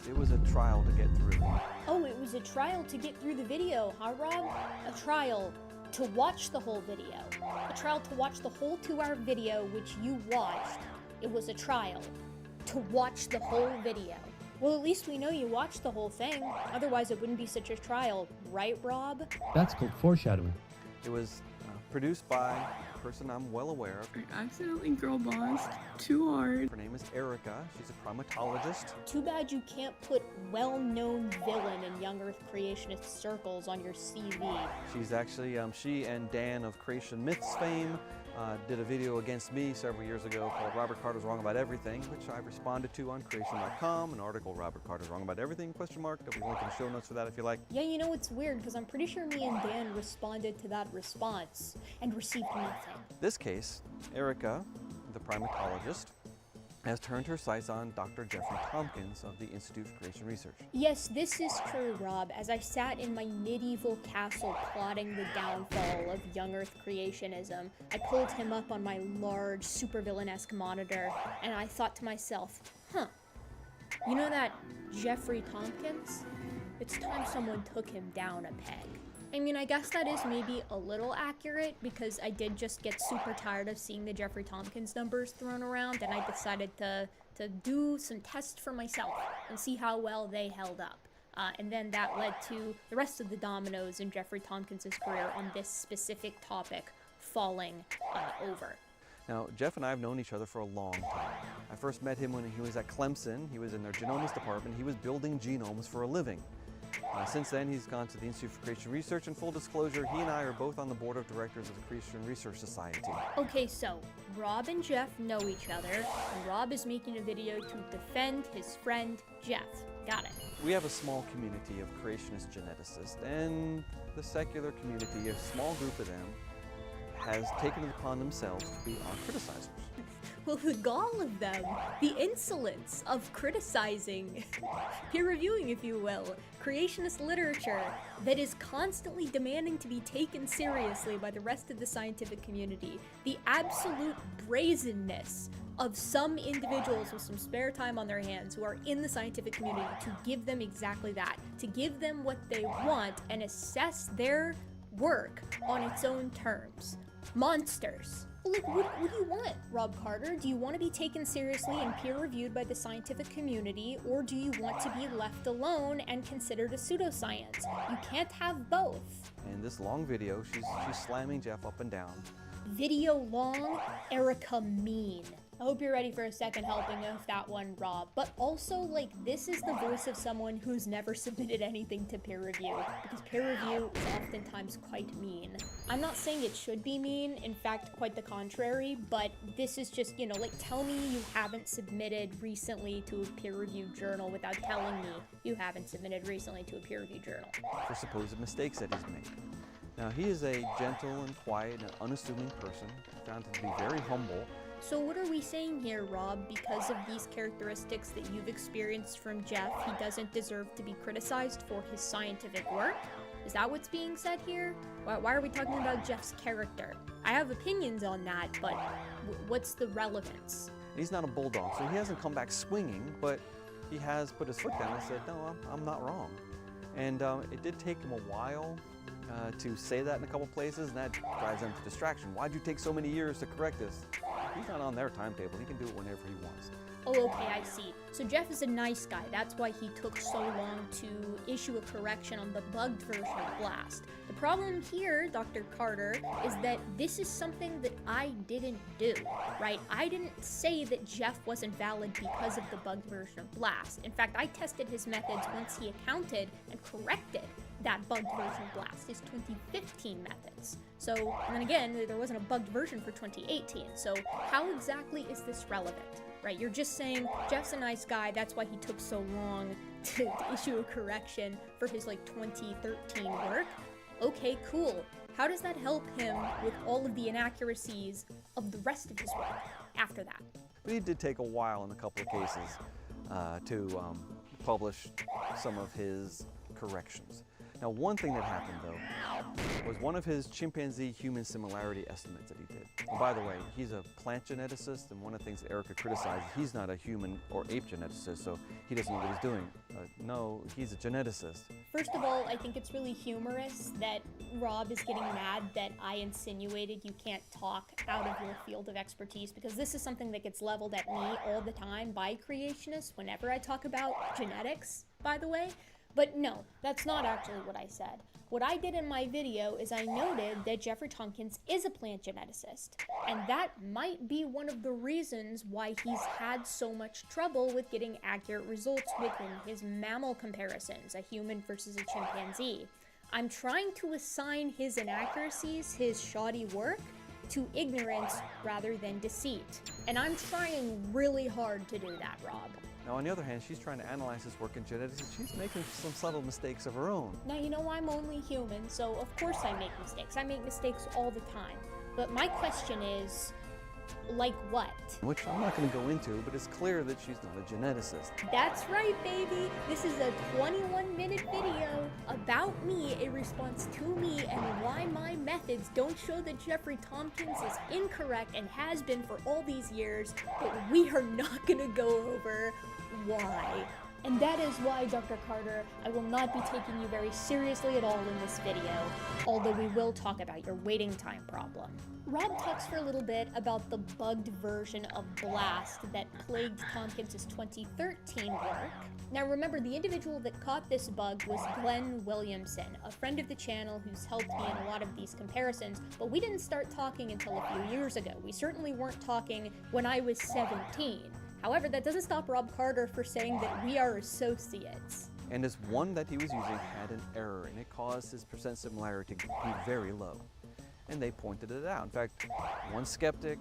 G: It was a trial to get through.
E: Oh, it was a trial to get through the video, huh, Rob? A trial to watch the whole video. A trial to watch the whole 2-hour video which you watched. It was a trial to watch the whole video. Well, at least we know you watched the whole thing. Otherwise, it wouldn't be such a trial, right, Rob?
H: That's called foreshadowing.
G: It was produced by a person I'm well aware of.
I: I accidentally girl bossed too hard.
G: Her name is Erica. She's a primatologist.
E: Too bad you can't put well-known villain in young Earth creationist circles on your CV.
G: She's actually, she and Dan of Creation Myths fame did a video against me several years ago called Robert Carter's Wrong About Everything, which I responded to on creation.com, an article, Robert Carter's Wrong About Everything, question mark. There'll be a link in the show notes for that if you like.
E: Yeah, you know, it's weird, because I'm pretty sure me and Dan responded to that response and received nothing.
G: This case, Erica, the primatologist, has turned her sights on Dr. Jeffrey Tompkins of the Institute for Creation Research.
E: Yes, this is true, Rob. As I sat in my medieval castle plotting the downfall of young Earth creationism, I pulled him up on my large supervillain-esque monitor, and I thought to myself, you know that Jeffrey Tompkins? It's time someone took him down a peg. I mean, I guess that is maybe a little accurate, because I did just get super tired of seeing the Jeffrey Tompkins numbers thrown around, and I decided to do some tests for myself and see how well they held up. And then that led to the rest of the dominoes in Jeffrey Tompkins' career on this specific topic falling over.
G: Now, Jeff and I have known each other for a long time. I first met him when he was at Clemson. He was in their genomics department. He was building genomes for a living. Since then, he's gone to the Institute for Creation Research, and full disclosure, he and I are both on the board of directors of the Creation Research Society.
E: Okay, so Rob and Jeff know each other, and Rob is making a video to defend his friend Jeff. Got it.
G: We have a small community of creationist geneticists, and the secular community, a small group of them, has taken it upon themselves to be our criticizers.
E: Well, the gall of them, the insolence of criticizing, peer-reviewing, if you will, creationist literature that is constantly demanding to be taken seriously by the rest of the scientific community, the absolute brazenness of some individuals with some spare time on their hands who are in the scientific community to give them exactly that, to give them what they want and assess their work on its own terms. Monsters. Look, what do you want, Rob Carter? Do you want to be taken seriously and peer-reviewed by the scientific community, or do you want to be left alone and considered a pseudoscience? You can't have both.
G: In this long video, she's slamming Jeff up and down.
E: Video long, Erica mean. I hope you're ready for a second helping of that one, Rob. But also, like, this is the voice of someone who's never submitted anything to peer review, because peer review is oftentimes quite mean. I'm not saying it should be mean, in fact, quite the contrary, but this is just, you know, like, tell me you haven't submitted recently to a peer-reviewed journal without telling me you haven't submitted recently to a peer-reviewed journal.
G: For supposed mistakes that he's made. Now, he is a gentle and quiet and unassuming person, found to be very humble.
E: So what are we saying here, Rob? Because of these characteristics that you've experienced from Jeff, he doesn't deserve to be criticized for his scientific work? Is that what's being said here? Why are we talking about Jeff's character? I have opinions on that, but what's the relevance?
G: He's not a bulldog, so he hasn't come back swinging, but he has put his foot down and said, no, I'm not wrong. And it did take him a while to say that in a couple places, and that drives them to distraction. Why'd you take so many years to correct this? He's not on their timetable. He can do it whenever he wants.
E: Oh, okay, I see. So Jeff is a nice guy. That's why he took so long to issue a correction on the bugged version of Blast. The problem here, Dr. Carter, is that this is something that I didn't do, right? I didn't say that Jeff wasn't valid because of the bugged version of Blast. In fact, I tested his methods once he accounted and corrected that bugged version of BLAST, his 2015 methods. So, and then again, there wasn't a bugged version for 2018. So how exactly is this relevant? Right, you're just saying Jeff's a nice guy, that's why he took so long to issue a correction for his like 2013 work. Okay, cool. How does that help him with all of the inaccuracies of the rest of his work after that?
G: But it did take a while in a couple of cases to publish some of his corrections. Now, one thing that happened, though, was one of his chimpanzee-human similarity estimates that he did. And by the way, he's a plant geneticist, and one of the things that Erica criticized, he's not a human or ape geneticist, so he doesn't know what he's doing. No, he's a geneticist.
E: First of all, I think it's really humorous that Rob is getting mad that I insinuated you can't talk out of your field of expertise, because this is something that gets leveled at me all the time by creationists whenever I talk about genetics, by the way. But no, that's not actually what I said. What I did in my video is I noted that Jeffrey Tompkins is a plant geneticist, and that might be one of the reasons why he's had so much trouble with getting accurate results within his mammal comparisons, a human versus a chimpanzee. I'm trying to assign his inaccuracies, his shoddy work, to ignorance rather than deceit. And I'm trying really hard to do that, Rob.
G: Now, on the other hand, she's trying to analyze his work in genetics, and she's making some subtle mistakes of her own.
E: Now, you know I'm only human, so of course I make mistakes. I make mistakes all the time. But my question is, like what?
G: Which I'm not going to go into, but it's clear that she's not a geneticist.
E: That's right, baby! This is a 21-minute video about me, a response to me, and why my methods don't show that Jeffrey Tompkins is incorrect and has been for all these years, but we are not going to go over why. And that is why, Dr. Carter, I will not be taking you very seriously at all in this video, although we will talk about your waiting time problem. Rob talks for a little bit about the bugged version of BLAST that plagued Tompkins' 2013 work. Now remember, the individual that caught this bug was Glenn Williamson, a friend of the channel who's helped me in a lot of these comparisons, but we didn't start talking until a few years ago. We certainly weren't talking when I was 17. However, that doesn't stop Rob Carter for saying that we are associates.
G: And this one that he was using had an error, and it caused his percent similarity to be very low. And they pointed it out. In fact, one skeptic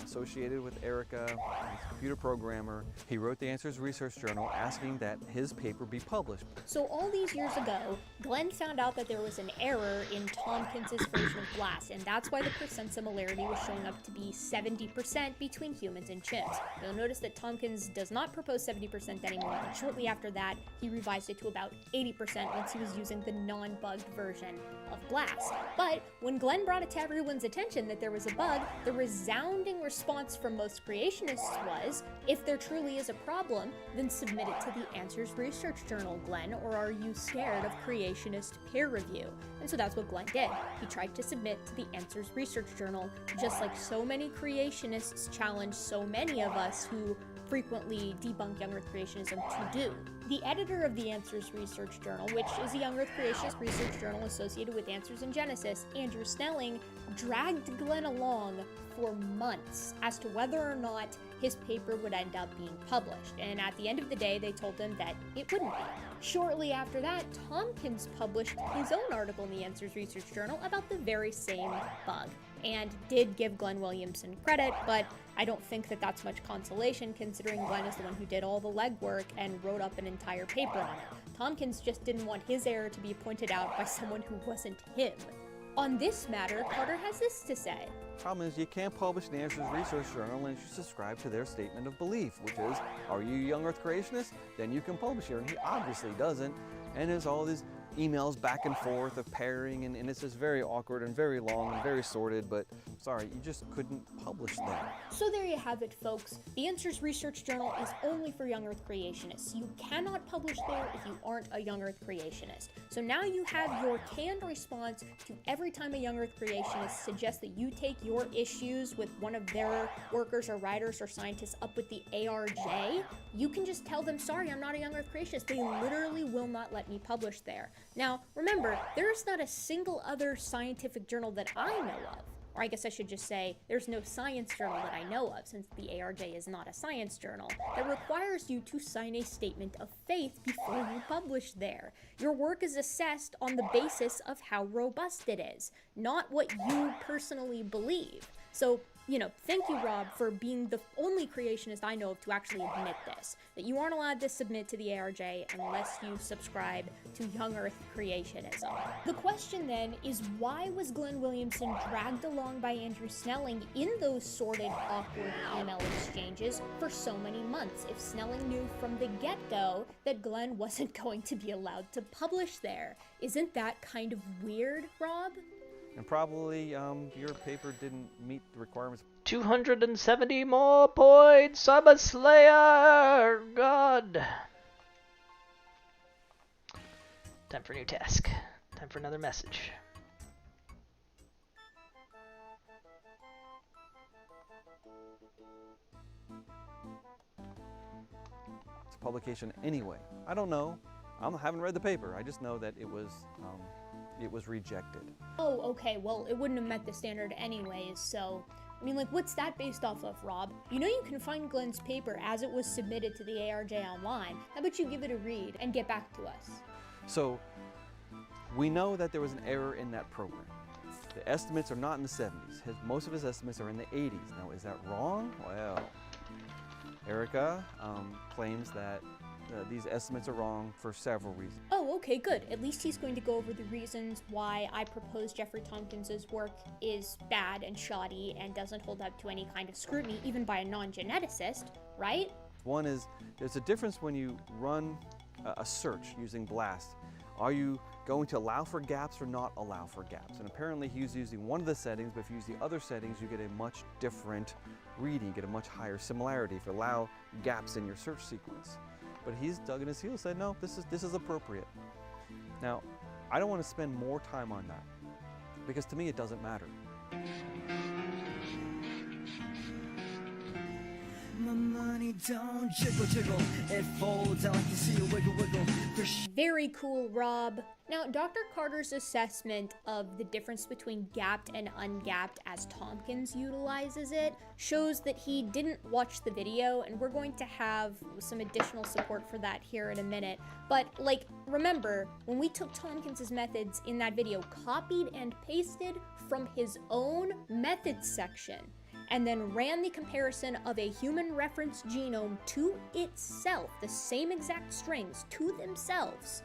G: associated with Erica, a computer programmer, he wrote the Answers Research Journal asking that his paper be published.
E: So all these years ago, Glenn found out that there was an error in Tompkins' version of BLAST, and that's why the percent similarity was showing up to be 70% between humans and chimps. You'll notice that Tompkins does not propose 70% anymore, and shortly after that, he revised it to about 80% once he was using the non-bugged version of BLAST. But when Glenn brought it to everyone's attention that there was a bug, the resounding response from most creationists was, if there truly is a problem, then submit it to the Answers Research Journal, Glenn, or are you scared of creationist peer review? And so that's what Glenn did. He tried to submit to the Answers Research Journal, just like so many creationists challenge so many of us who frequently debunk young Earth creationism to do. The editor of the Answers Research Journal, which is a young Earth creationist research journal associated with Answers in Genesis, Andrew Snelling, dragged Glenn along for months as to whether or not his paper would end up being published, and at the end of the day they told him that it wouldn't be. Shortly after that, Tompkins published his own article in the Answers Research Journal about the very same bug, and did give Glenn Williamson credit, but I don't think that that's much consolation considering Glenn is the one who did all the legwork and wrote up an entire paper on it. Tompkins just didn't want his error to be pointed out by someone who wasn't him. On this matter, Carter has this to say.
G: Problem is, you can't publish the Answers Research Journal unless you subscribe to their statement of belief, which is, are you a young Earth creationist? Then you can publish here. And he obviously doesn't. And there's all these emails back and forth of pairing, and it's just very awkward and very long and very sorted, but sorry, you just couldn't publish that.
E: So there you have it, folks. The Answers Research Journal is only for young Earth creationists. You cannot publish there if you aren't a young Earth creationist. So now you have your canned response to every time a young Earth creationist suggests that you take your issues with one of their workers or writers or scientists up with the ARJ. You can just tell them, sorry, I'm not a young Earth creationist. They literally will not let me publish there. Now, remember, there is not a single other scientific journal that I know of, or I guess I should just say, there's no science journal that I know of, since the ARJ is not a science journal, that requires you to sign a statement of faith before you publish there. Your work is assessed on the basis of how robust it is, not what you personally believe. So, you know, thank you, Rob, for being the only creationist I know of to actually admit this, that you aren't allowed to submit to the ARJ unless you subscribe to Young Earth creationism. The question then is, why was Glenn Williamson dragged along by Andrew Snelling in those sordid, awkward email exchanges for so many months if Snelling knew from the get-go that Glenn wasn't going to be allowed to publish there? Isn't that kind of weird, Rob?
G: And probably your paper didn't meet the requirements.
A: 270 more points. I'm a slayer. God. Time for a new task. Time for another message.
G: It's a publication anyway. I don't know. I haven't read the paper. I just know that it was rejected.
E: Oh, okay, well, it wouldn't have met the standard anyways, so... I mean, like, what's that based off of, Rob? You know you can find Glenn's paper as it was submitted to the ARJ online. How about you give it a read and get back to us?
G: So, we know that there was an error in that program. The estimates are not in the 70s. Most of his estimates are in the 80s. Now, is that wrong? Well, Erica claims that these estimates are wrong for several reasons.
E: Oh, okay, good. At least he's going to go over the reasons why I propose Jeffrey Tompkins's work is bad and shoddy and doesn't hold up to any kind of scrutiny, even by a non-geneticist, right?
G: One is, there's a difference when you run a search using BLAST. Are you going to allow for gaps or not allow for gaps? And apparently he's using one of the settings, but if you use the other settings, you get a much different reading, you get a much higher similarity if you allow gaps in your search sequence. But he's dug in his heels, said, no, this is appropriate. Now, I don't want to spend more time on that, because to me it doesn't matter.
H: My money don't jiggle jiggle, it folds, I like to see it wiggle wiggle.
E: Very cool, Rob. Now, Dr. Carter's assessment of the difference between gapped and ungapped as Tompkins utilizes it shows that he didn't watch the video, and we're going to have some additional support for that here in a minute. But, like, remember, when we took Tompkins's methods in that video, copied and pasted from his own methods section, and then ran the comparison of a human reference genome to itself, the same exact strings to themselves,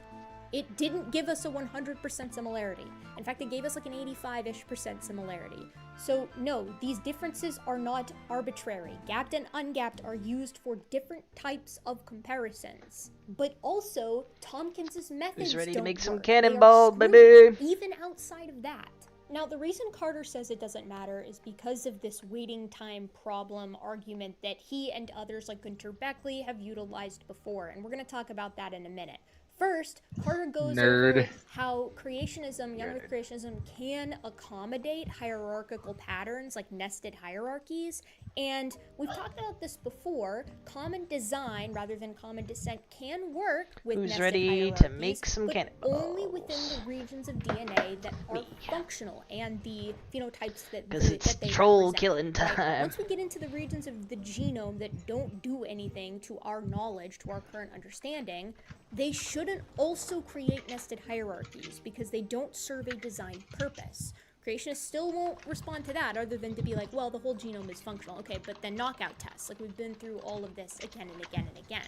E: it didn't give us a 100% similarity. In fact, it gave us like an 85-ish% similarity. So no, these differences are not arbitrary. Gapped and ungapped are used for different types of comparisons. But also, Tompkins's methods
A: Who's ready to
E: don't
A: make some
E: work.
A: cannonball,
E: They are
A: baby?
E: screwed, even outside of that. Now, the reason Carter says it doesn't matter is because of this waiting time problem argument that he and others like Gunter Beckley have utilized before, and we're going to talk about that in a minute. First, Carter goes over how creationism, young earth creationism, can accommodate hierarchical patterns like nested hierarchies. And we've talked about this before. Common design rather than common descent can work with
A: Who's
E: nested
A: ready
E: hierarchies,
A: to make some
E: but
A: cannonballs?
E: only within the regions of DNA that are functional and the phenotypes that
A: Because
E: they
A: it's
E: represent,
A: troll killing
E: right?
A: time.
E: Once we get into the regions of the genome that don't do anything to our knowledge, to our current understanding, they shouldn't also create nested hierarchies because they don't serve a design purpose. Creationists still won't respond to that other than to be like, well, the whole genome is functional. Okay, but then knockout tests, like we've been through all of this again and again and again.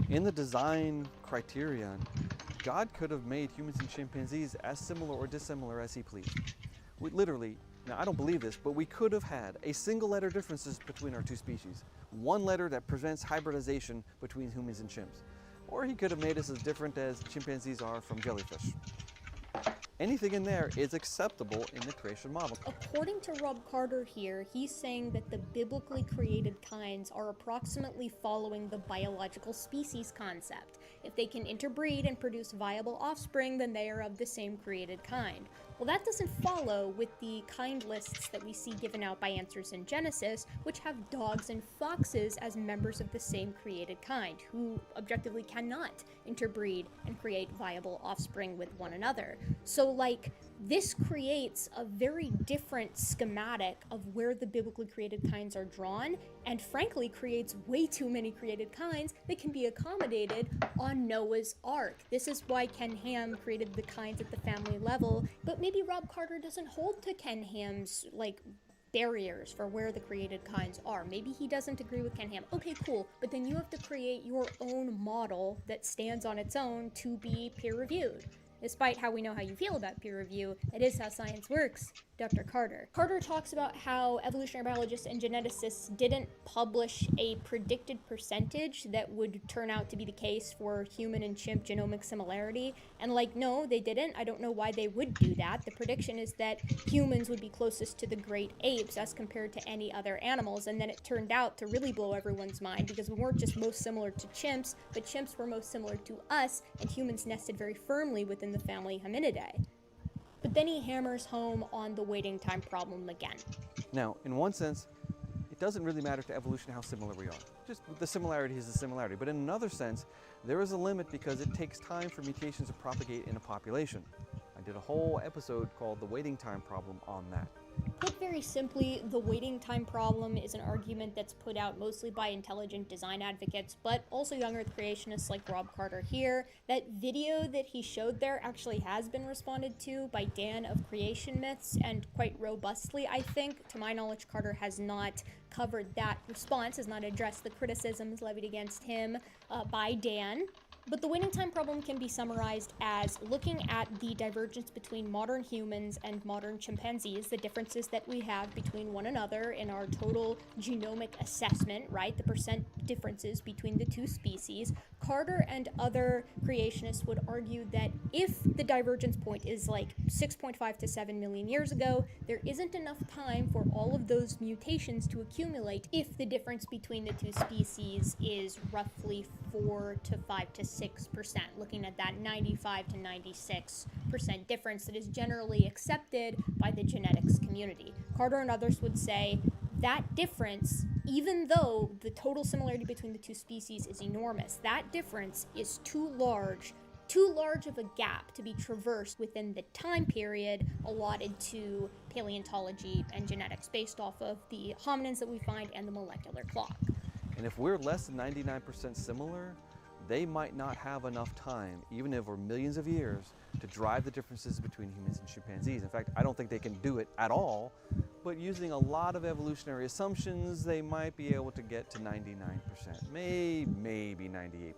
G: In the design criterion, God could have made humans and chimpanzees as similar or dissimilar as he pleased. We literally, now I don't believe this, but we could have had a single letter differences between our two species. One letter that prevents hybridization between humans and chimps. Or he could have made us as different as chimpanzees are from jellyfish. Anything in there is acceptable in the creation model.
E: According to Rob Carter here, he's saying that the biblically created kinds are approximately following the biological species concept. If they can interbreed and produce viable offspring, then they are of the same created kind. Well, that doesn't follow with the kind lists that we see given out by Answers in Genesis, which have dogs and foxes as members of the same created kind, who objectively cannot interbreed and create viable offspring with one another. So, like, this creates a very different schematic of where the biblically created kinds are drawn, and frankly creates way too many created kinds that can be accommodated on Noah's Ark. This is why Ken Ham created the kinds at the family level, but maybe Rob Carter doesn't hold to Ken Ham's, like, barriers for where the created kinds are. Maybe he doesn't agree with Ken Ham. Okay, cool, but then you have to create your own model that stands on its own to be peer-reviewed. Despite how we know how you feel about peer review, that is how science works, Dr. Carter. Carter talks about how evolutionary biologists and geneticists didn't publish a predicted percentage that would turn out to be the case for human and chimp genomic similarity. And like, no, they didn't. I don't know why they would do that. The prediction is that humans would be closest to the great apes as compared to any other animals. And then it turned out to really blow everyone's mind because we weren't just most similar to chimps, but chimps were most similar to us, and humans nested very firmly within the family Hominidae. But then he hammers home on the waiting time problem again.
G: Now, in one sense, it doesn't really matter to evolution how similar we are. Just the similarity is a similarity. But in another sense, there is a limit because it takes time for mutations to propagate in a population. I did a whole episode called The Waiting Time Problem on that.
E: Put very simply, the waiting time problem is an argument that's put out mostly by intelligent design advocates, but also young Earth creationists like Rob Carter here. That video that he showed there actually has been responded to by Dan of Creation Myths, and quite robustly, I think. To my knowledge, Carter has not covered that response, has not addressed the criticisms levied against him by Dan. But the waiting time problem can be summarized as looking at the divergence between modern humans and modern chimpanzees, the differences that we have between one another in our total genomic assessment, right? The percent differences between the two species. Carter and other creationists would argue that if the divergence point is like 6.5 to 7 million years ago, there isn't enough time for all of those mutations to accumulate if the difference between the two species is roughly 4 to 5 to 6%, looking at that 95 to 96% difference that is generally accepted by the genetics community. Carter and others would say that difference, even though the total similarity between the two species is enormous, that difference is too large of a gap to be traversed within the time period allotted to paleontology and genetics based off of the hominins that we find and the molecular clock.
G: And if we're less than 99% similar, they might not have enough time, even over millions of years, to drive the differences between humans and chimpanzees. In fact, I don't think they can do it at all, but using a lot of evolutionary assumptions, they might be able to get to 99%, maybe 98%,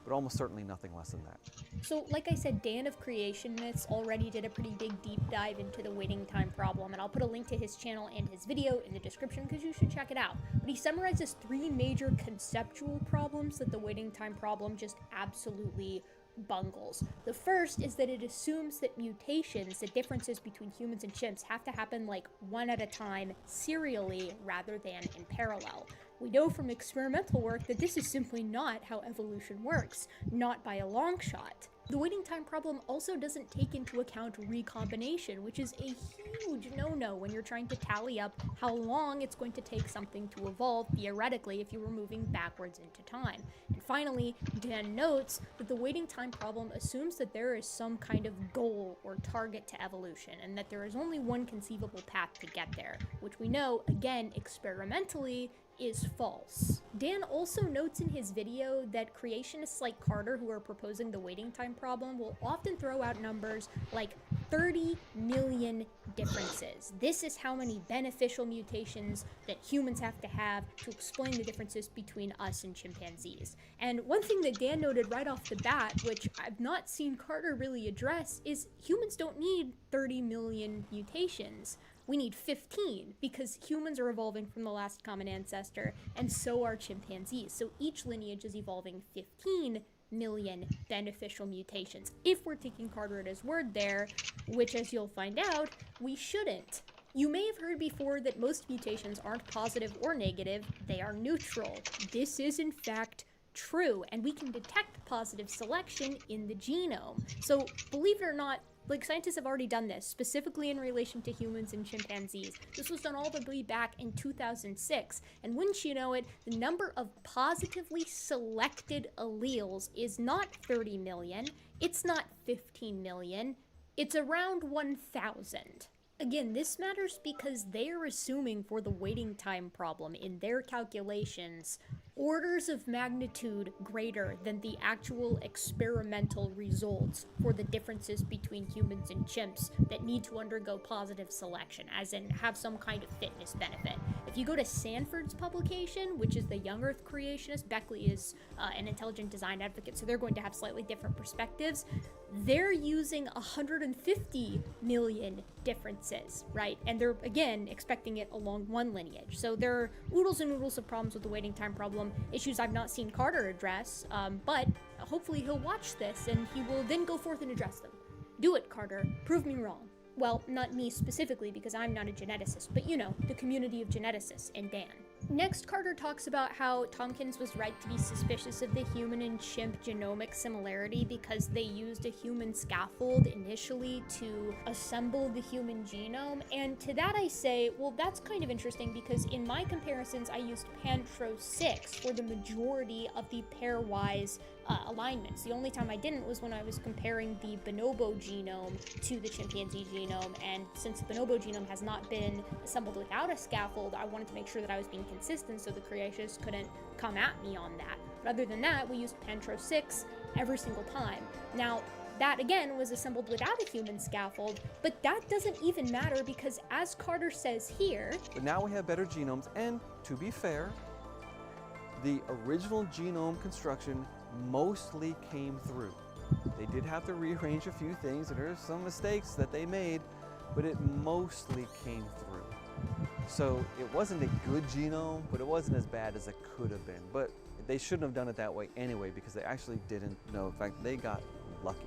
G: but almost certainly nothing less than that.
E: So, like I said, Dan of Creation Myths already did a pretty big deep dive into the waiting time problem, and I'll put a link to his channel and his video in the description because you should check it out. But he summarizes 3 major conceptual problems that the waiting time problem just absolutely bungles. The first is that it assumes that mutations, the differences between humans and chimps, have to happen like one at a time, serially, rather than in parallel. We know from experimental work that this is simply not how evolution works, not by a long shot. The waiting time problem also doesn't take into account recombination, which is a huge no-no when you're trying to tally up how long it's going to take something to evolve, theoretically, if you were moving backwards into time. And finally, Dan notes that the waiting time problem assumes that there is some kind of goal or target to evolution, and that there is only one conceivable path to get there, which we know, again, experimentally, is false. Dan also notes in his video that creationists like Carter, who are proposing the waiting time problem, will often throw out numbers like 30 million differences. This is how many beneficial mutations that humans have to explain the differences between us and chimpanzees. And one thing that Dan noted right off the bat, which I've not seen Carter really address, is humans don't need 30 million mutations. We need 15, because humans are evolving from the last common ancestor, and so are chimpanzees. So each lineage is evolving 15 million beneficial mutations. If we're taking Carter at his word there, which, as you'll find out, we shouldn't. You may have heard before that most mutations aren't positive or negative, they are neutral. This is, in fact, true, and we can detect positive selection in the genome. So, believe it or not, Like, scientists have already done this, specifically in relation to humans and chimpanzees. This was done all the way back in 2006, and wouldn't you know it, the number of positively selected alleles is not 30 million, it's not 15 million, it's around 1,000. Again, this matters because they are assuming for the waiting time problem in their calculations orders of magnitude greater than the actual experimental results for the differences between humans and chimps that need to undergo positive selection, as in have some kind of fitness benefit. If you go to Sanford's publication, which is the Young Earth Creationist, Beckley is an intelligent design advocate, so they're going to have slightly different perspectives. They're using 150 million differences, right? And they're, again, expecting it along one lineage. So there are oodles and oodles of problems with the waiting time problem, issues I've not seen Carter address, but hopefully he'll watch this and he will then go forth and address them. Do it, Carter. Prove me wrong. Well, not me specifically because I'm not a geneticist, but you know, the community of geneticists and Dan. Next, Carter talks about how Tompkins was right to be suspicious of the human and chimp genomic similarity because they used a human scaffold initially to assemble the human genome. And to that I say, well, that's kind of interesting because in my comparisons, I used Pantro 6 for the majority of the pairwise alignments. The only time I didn't was when I was comparing the bonobo genome to the chimpanzee genome, and since the bonobo genome has not been assembled without a scaffold, I wanted to make sure that I was being consistent so the creationists couldn't come at me on that. But other than that, we used Pantro 6 every single time. Now, that again was assembled without a human scaffold, but that doesn't even matter because as Carter says here,
G: but now we have better genomes, and to be fair, the original genome construction mostly came through. They did have to rearrange a few things, and there's some mistakes that they made, but it mostly came through. So it wasn't a good genome, but it wasn't as bad as it could have been. But they shouldn't have done it that way anyway because they actually didn't know. In fact, they got lucky.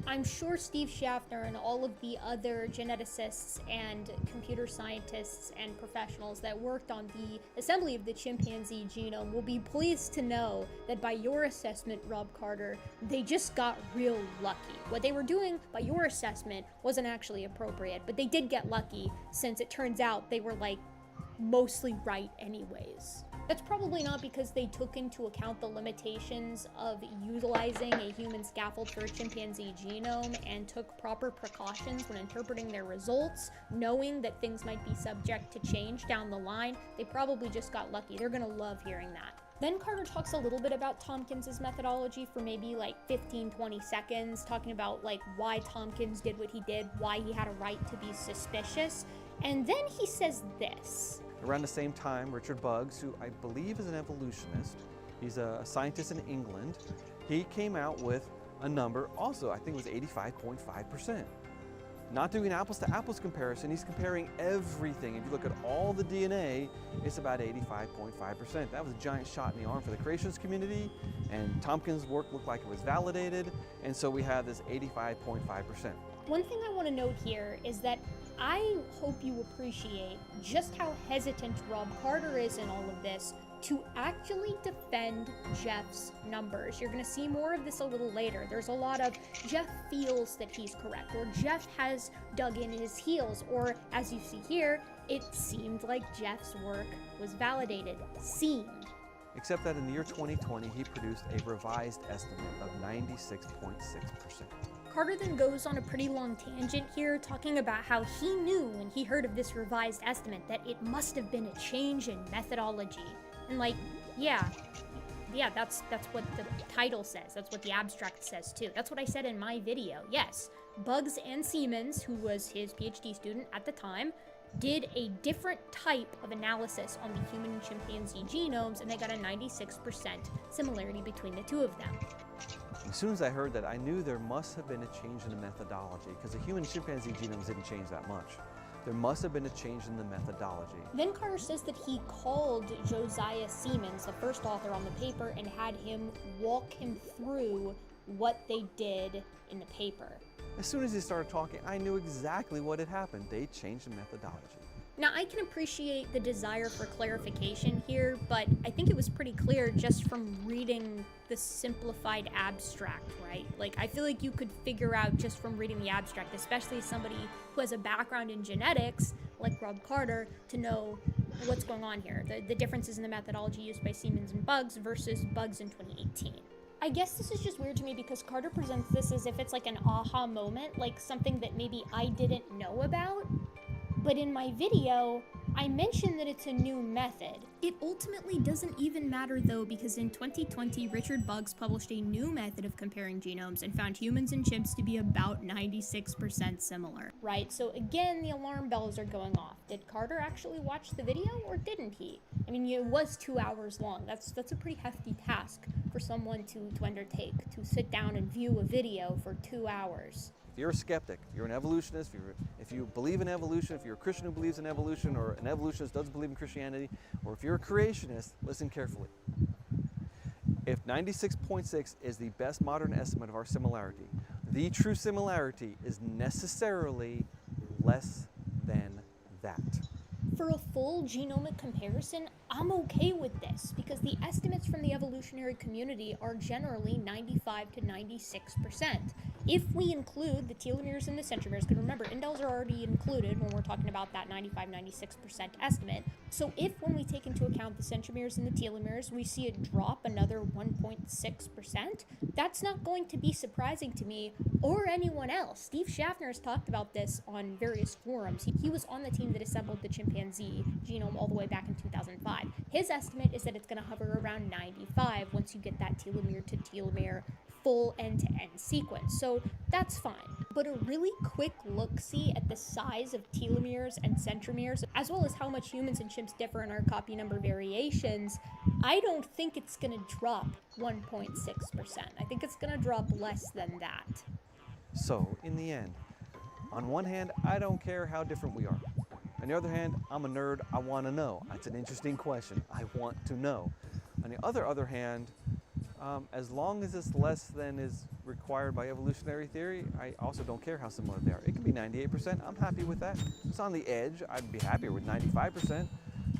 E: I'm sure Steve Schaffner and all of the other geneticists and computer scientists and professionals that worked on the assembly of the chimpanzee genome will be pleased to know that by your assessment, Rob Carter, they just got real lucky. What they were doing by your assessment wasn't actually appropriate, but they did get lucky since it turns out they were like mostly right anyways. That's probably not because they took into account the limitations of utilizing a human scaffold for a chimpanzee genome and took proper precautions when interpreting their results, knowing that things might be subject to change down the line. They probably just got lucky. They're gonna love hearing that. Then Carter talks a little bit about Tompkins' methodology for maybe like 15-20 seconds, talking about like why Tompkins did what he did, why he had a right to be suspicious, and then he says this.
G: Around the same time, Richard Buggs, who I believe is an evolutionist, he's a scientist in England, he came out with a number also, I think it was 85.5%. Not doing an apples to apples comparison, he's comparing everything. If you look at all the DNA, it's about 85.5%. That was a giant shot in the arm for the creationist community, and Tompkins' work looked like it was validated, and so we have this 85.5%.
E: One thing I want to note here is that I hope you appreciate just how hesitant Rob Carter is in all of this to actually defend Jeff's numbers. You're going to see more of this a little later. There's a lot of Jeff feels that he's correct, or Jeff has dug in his heels, or as you see here, it seemed like Jeff's work was validated. Seemed.
G: Except that in the year 2020, he produced a revised estimate of 96.6%.
E: Carter then goes on a pretty long tangent here, talking about how he knew when he heard of this revised estimate that it must have been a change in methodology. And like, yeah, that's what the title says. That's what the abstract says too. That's what I said in my video. Yes, Buggs and Siemens, who was his PhD student at the time, did a different type of analysis on the human and chimpanzee genomes, and they got a 96% similarity between the two of them.
G: As soon as I heard that, I knew there must have been a change in the methodology, because the human and chimpanzee genomes didn't change that much. There must have been a change in the methodology.
E: Then Carter says that he called Josiah Siemens, the first author on the paper, and had him walk him through what they did in the paper.
G: As soon as he started talking, I knew exactly what had happened. They changed the methodology.
E: Now, I can appreciate the desire for clarification here, but I think it was pretty clear just from reading the simplified abstract, right? Like, I feel like you could figure out just from reading the abstract, especially somebody who has a background in genetics, like Rob Carter, to know what's going on here. The differences in the methodology used by Siemens and Bugs versus Bugs in 2018. I guess this is just weird to me because Carter presents this as if it's like an aha moment, like something that maybe I didn't know about. But in my video, I mentioned that it's a new method. It ultimately doesn't even matter though, because in 2020, Richard Bugs published a new method of comparing genomes and found humans and chimps to be about 96% similar. Right, so again, the alarm bells are going off. Did Carter actually watch the video or didn't he? I mean, it was 2 hours long. That's a pretty hefty task for someone to undertake, to sit down and view a video for 2 hours.
G: If you're a skeptic, you're an evolutionist, if you believe in evolution, if you're a Christian who believes in evolution, or an evolutionist doesn't believe in Christianity, or if you're a creationist, listen carefully. If 96.6 is the best modern estimate of our similarity, the true similarity is necessarily less than that.
E: For a full genomic comparison, I'm okay with this because the estimates from the evolutionary community are generally 95 to 96%. If we include the telomeres and the centromeres, because remember, indels are already included when we're talking about that 95-96% estimate. So if when we take into account the centromeres and the telomeres, we see it drop another 1.6%, that's not going to be surprising to me or anyone else. Steve Schaffner has talked about this on various forums. He was on the team that assembled the chimpanzee genome all the way back in 2005. His estimate is that it's going to hover around 95 once you get that telomere to telomere full end-to-end sequence, so that's fine. But a really quick look-see at the size of telomeres and centromeres, as well as how much humans and chimps differ in our copy number variations, I don't think it's gonna drop 1.6%. I think it's gonna drop less than that.
G: So, in the end, on one hand, I don't care how different we are. On the other hand, I'm a nerd, I want to know. It's an interesting question, I want to know. On the other hand, as long as it's less than is required by evolutionary theory, I also don't care how similar they are. It can be 98%, I'm happy with that. It's on the edge, I'd be happier with 95%.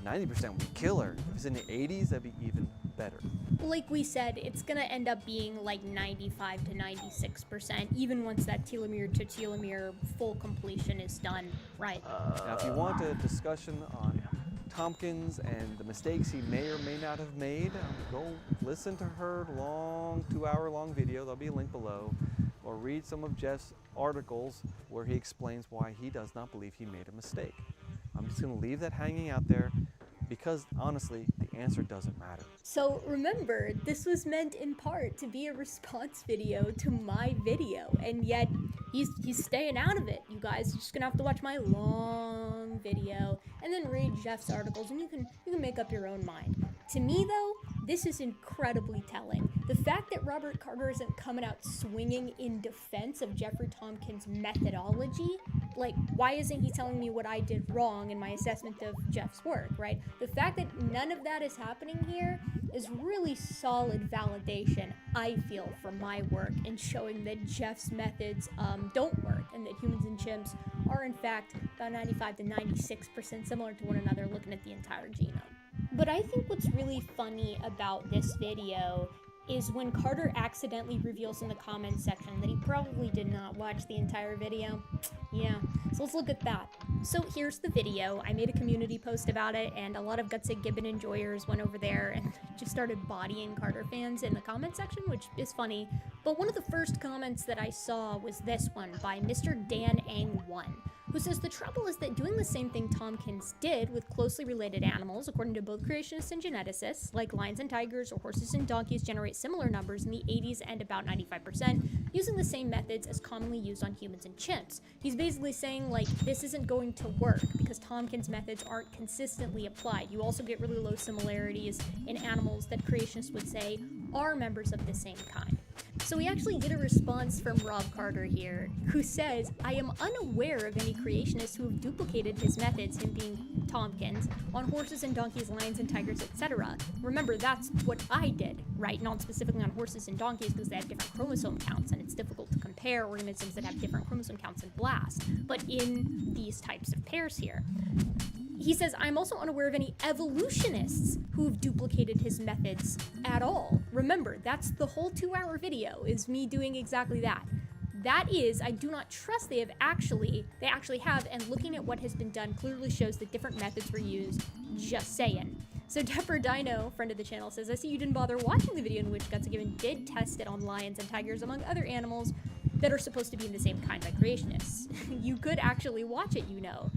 G: 90% would be killer. If it's in the 80s, that'd be even better.
E: Like we said, it's gonna end up being like 95 to 96%, even once that telomere to telomere full completion is done, right?
G: Now, if you want a discussion on Tompkins and the mistakes he may or may not have made, go listen to her long 2-hour-long video, there'll be a link below, or read some of Jeff's articles where he explains why he does not believe he made a mistake. I'm just going to leave that hanging out there because, honestly, the answer doesn't matter.
E: So remember, this was meant in part to be a response video to my video, and yet he's staying out of it. You guys are just gonna have to watch my long video and then read Jeff's articles, and you can make up your own mind. To me, though, this is incredibly telling. The fact that Robert Carter isn't coming out swinging in defense of Jeffrey Tompkins' methodology, like, why isn't he telling me what I did wrong in my assessment of Jeff's work, right? The fact that none of that is happening here is really solid validation, I feel, for my work in showing that Jeff's methods don't work and that humans and chimps are, in fact, about 95 to 96% similar to one another looking at the entire genome. But I think what's really funny about this video is when Carter accidentally reveals in the comments section that he probably did not watch the entire video. Yeah, so let's look at that. So here's the video. I made a community post about it, and a lot of Gutsid Gibbon enjoyers went over there and just started bodying Carter fans in the comment section, which is funny. But one of the first comments that I saw was this one by Mr. Dan Ang1, who says the trouble is that doing the same thing Tompkins did with closely related animals, according to both creationists and geneticists, like lions and tigers or horses and donkeys, generate similar numbers in the 80s and about 95%, using the same methods as commonly used on humans and chimps. He's basically saying, like, this isn't going to work because Tompkins' methods aren't consistently applied. You also get really low similarities in animals that creationists would say are members of the same kind. So we actually get a response from Rob Carter here, who says, I am unaware of any creationists who have duplicated his methods, him being Tompkins, on horses and donkeys, lions and tigers, etc. Remember, that's what I did, right? Not specifically on horses and donkeys because they have different chromosome counts and it's difficult to compare organisms that have different chromosome counts and BLAST, but in these types of pairs here. He says, I'm also unaware of any evolutionists who've duplicated his methods at all. Remember, that's the whole 2-hour video, is me doing exactly that. That is, I do not trust they actually have, and looking at what has been done clearly shows that different methods were used. Just saying. So Depper Dino, friend of the channel, says, I see you didn't bother watching the video in which Gutsagiven did test it on lions and tigers, among other animals that are supposed to be in the same kind by creationists. You could actually watch it, you know.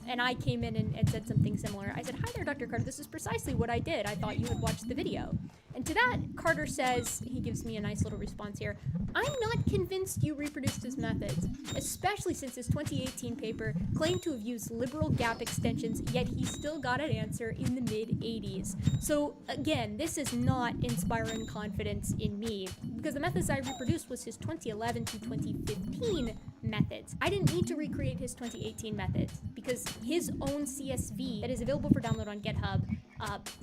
E: And I came in and said something similar. I said, hi there, Dr. Carter, this is precisely what I did. I thought you had watched the video. And to that, Carter says, he gives me a nice little response here, I'm not convinced you reproduced his methods, especially since his 2018 paper claimed to have used liberal gap extensions, yet he still got an answer in the mid-80s. So again, this is not inspiring confidence in me, because the methods I reproduced was his 2011 to 2015 methods. I didn't need to recreate his 2018 methods, because his own CSV that is available for download on GitHub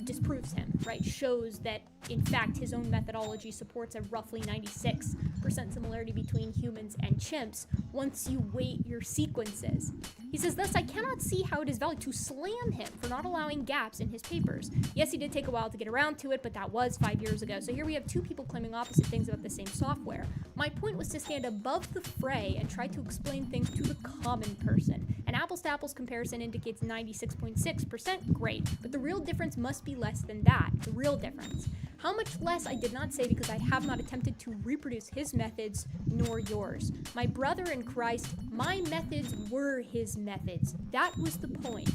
E: disproves him, right? Shows that, in fact, his own methodology supports a roughly 96% similarity between humans and chimps once you weight your sequences. He says, thus, I cannot see how it is valid to slam him for not allowing gaps in his papers. Yes, he did take a while to get around to it, but that was 5 years ago. So here we have two people claiming opposite things about the same software. My point was to stand above the fray and try to explain things to the common person. An apples-to-apples comparison indicates 96.6%, great, but the real difference must be less than that, the real difference. How much less I did not say because I have not attempted to reproduce his methods nor yours. My brother in Christ, my methods were his methods. That was the point.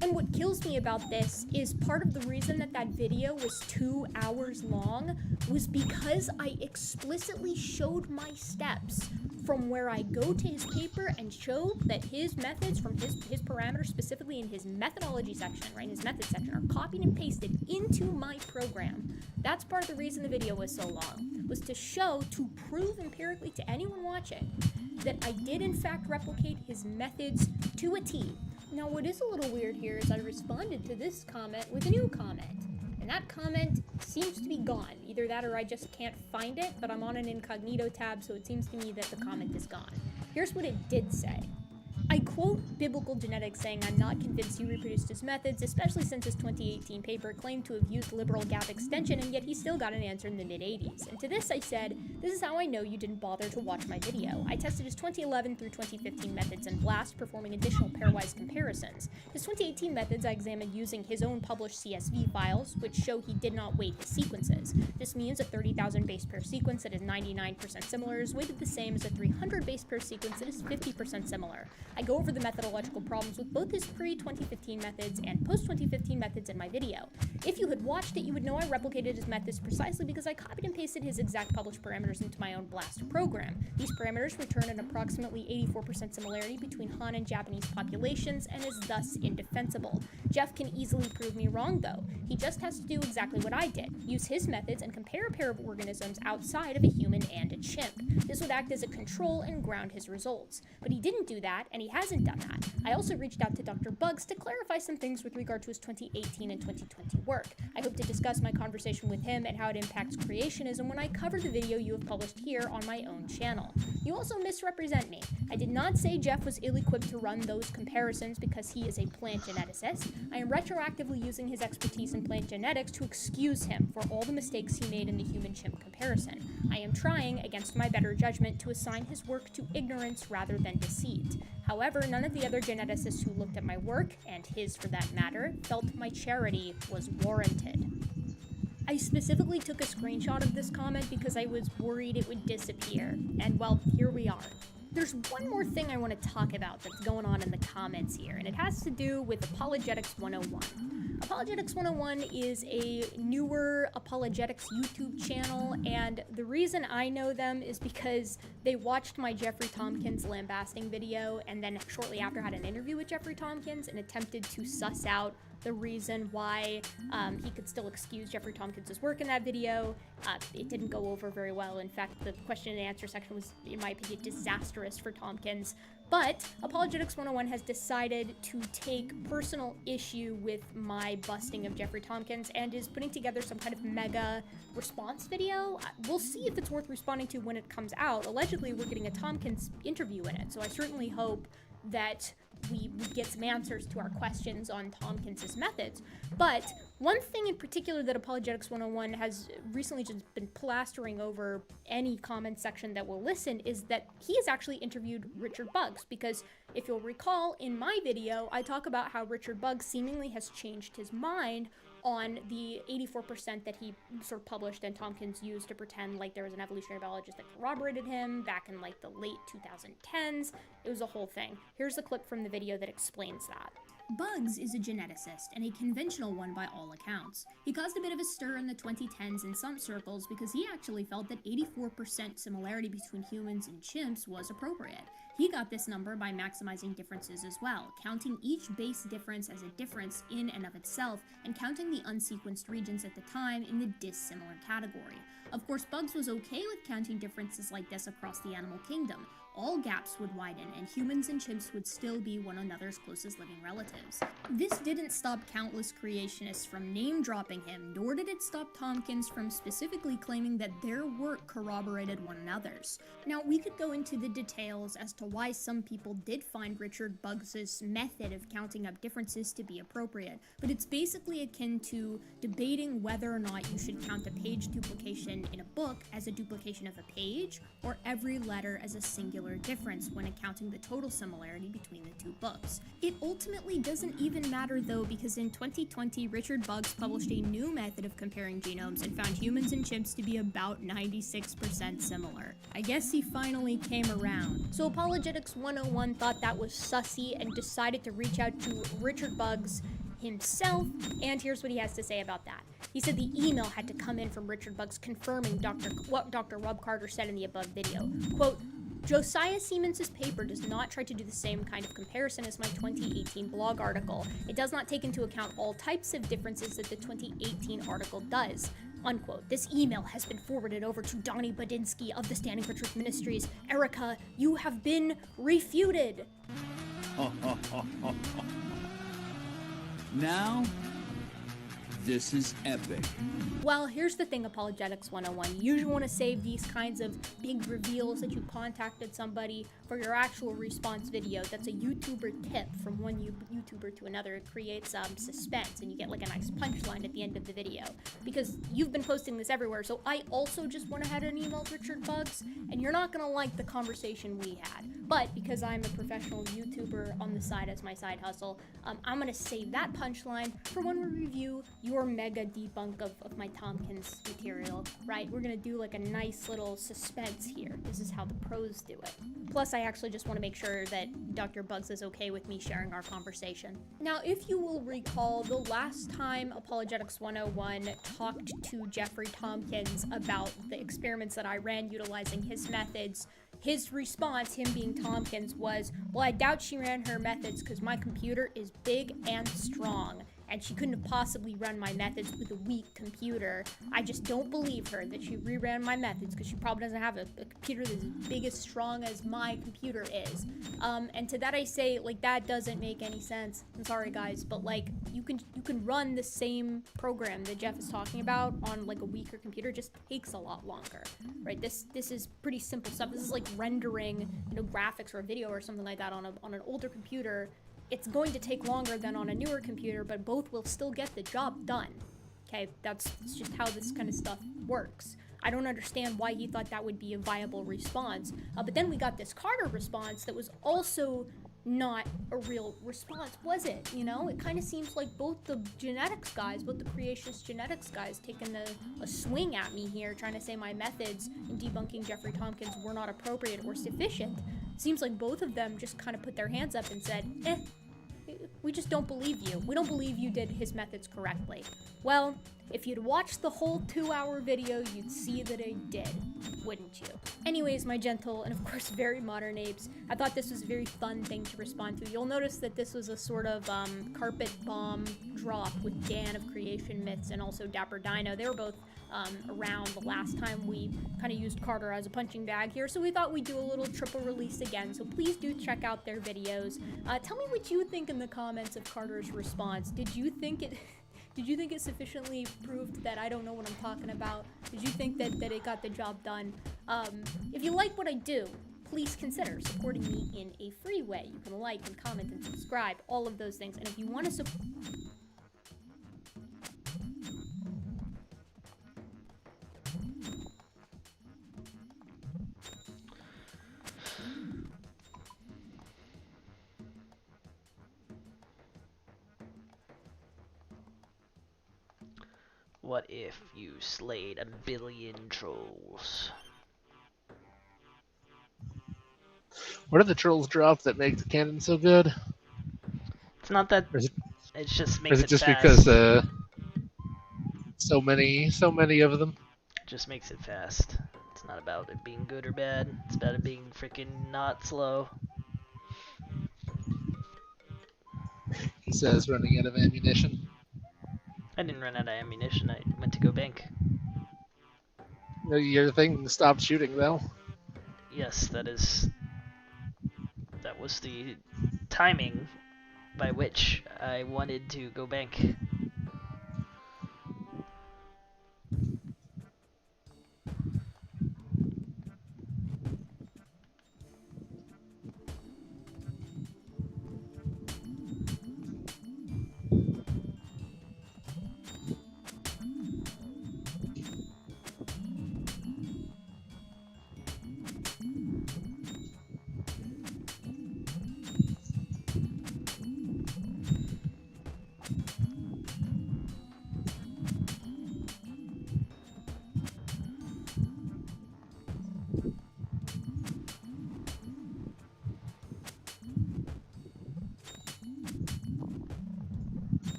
E: And what kills me about this is part of the reason that video was 2 hours long was because I explicitly showed my steps from where I go to his paper and show that his methods from his parameters, specifically in his methodology section, right, his method section, are copied and pasted into my program. That's part of the reason the video was so long, was to show, to prove empirically to anyone watching that I did in fact replicate his methods to a T. Now what is a little weird here is I responded to this comment with a new comment. And that comment seems to be gone. Either that or I just can't find it, but I'm on an incognito tab, so it seems to me that the comment is gone. Here's what it did say. I quote biblical genetics saying, I'm not convinced you reproduced his methods, especially since his 2018 paper claimed to have used liberal gap extension, and yet he still got an answer in the mid-80s. And to this I said, this is how I know you didn't bother to watch my video. I tested his 2011 through 2015 methods in BLAST, performing additional pairwise comparisons. His 2018 methods I examined using his own published CSV files, which show he did not weight his sequences. This means a 30,000 base pair sequence that is 99% similar is weighted the same as a 300 base pair sequence that is 50% similar. I go over the methodological problems with both his pre-2015 methods and post-2015 methods in my video. If you had watched it, you would know I replicated his methods precisely because I copied and pasted his exact published parameters into my own BLAST program. These parameters return an approximately 84% similarity between Han and Japanese populations and is thus indefensible. Jeff can easily prove me wrong though. He just has to do exactly what I did, use his methods and compare a pair of organisms outside of a human and a chimp. This would act as a control and ground his results. But he didn't do that, and he hasn't done that. I also reached out to Dr. Bugs to clarify some things with regard to his 2018 and 2020 work. I hope to discuss my conversation with him and how it impacts creationism when I cover the video you have published here on my own channel. You also misrepresent me. I did not say Jeff was ill-equipped to run those comparisons because he is a plant geneticist. I am retroactively using his expertise in plant genetics to excuse him for all the mistakes he made in the human-chimp comparison. I am trying, against my better judgment, to assign his work to ignorance rather than deceit. However, none of the other geneticists who looked at my work, and his for that matter, felt my charity was warranted. I specifically took a screenshot of this comment because I was worried it would disappear, and well, here we are. There's one more thing I want to talk about that's going on in the comments here, and it has to do with Apologetics 101. Apologetics 101 is a newer apologetics YouTube channel, and the reason I know them is because they watched my Jeffrey Tompkins lambasting video, and then shortly after had an interview with Jeffrey Tompkins and attempted to suss out the reason why he could still excuse Jeffrey Tompkins' work in that video. It didn't go over very well. In fact, the question and answer section was, in my opinion, disastrous for Tompkins. But Apologetics 101 has decided to take personal issue with my busting of Jeffrey Tompkins and is putting together some kind of mega response video. We'll see if it's worth responding to when it comes out. Allegedly, we're getting a Tompkins interview in it, so I certainly hope that we get some answers to our questions on Tompkins' methods. But one thing in particular that Apologetics 101 has recently just been plastering over any comment section that will listen is that he has actually interviewed Richard Buggs, because if you'll recall, in my video, I talk about how Richard Buggs seemingly has changed his mind on the 84% that he sort of published and Tompkins used to pretend like there was an evolutionary biologist that corroborated him back in like the late 2010s. It was a whole thing. Here's a clip from the video that explains that.
J: Buggs is a geneticist, and a conventional one by all accounts. He caused a bit of a stir in the 2010s in some circles because he actually felt that 84% similarity between humans and chimps was appropriate. He got this number by maximizing differences as well, counting each base difference as a difference in and of itself, and counting the unsequenced regions at the time in the dissimilar category. Of course, Buggs was okay with counting differences like this across the animal kingdom. All gaps would widen, and humans and chimps would still be one another's closest living relatives. This didn't stop countless creationists from name-dropping him, nor did it stop Tompkins from specifically claiming that their work corroborated one another's. Now, we could go into the details as to why some people did find Richard Buggs' method of counting up differences to be appropriate, but it's basically akin to debating whether or not you should count a page duplication in a book as a duplication of a page, or every letter as a singular difference when accounting the total similarity between the two books. It ultimately doesn't even matter though, because in 2020, Richard Buggs published a new method of comparing genomes and found humans and chimps to be about 96% similar. I guess he finally came around.
E: So Apologetics 101 thought that was sussy and decided to reach out to Richard Buggs himself, and here's what he has to say about that. He said the email had to come in from Richard Buggs confirming what Dr. Rob Carter said in the above video. Quote, Josiah Siemens' paper does not try to do the same kind of comparison as my 2018 blog article. It does not take into account all types of differences that the 2018 article does. Unquote. This email has been forwarded over to Donnie Badinsky of the Standing for Truth Ministries. Erica, you have been refuted.
H: Now, this is epic.
E: Well, here's the thing, Apologetics 101. You usually want to save these kinds of big reveals that you contacted somebody for your actual response video. That's a YouTuber tip from one YouTuber to another. It creates suspense, and you get like a nice punchline at the end of the video. Because you've been posting this everywhere, so I also just went ahead and emailed Richard Buggs, and you're not going to like the conversation we had. But because I'm a professional YouTuber on the side as my side hustle, I'm going to save that punchline for when we review your mega debunk of my Tompkins material, right? We're gonna do like a nice little suspense here. This is how the pros do it. Plus, I actually just want to make sure that Dr. Buggs is okay with me sharing our conversation. Now, if you will recall, the last time Apologetics 101 talked to Jeffrey Tompkins about the experiments that I ran utilizing his methods, his response, him being Tompkins, was, well, I doubt she ran her methods because my computer is big and strong, and she couldn't have possibly run my methods with a weak computer. I just don't believe her that she reran my methods because she probably doesn't have a computer that's as big as strong as my computer is. And to that I say, like, that doesn't make any sense. I'm sorry, guys, but like, you can run the same program that Jeff is talking about on like a weaker computer. It just takes a lot longer, right? This is pretty simple stuff. This is like rendering, graphics or a video or something like that on an older computer. It's going to take longer than on a newer computer, but both will still get the job done. Okay, that's just how this kind of stuff works. I don't understand why he thought that would be a viable response. But then we got this Carter response that was also not a real response, was it? It kind of seems like both the genetics guys, both the creationist genetics guys, taking a swing at me here, trying to say my methods in debunking Jeffrey Tompkins were not appropriate or sufficient. Seems like both of them just kind of put their hands up and said, we just don't believe you. We don't believe you did his methods correctly. Well, if you'd watched the whole 2-hour video, you'd see that I did, wouldn't you? Anyways, my gentle and of course very modern apes, I thought this was a very fun thing to respond to. You'll notice that this was a sort of carpet bomb drop with Dan of Creation Myths and also Dapper Dino. They were both around the last time we kind of used Carter as a punching bag here, so we thought we'd do a little triple release again, so please do check out their videos. Tell me what you think in the comments of Carter's response. Did you think it sufficiently proved that I don't know what I'm talking about? Did you think that it got the job done? If you like what I do, please consider supporting me in a free way. You can like and comment and subscribe, all of those things. And if you want to support...
A: What if you slayed 1 billion trolls?
B: What are the trolls drop that make the cannon so good?
A: It's not that.
B: Or is it,
A: It just
B: or
A: makes
B: is it
A: it
B: just
A: fast.
B: because so many of them?
A: Just makes it fast. It's not about it being good or bad. It's about it being freaking not slow.
B: He says, running out of ammunition.
A: I didn't run out of ammunition. I went to go bank.
B: Your thing stopped shooting though.
A: Yes, that was the timing by which I wanted to go bank.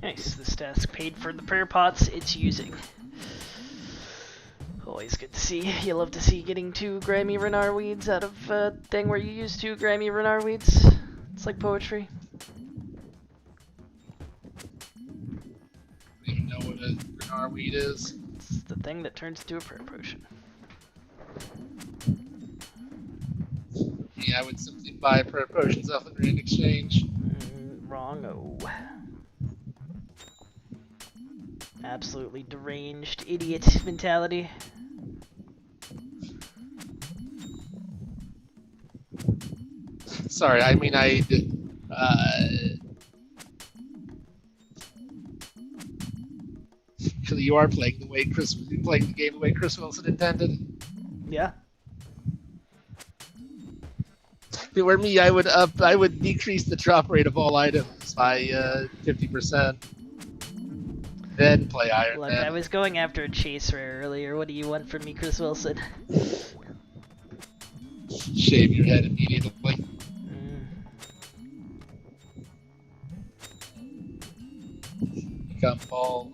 A: Nice, this task paid for the prayer pots it's using. Always good to see. You love to see getting 2 Grammy Renard weeds out of a thing where you use 2 Grammy Renard weeds. It's like poetry.
B: I don't even know what a Renard weed is.
A: It's the thing that turns into a prayer potion.
B: Yeah, I would simply buy prayer potions off the Grand Exchange.
A: Wrong-o. Absolutely deranged idiot mentality.
B: Sorry, I mean actually, you are playing the game the way Chris Wilson intended.
A: Yeah.
B: If it were me, I would decrease the drop rate of all items by 50%. Then play Iron
A: Look,
B: Man.
A: I was going after a chase rare earlier. What do you want from me, Chris Wilson?
B: Shave your head immediately. Become bald.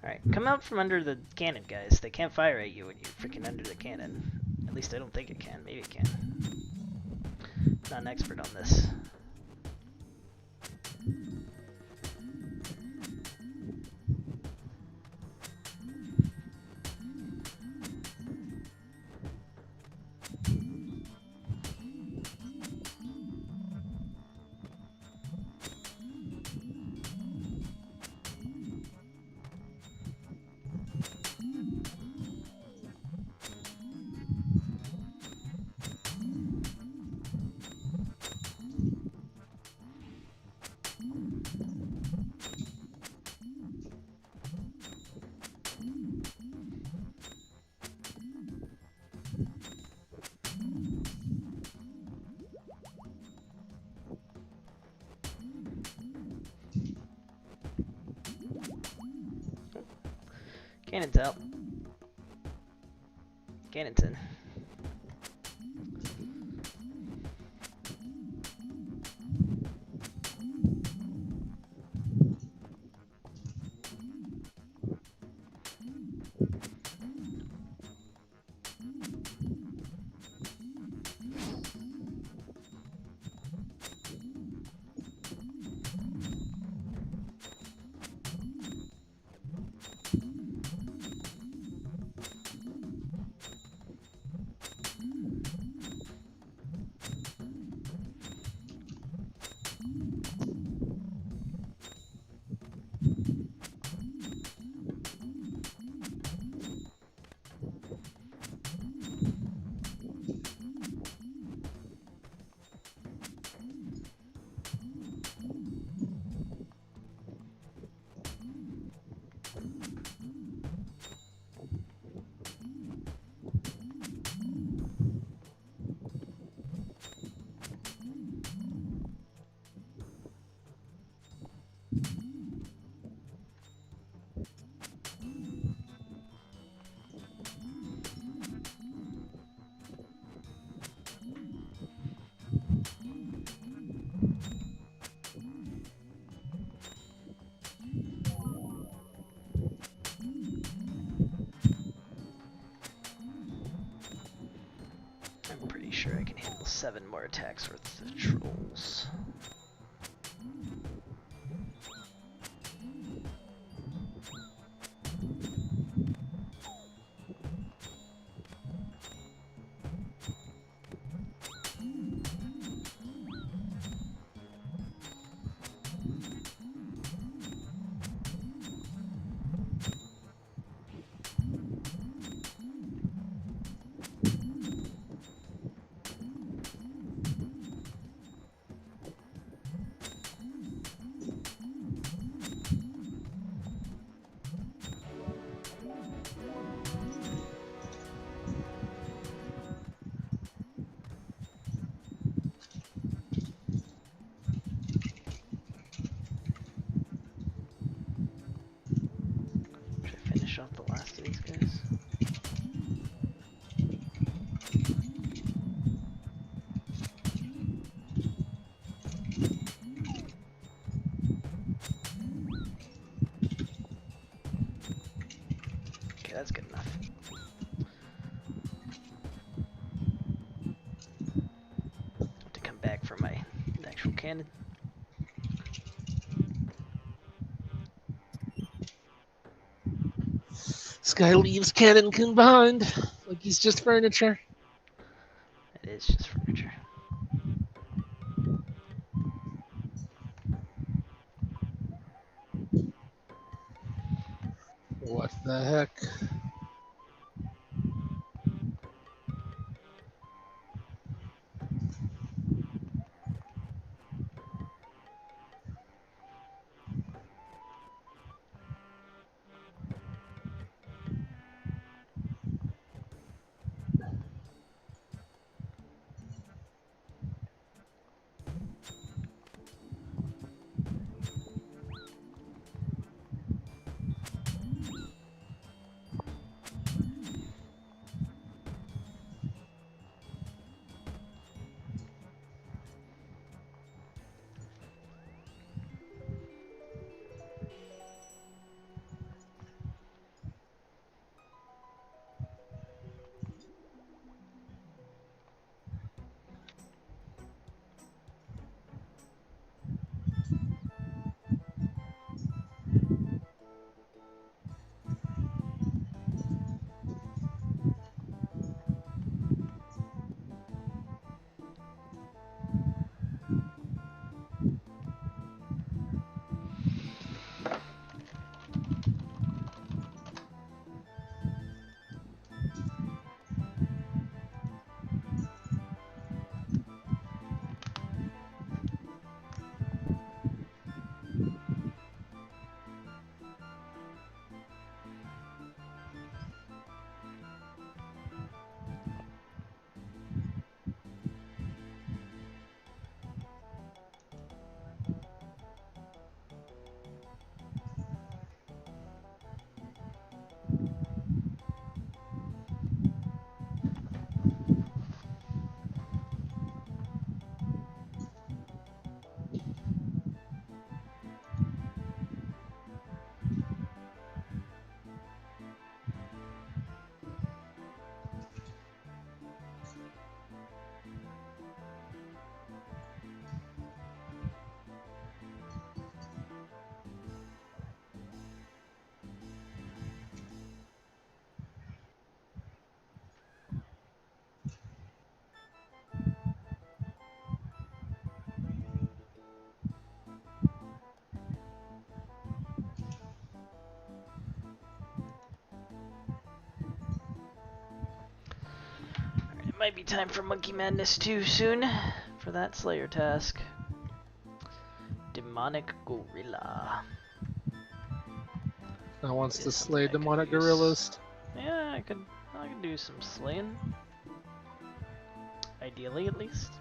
A: Alright, come out from under the cannon, guys. They can't fire at you when you're freaking under the cannon. At least I don't think it can. Maybe it can. Not an expert on this. Cannon's out. Cannon's in. I'm pretty sure I can handle 7 more attacks worth of trolls. Should I finish off the last of these guys? Okay, that's good enough. Neutral cannon.
B: This guy leaves cannon combined like he's just furniture.
A: It is just furniture.
B: What the heck?
A: It might be time for Monkey Madness 2 soon for that Slayer task. Demonic Gorilla.
B: Now wants
A: Is
B: to
A: something
B: slay
A: I could
B: demonic
A: use.
B: gorillas.
A: Yeah, I could do some slaying. Ideally, at least.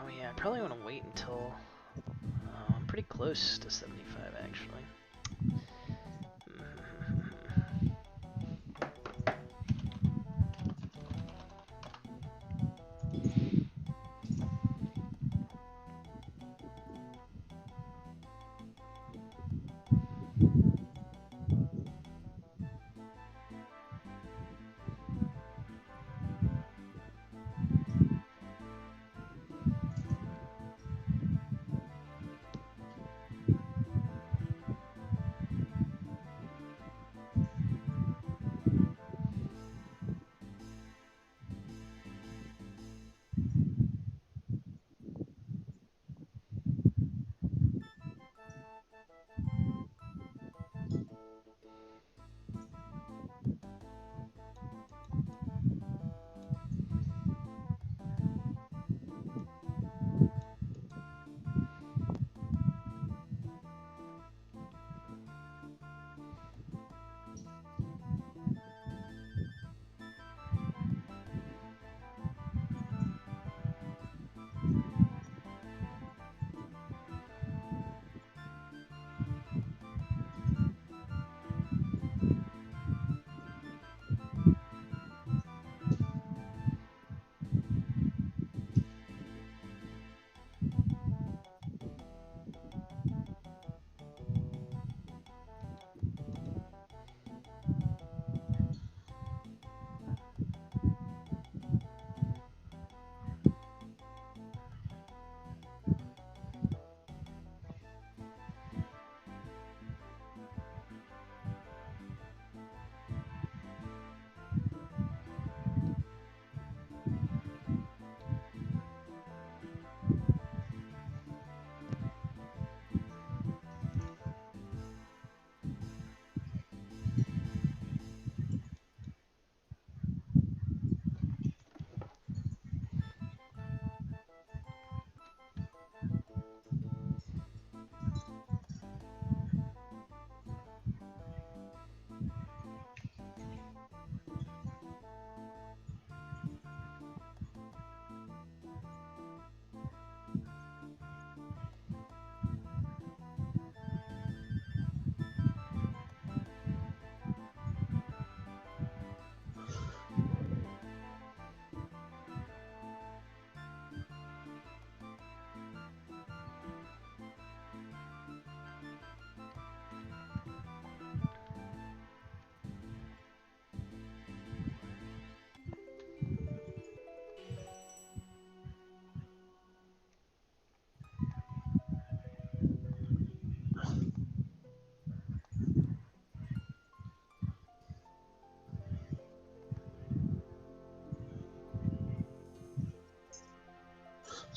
A: Oh yeah, I probably want to wait until I'm pretty close to 75 actually.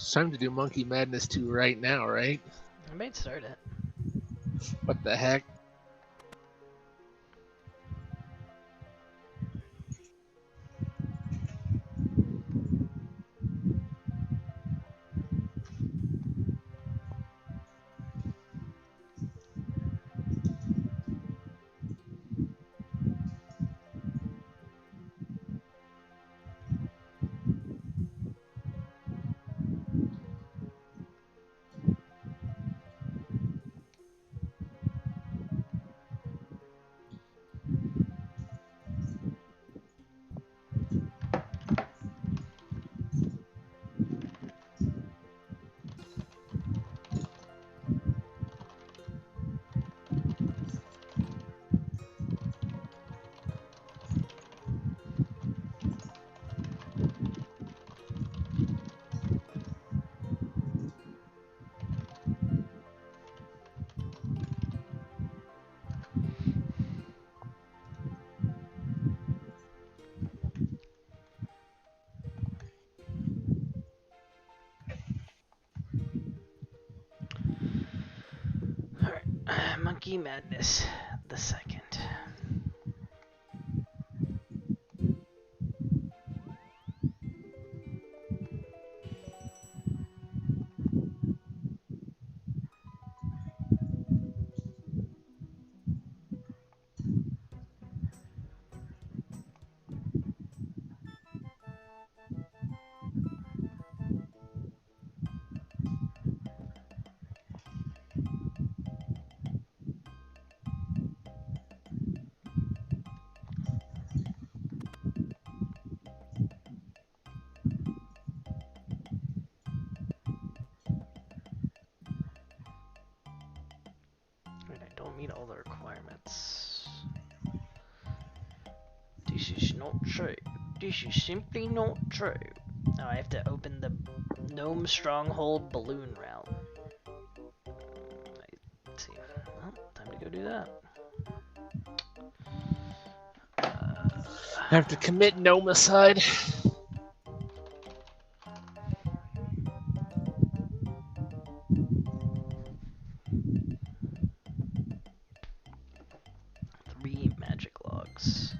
B: It's time to do Monkey Madness 2 right now, right?
A: I might start it.
B: What the heck?
A: Alright, Monkey Madness, the second. Wait, I don't meet all the requirements. This is not true. This is simply not true. Now I have to open the Gnome Stronghold balloon route. Let's see. Well, time to go do that.
B: I have to commit nomicide.
A: Three magic logs.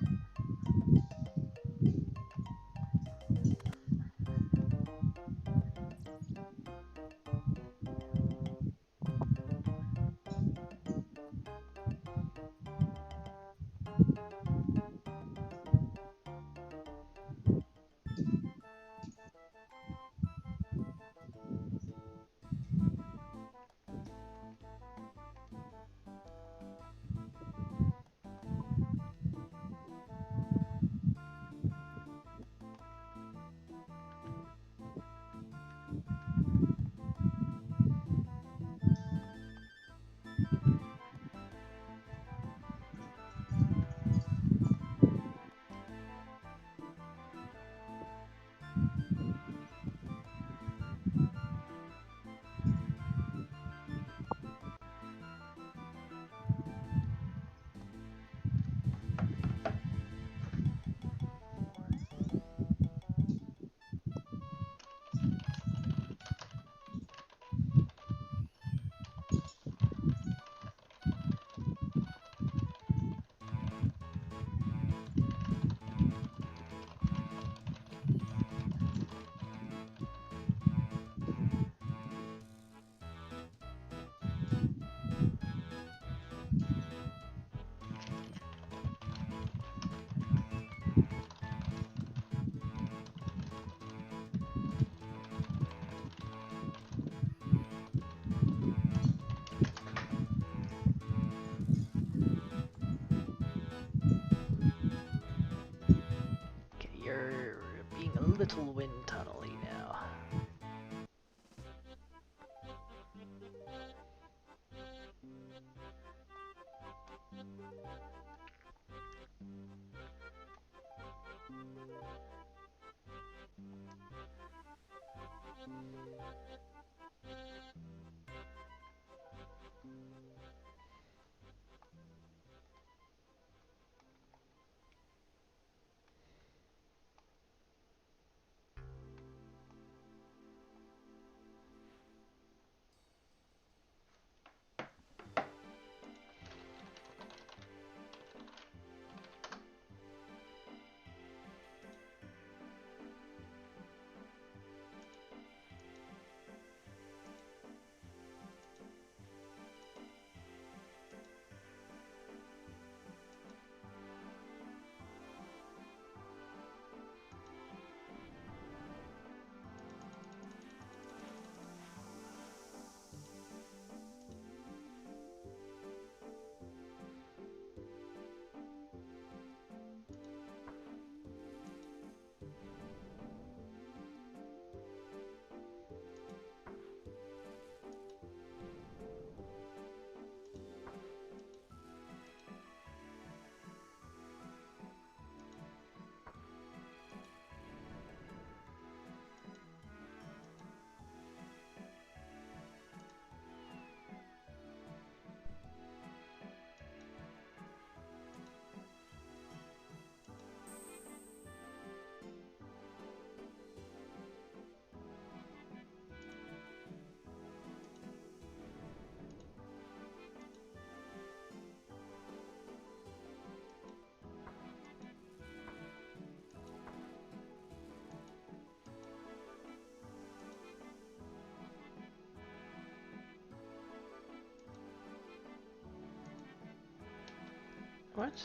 A: Okay, you're being a little wind tunnely now. What?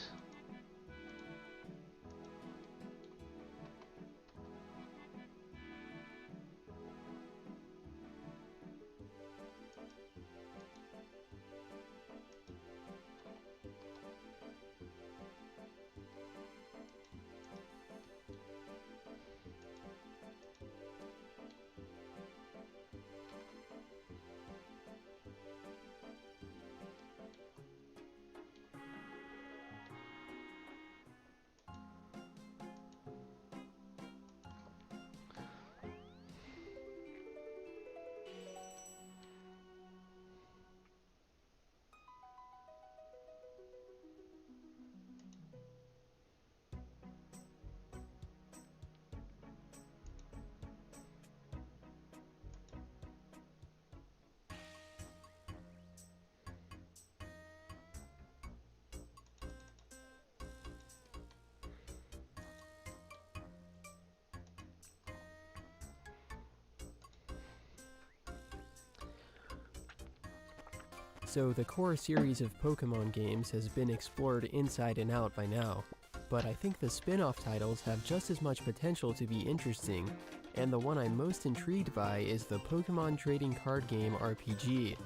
K: So the core series of Pokemon games has been explored inside and out by now, but I think the spin-off titles have just as much potential to be interesting, and the one I'm most intrigued by is the Pokemon trading card game RPG.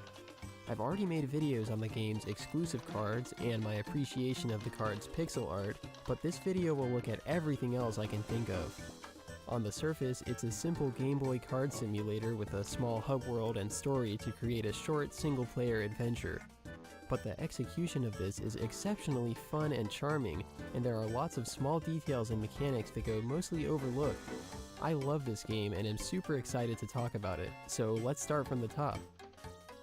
K: I've already made videos on the game's exclusive cards and my appreciation of the card's pixel art, but this video will look at everything else I can think of. On the surface, it's a simple Game Boy card simulator with a small hub world and story to create a short single-player adventure. But the execution of this is exceptionally fun and charming, and there are lots of small details and mechanics that go mostly overlooked. I love this game and am super excited to talk about it, so let's start from the top.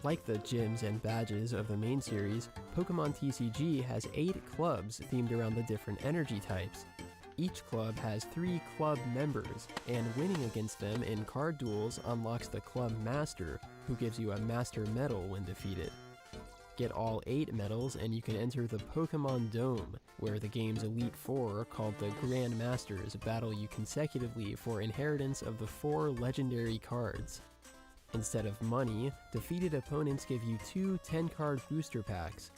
K: Like the gyms and badges of the main series, Pokemon TCG has 8 clubs themed around the different energy types. Each club has 3 club members, and winning against them in card duels unlocks the Club Master, who gives you a Master Medal when defeated. Get all 8 medals and you can enter the Pokemon Dome, where the game's Elite Four, called the Grand Masters, battle you consecutively for inheritance of the 4 legendary cards. Instead of money, defeated opponents give you 2 10-card booster packs.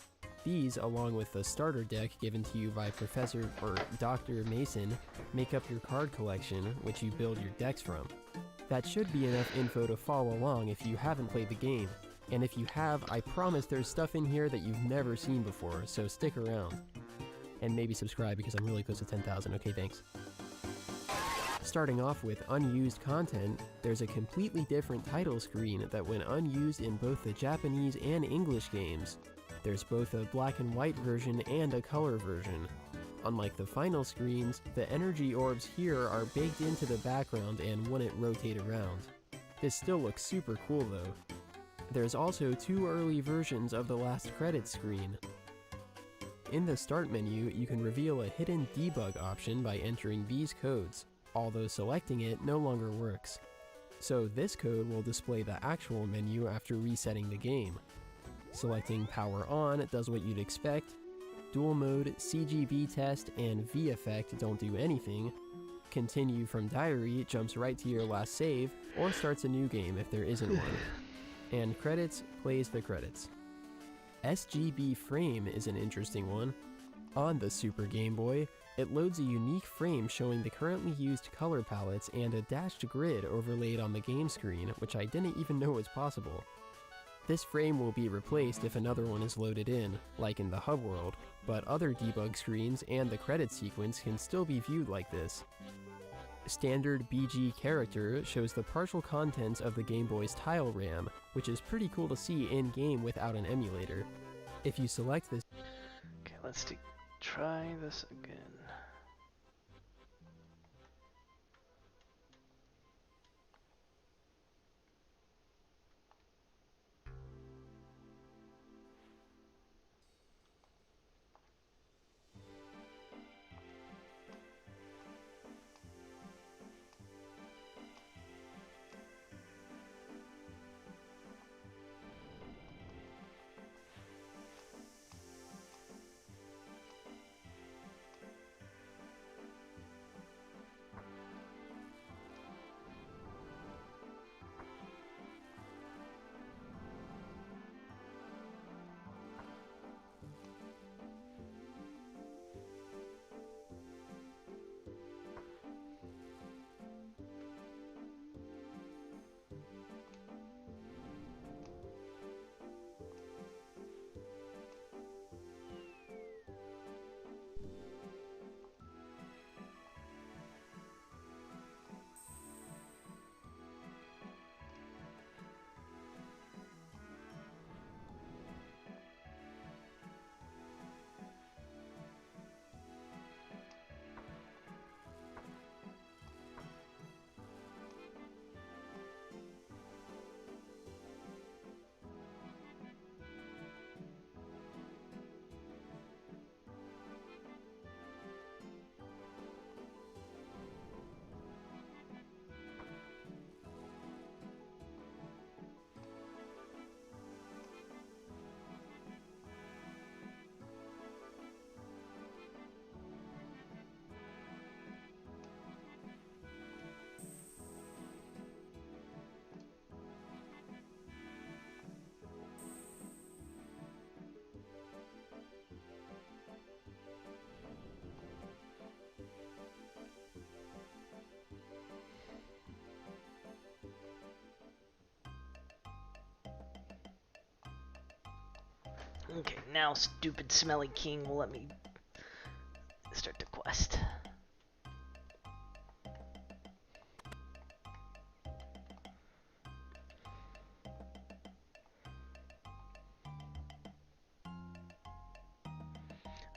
K: These, along with the starter deck given to you by Professor or Dr. Mason, make up your card collection, which you build your decks from. That should be enough info to follow along if you haven't played the game, and if you have, I promise there's stuff in here that you've never seen before, so stick around. And maybe subscribe because I'm really close to 10,000, okay thanks. Starting off with unused content, there's a completely different title screen that went unused in both the Japanese and English games. There's both a black and white version and a color version. Unlike the final screens, the energy orbs here are baked into the background and wouldn't rotate around. This still looks super cool though. There's also 2 early versions of the last credits screen. In the start menu, you can reveal a hidden debug option by entering these codes, although selecting it no longer works. So this code will display the actual menu after resetting the game. Selecting Power On does what you'd expect. Dual Mode, CGB Test, and V Effect don't do anything. Continue from Diary jumps right to your last save, or starts a new game if there isn't one. And Credits plays the credits. SGB Frame is an interesting one. On the Super Game Boy, it loads a unique frame showing the currently used color palettes and a dashed grid overlaid on the game screen, which I didn't even know was possible. This frame will be replaced if another one is loaded in, like in the hub world, but other debug screens and the credit sequence can still be viewed like this. Standard BG Character shows the partial contents of the Game Boy's tile RAM, which is pretty cool to see in-game without an emulator. If you select this...
A: Okay, let's try this again. Okay, now stupid smelly king will let me start the quest.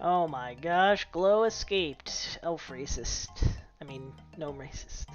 A: Oh my gosh, Glow escaped. Elf racist. I mean, gnome racist.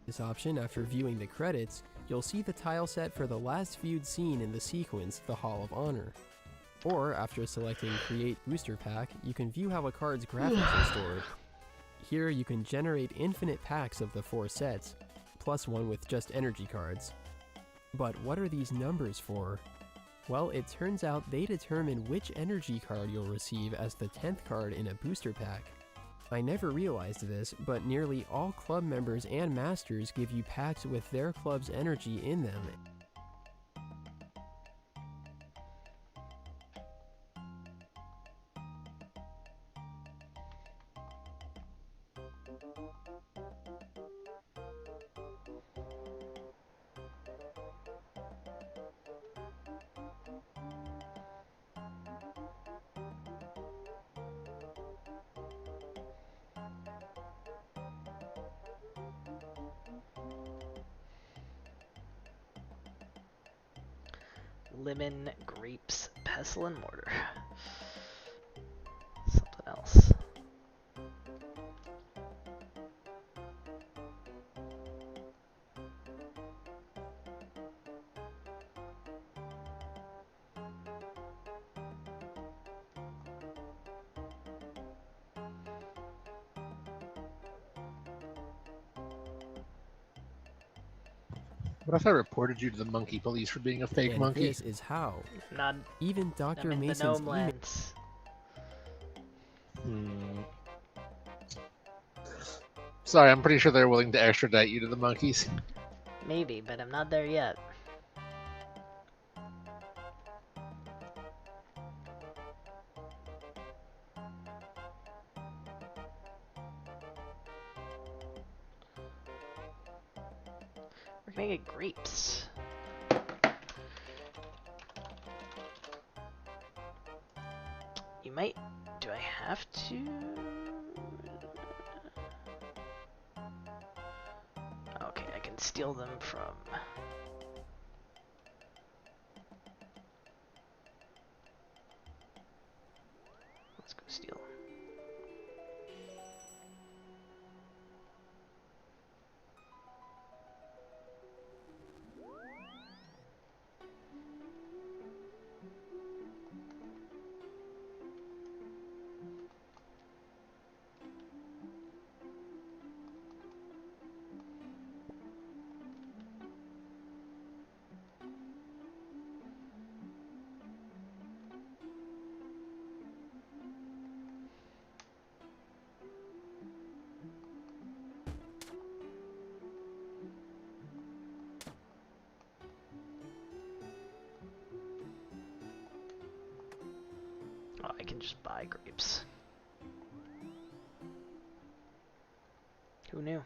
K: This option, after viewing the credits, you'll see the tile set for the last viewed scene in the sequence, the Hall of Honor. Or, after selecting Create Booster Pack, you can view how a card's graphics are stored. Here you can generate infinite packs of the 4 sets, plus one with just energy cards. But what are these numbers for? Well, it turns out they determine which energy card you'll receive as the 10th card in a booster pack. I never realized this, but nearly all club members and masters give you packs with their club's energy in them.
A: Lemon, grapes, pestle, and mortar. Something else.
B: What if I reported you to the monkey police for being a fake
K: And
B: monkey?
K: this is how.
A: Not.
K: Even Dr.
A: I'm in the
K: Mason's
A: gnome
K: email.
A: lands.
B: Sorry, I'm pretty sure they're willing to extradite you to the monkeys.
A: Maybe, but I'm not there yet. We're gonna get grapes. You might. Do I have to? Okay, I can steal them from. Let's go steal. can just buy grapes. Who knew?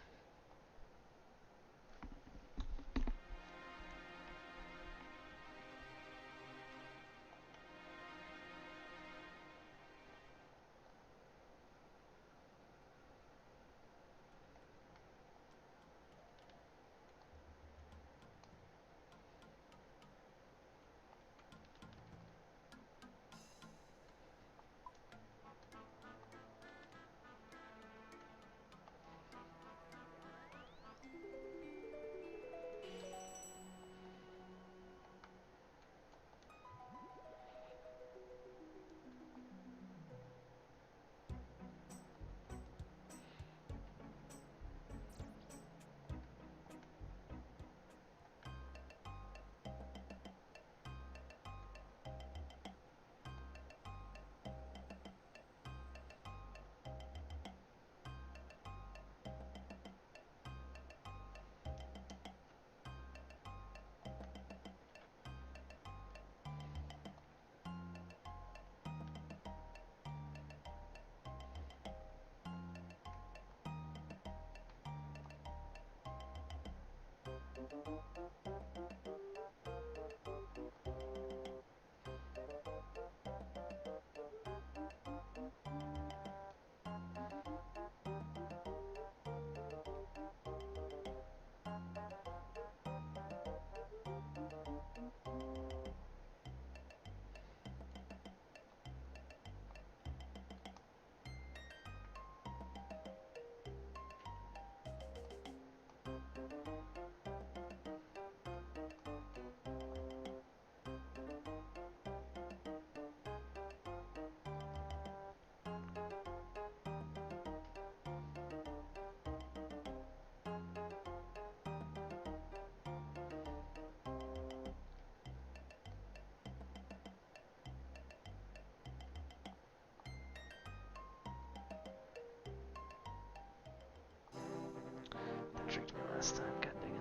A: That tricked me last time, god dang it.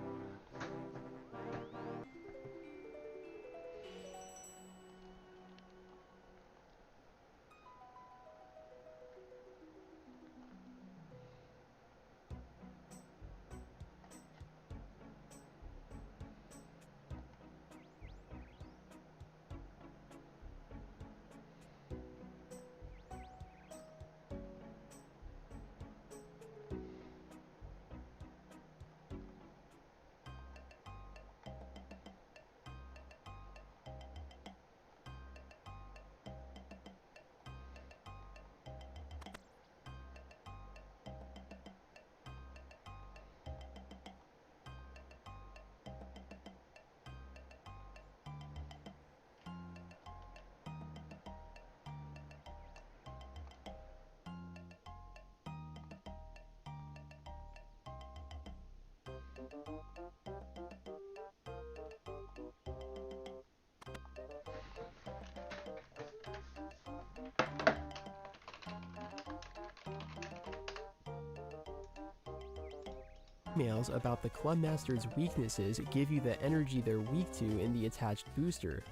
K: Emails about the Clubmaster's weaknesses give you the energy they're weak to in the attached booster.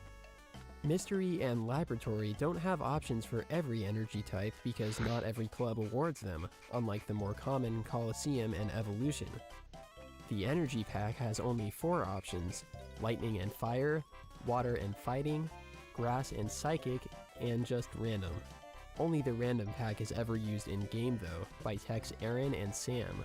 K: Mystery and Laboratory don't have options for every energy type because not every club awards them, unlike the more common Coliseum and Evolution. The Energy Pack has only 4 options: Lightning and Fire, Water and Fighting, Grass and Psychic, and just Random. Only the Random Pack is ever used in-game though, by techs Aaron and Sam.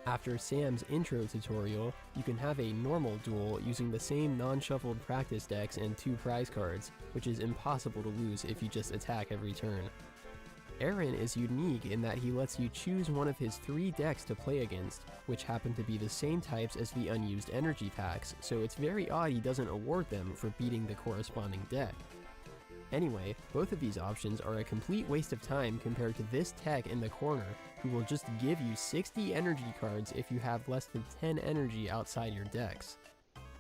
K: After Sam's intro tutorial, you can have a normal duel using the same non-shuffled practice decks and 2 prize cards, which is impossible to lose if you just attack every turn. Aaron is unique in that he lets you choose one of his 3 decks to play against, which happen to be the same types as the unused energy packs, so it's very odd he doesn't award them for beating the corresponding deck. Anyway, both of these options are a complete waste of time compared to this tech in the corner, who will just give you 60 energy cards if you have less than 10 energy outside your decks.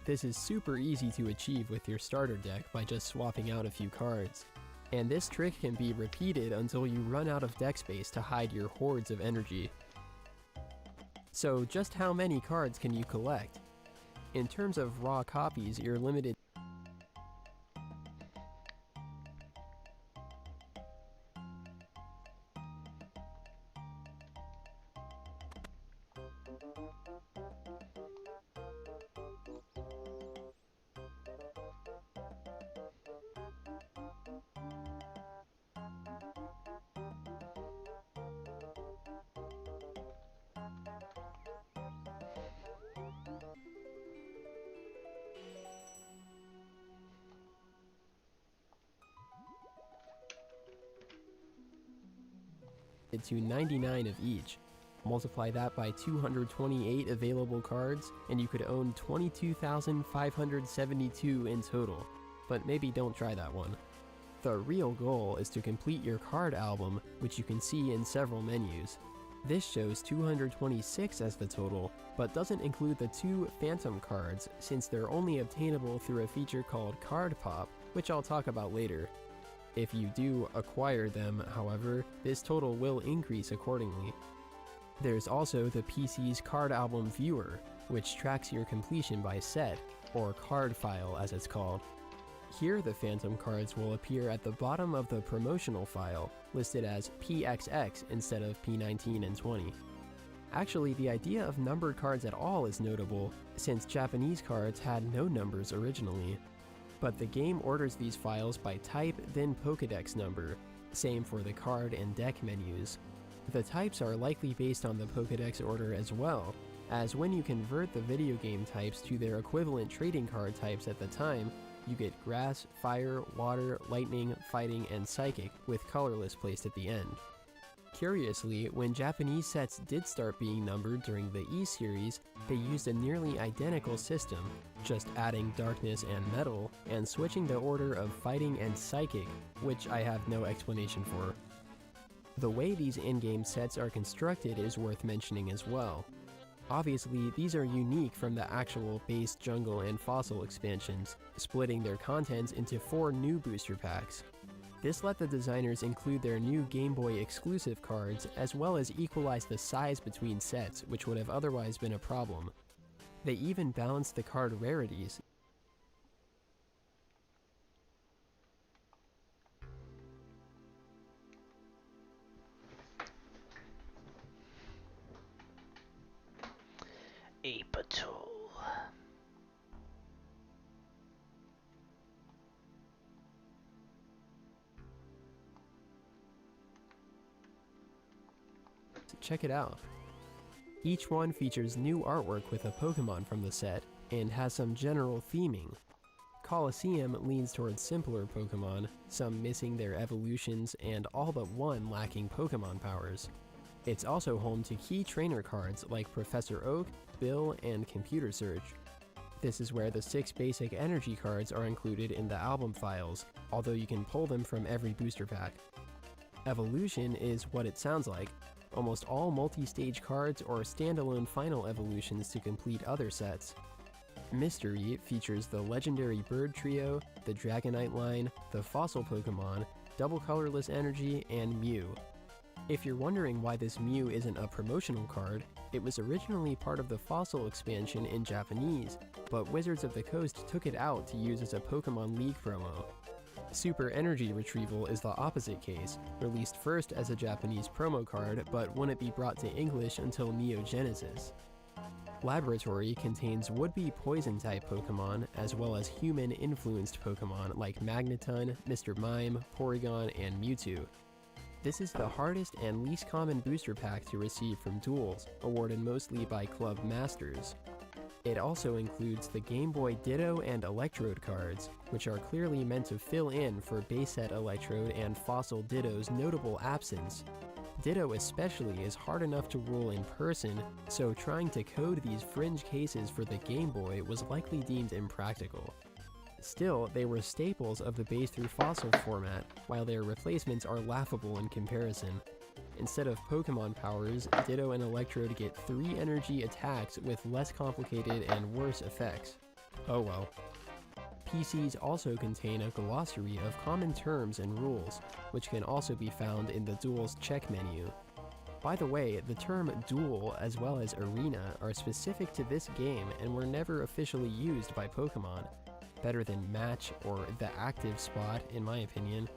K: This is super easy to achieve with your starter deck by just swapping out a few cards. And this trick can be repeated until you run out of deck space to hide your hordes of energy. So just how many cards can you collect? In terms of raw copies, you're limited To 99 of each. Multiply that by 228 available cards, and you could own 22,572 in total. But maybe don't try that one. The real goal is to complete your card album, which you can see in several menus. This shows 226 as the total, but doesn't include the 2 phantom cards since they're only obtainable through a feature called Card Pop, which I'll talk about later. If you do acquire them, however, this total will increase accordingly. There's also the PC's Card Album Viewer, which tracks your completion by set, or card file as it's called. Here the phantom cards will appear at the bottom of the promotional file, listed as PXX instead of P19 and 20. Actually, the idea of numbered cards at all is notable, since Japanese cards had no numbers originally. But the game orders these files by type, then Pokédex number, same for the card and deck menus. The types are likely based on the Pokédex order as well, as when you convert the video game types to their equivalent trading card types at the time, you get grass, fire, water, lightning, fighting, and psychic, with colorless placed at the end. Curiously, when Japanese sets did start being numbered during the E series, they used a nearly identical system, just adding darkness and metal, and switching the order of fighting and psychic, which I have no explanation for. The way these in-game sets are constructed is worth mentioning as well. Obviously, these are unique from the actual base jungle and fossil expansions, splitting their contents into 4 new booster packs. This let the designers include their new Game Boy exclusive cards, as well as equalize the size between sets, which would have otherwise been a problem. They even balanced the card rarities.
A: Apatool.
K: Check it out. Each one features new artwork with a Pokemon from the set, and has some general theming. Colosseum leans towards simpler Pokemon, some missing their evolutions and all but one lacking Pokemon powers. It's also home to key trainer cards like Professor Oak, Bill, and Computer Search. This is where the 6 basic energy cards are included in the album files, although you can pull them from every booster pack. Evolution is what it sounds like, almost all multi-stage cards or standalone final evolutions to complete other sets. Mystery features the legendary bird trio, the Dragonite line, the fossil Pokemon, double colorless energy, and Mew. If you're wondering why this Mew isn't a promotional card, it was originally part of the fossil expansion in Japanese, but Wizards of the Coast took it out to use as a Pokemon League promo. Super Energy Retrieval is the opposite case, released first as a Japanese promo card, but wouldn't be brought to English until Neo Genesis. Laboratory contains would-be Poison-type Pokemon, as well as human-influenced Pokemon like Magneton, Mr. Mime, Porygon, and Mewtwo. This is the hardest and least common booster pack to receive from duels, awarded mostly by Club Masters. It also includes the Game Boy Ditto and Electrode cards, which are clearly meant to fill in for base set Electrode and Fossil Ditto's notable absence. Ditto especially is hard enough to rule in person, so trying to code these fringe cases for the Game Boy was likely deemed impractical. Still, they were staples of the base through fossil format, while their replacements are laughable in comparison. Instead of Pokemon powers, Ditto and Electrode get 3 energy attacks with less complicated and worse effects. Oh well. PCs also contain a glossary of common terms and rules, which can also be found in the Duel's check menu. By the way, the term duel as well as arena are specific to this game and were never officially used by Pokemon. Better than match or the active spot, in my opinion.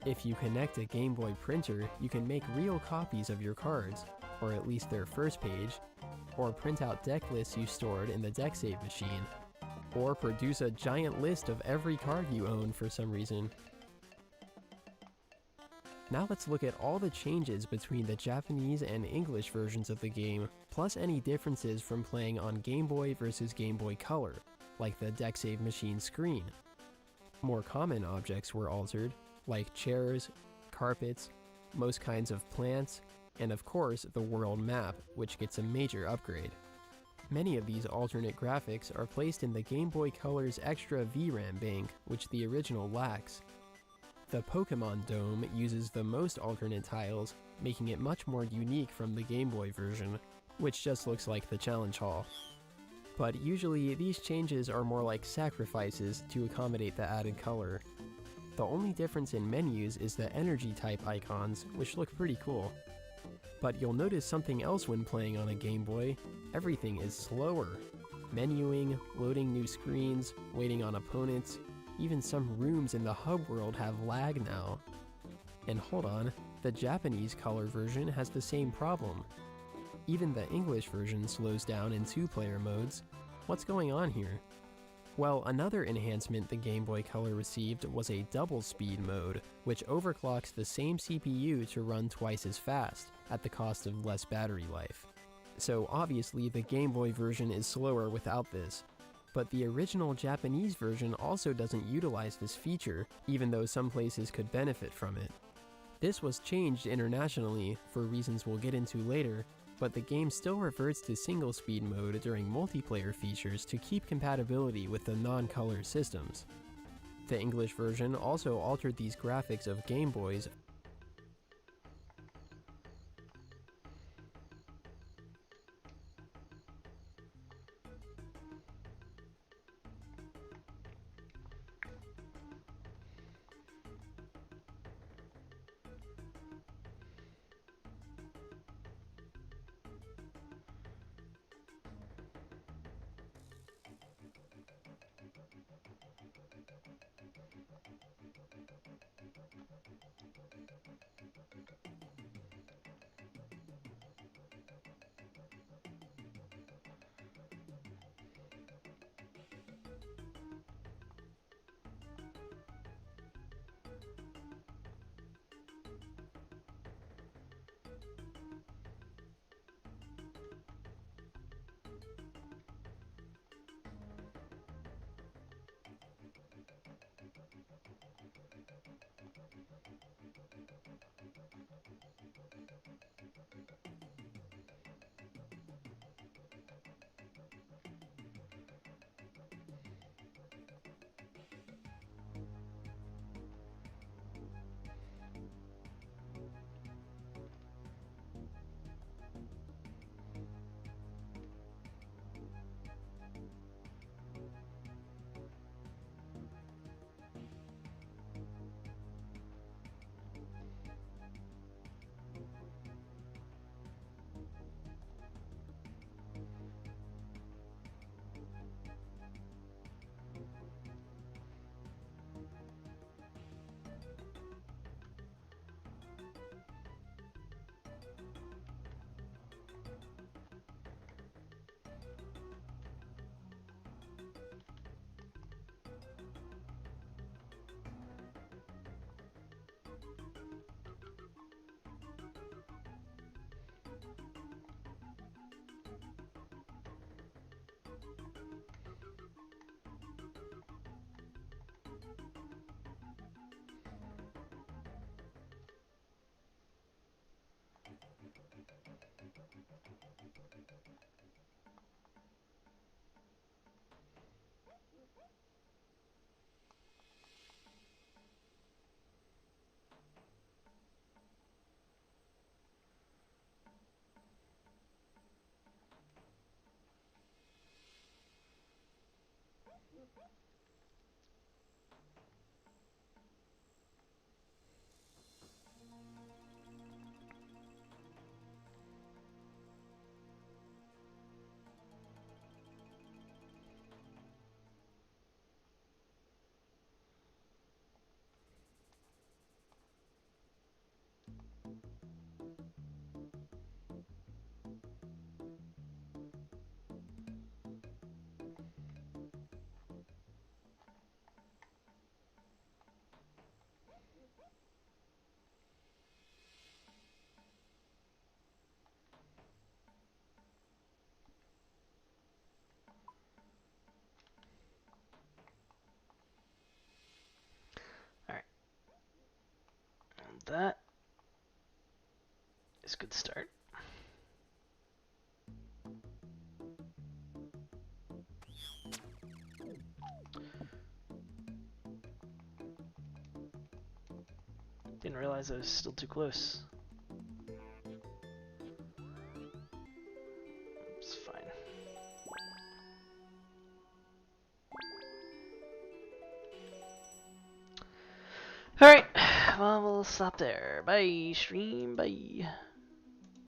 K: If you connect a Game Boy printer, you can make real copies of your cards, or at least their first page. or print out deck lists you stored in the deck save machine, or produce a giant list of every card you own for some reason. Now let's look at all the changes between the Japanese and English versions of the game, plus any differences from playing on Game Boy versus Game Boy Color, like the deck save machine screen. More common objects were altered, like chairs, carpets, most kinds of plants, and of course the world map, which gets a major upgrade. Many of these alternate graphics are placed in the Game Boy Color's extra VRAM bank, which the original lacks. The Pokemon Dome uses the most alternate tiles, making it much more unique from the Game Boy version, which just looks like the Challenge Hall. But usually these changes are more like sacrifices to accommodate the added color. The only difference in menus is the energy type icons, which look pretty cool. But you'll notice something else when playing on a Game Boy. Everything is slower. Menuing, loading new screens, waiting on opponents, even some rooms in the hub world have lag now. And hold on, the Japanese color version has the same problem. Even the English version slows down in two-player modes. What's going on here? Well, another enhancement the Game Boy Color received was a double speed mode, which overclocks the same CPU to run twice as fast, at the cost of less battery life. So obviously the Game Boy version is slower without this. But the original Japanese version also doesn't utilize this feature, even though some places could benefit from it. This was changed internationally, for reasons we'll get into later, but the game still reverts to single speed mode during multiplayer features to keep compatibility with the non-color systems. The English version also altered these graphics of Game Boys.
A: That is a good start. Didn't realize I was still too close. It's fine. Alright, well, we'll stop there. Bye, stream. Bye.